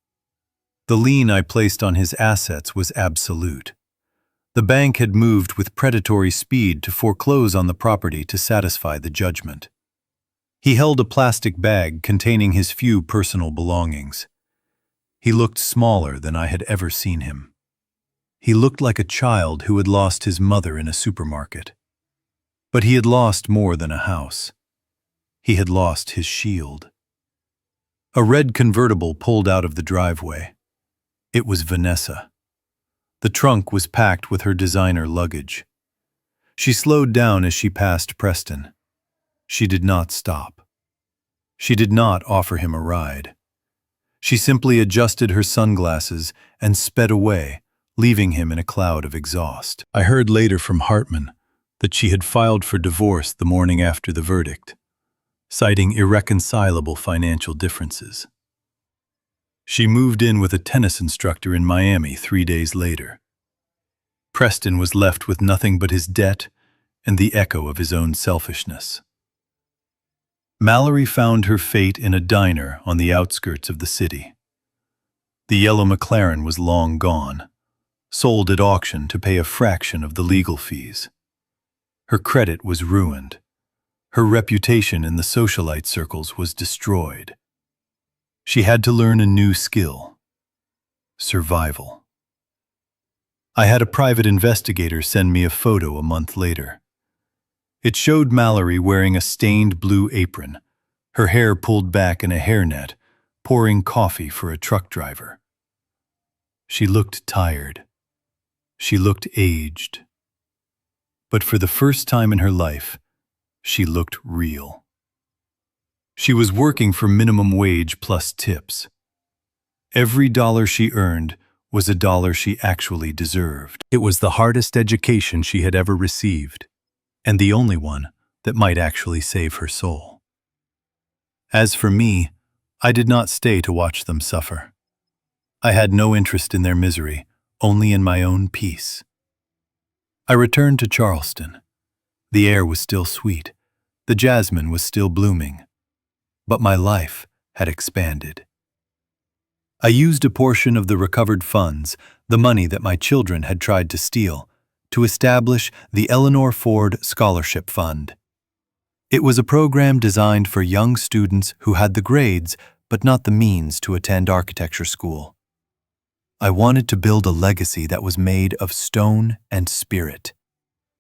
The lien I placed on his assets was absolute. The bank had moved with predatory speed to foreclose on the property to satisfy the judgment. He held a plastic bag containing his few personal belongings. He looked smaller than I had ever seen him. He looked like a child who had lost his mother in a supermarket. But he had lost more than a house. He had lost his shield. A red convertible pulled out of the driveway. It was Vanessa. The trunk was packed with her designer luggage. She slowed down as she passed Preston. She did not stop. She did not offer him a ride. She simply adjusted her sunglasses and sped away, leaving him in a cloud of exhaust. I heard later from Hartman that she had filed for divorce the morning after the verdict, citing irreconcilable financial differences. She moved in with a tennis instructor in Miami 3 days later. Preston was left with nothing but his debt and the echo of his own selfishness. Mallory found her fate in a diner on the outskirts of the city. The yellow McLaren was long gone, sold at auction to pay a fraction of the legal fees. Her credit was ruined. Her reputation in the socialite circles was destroyed. She had to learn a new skill: survival. I had a private investigator send me a photo a month later. It showed Mallory wearing a stained blue apron, her hair pulled back in a hairnet, pouring coffee for a truck driver. She looked tired. She looked aged. But for the first time in her life, she looked real. She was working for minimum wage plus tips. Every dollar she earned was a dollar she actually deserved. It was the hardest education she had ever received, and the only one that might actually save her soul. As for me, I did not stay to watch them suffer. I had no interest in their misery, only in my own peace. I returned to Charleston. The air was still sweet, the jasmine was still blooming, but my life had expanded. I used a portion of the recovered funds, the money that my children had tried to steal, to establish the Eleanor Ford Scholarship Fund. It was a program designed for young students who had the grades but not the means to attend architecture school. I wanted to build a legacy that was made of stone and spirit,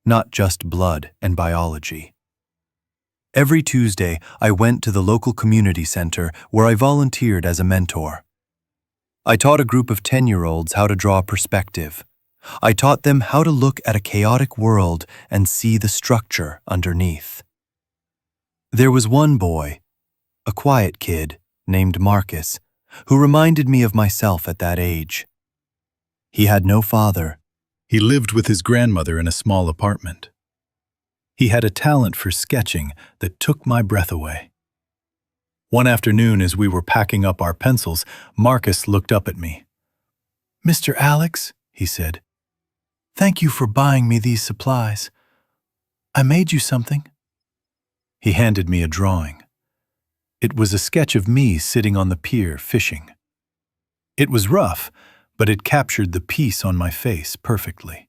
not just blood and biology. Every Tuesday, I went to the local community center where I volunteered as a mentor. I taught a group of 10-year-olds how to draw perspective. I taught them how to look at a chaotic world and see the structure underneath. There was one boy, a quiet kid named Marcus, who reminded me of myself at that age. He had no father. He lived with his grandmother in a small apartment. He had a talent for sketching that took my breath away. One afternoon, as we were packing up our pencils, Marcus looked up at me. "Mr. Alex," he said, "thank you for buying me these supplies. I made you something." He handed me a drawing. It was a sketch of me sitting on the pier fishing. It was rough, but it captured the peace on my face perfectly.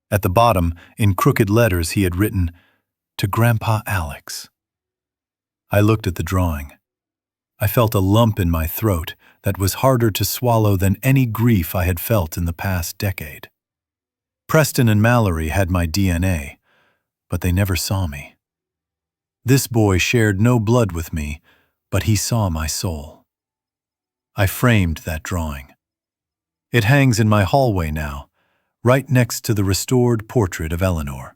At the bottom, in crooked letters, he had written, "To Grandpa Alex." I looked at the drawing. I felt a lump in my throat that was harder to swallow than any grief I had felt in the past decade. Preston and Mallory had my DNA, but they never saw me. This boy shared no blood with me, but he saw my soul. I framed that drawing. It hangs in my hallway now, right next to the restored portrait of Eleanor.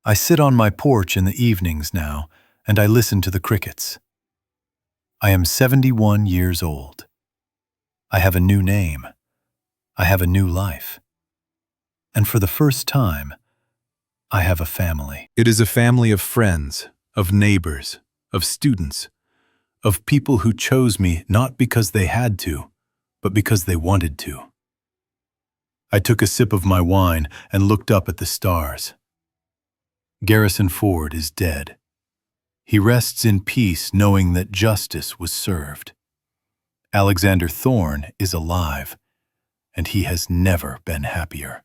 I sit on my porch in the evenings now, and I listen to the crickets. I am 71 years old. I have a new name. I have a new life. And for the first time, I have a family. It is a family of friends, of neighbors, of students, of people who chose me not because they had to, but because they wanted to. I took a sip of my wine and looked up at the stars. Garrison Ford is dead. He rests in peace knowing that justice was served. Alexander Thorne is alive, and he has never been happier.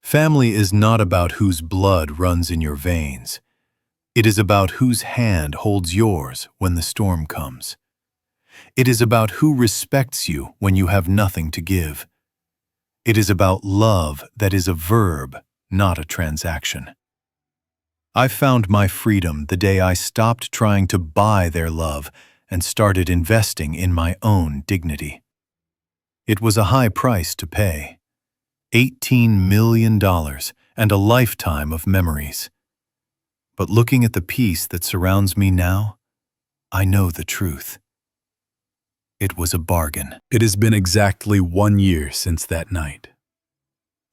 Family is not about whose blood runs in your veins. It is about whose hand holds yours when the storm comes. It is about who respects you when you have nothing to give. It is about love that is a verb, not a transaction. I found my freedom the day I stopped trying to buy their love and started investing in my own dignity. It was a high price to pay. $18 million and a lifetime of memories. But looking at the peace that surrounds me now, I know the truth. It was a bargain. It has been exactly 1 year since that night.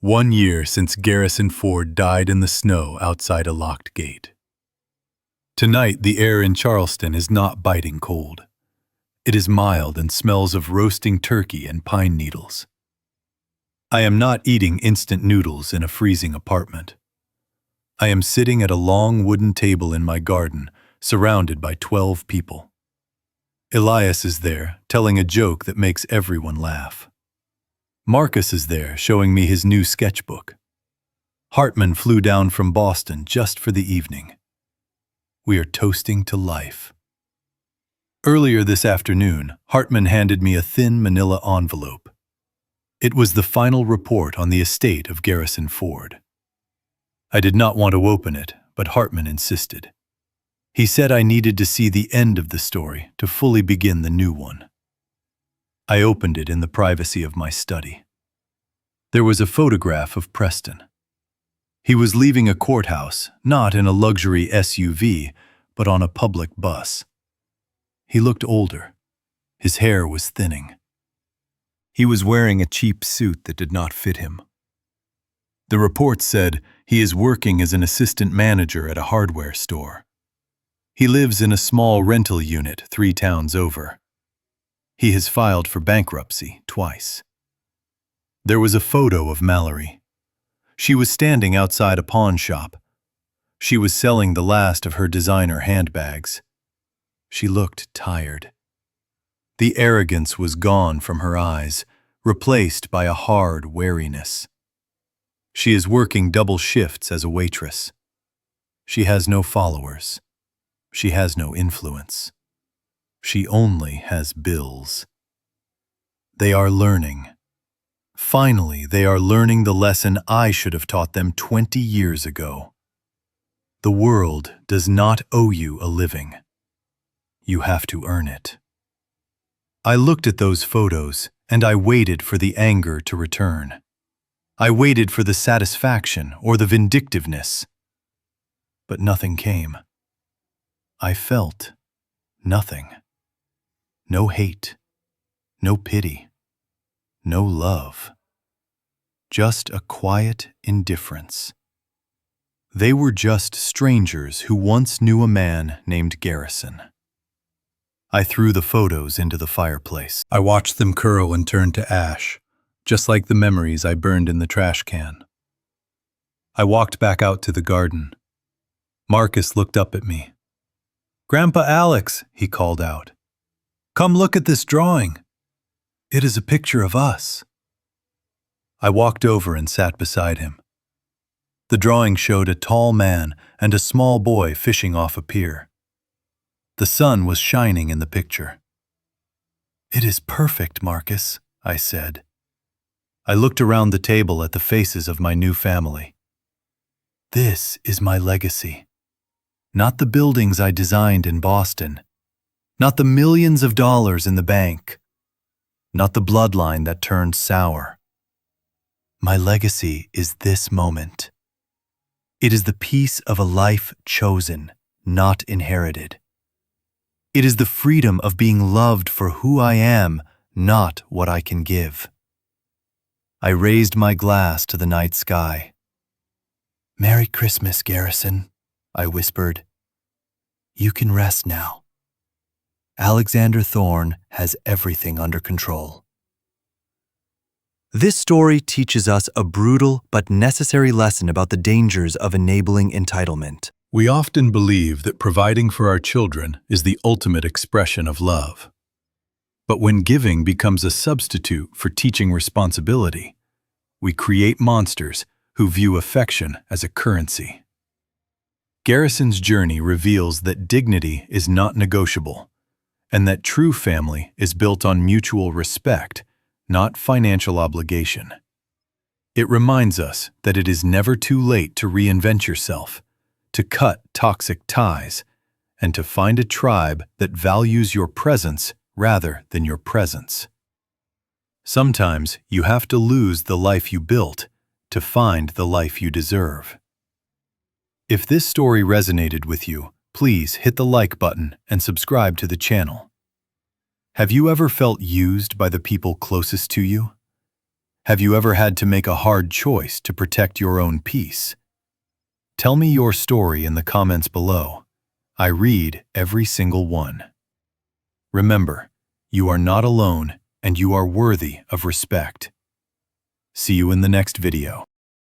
1 year since Garrison Ford died in the snow outside a locked gate. Tonight, the air in Charleston is not biting cold. It is mild and smells of roasting turkey and pine needles. I am not eating instant noodles in a freezing apartment. I am sitting at a long wooden table in my garden, surrounded by 12 people. Elias is there, telling a joke that makes everyone laugh. Marcus is there, showing me his new sketchbook. Hartman flew down from Boston just for the evening. We are toasting to life. Earlier this afternoon, Hartman handed me a thin manila envelope. It was the final report on the estate of Garrison Ford. I did not want to open it, but Hartman insisted. He said I needed to see the end of the story to fully begin the new one. I opened it in the privacy of my study. There was a photograph of Preston. He was leaving a courthouse, not in a luxury SUV, but on a public bus. He looked older. His hair was thinning. He was wearing a cheap suit that did not fit him. The report said he is working as an assistant manager at a hardware store. He lives in a small rental unit 3 towns over. He has filed for bankruptcy twice. There was a photo of Mallory. She was standing outside a pawn shop. She was selling the last of her designer handbags. She looked tired. The arrogance was gone from her eyes, replaced by a hard wariness. She is working double shifts as a waitress. She has no followers. She has no influence. She only has bills. They are learning. Finally, they are learning the lesson I should have taught them 20 years ago. The world does not owe you a living. You have to earn it. I looked at those photos, and I waited for the anger to return. I waited for the satisfaction or the vindictiveness. But nothing came. I felt nothing. No hate, no pity, no love. Just a quiet indifference. They were just strangers who once knew a man named Garrison. I threw the photos into the fireplace. I watched them curl and turn to ash, just like the memories I burned in the trash can. I walked back out to the garden. Marcus looked up at me. "Grandpa Alex," he called out. "Come look at this drawing. It is a picture of us." I walked over and sat beside him. The drawing showed a tall man and a small boy fishing off a pier. The sun was shining in the picture. "It is perfect, Marcus," I said. I looked around the table at the faces of my new family. This is my legacy. Not the buildings I designed in Boston. Not the millions of dollars in the bank. Not the bloodline that turned sour. My legacy is this moment. It is the peace of a life chosen, not inherited. It is the freedom of being loved for who I am, not what I can give. I raised my glass to the night sky. "Merry Christmas, Garrison," I whispered. "You can rest now. Alexander Thorne has everything under control." This story teaches us a brutal but necessary lesson about the dangers of enabling entitlement. We often believe that providing for our children is the ultimate expression of love. But when giving becomes a substitute for teaching responsibility, we create monsters who view affection as a currency. Garrison's journey reveals that dignity is not negotiable, and that true family is built on mutual respect, not financial obligation. It reminds us that it is never too late to reinvent yourself, to cut toxic ties, and to find a tribe that values your presence rather than your presence. Sometimes you have to lose the life you built to find the life you deserve. If this story resonated with you, please hit the like button and subscribe to the channel. Have you ever felt used by the people closest to you? Have you ever had to make a hard choice to protect your own peace? Tell me your story in the comments below. I read every single one. Remember, you are not alone and you are worthy of respect. See you in the next video.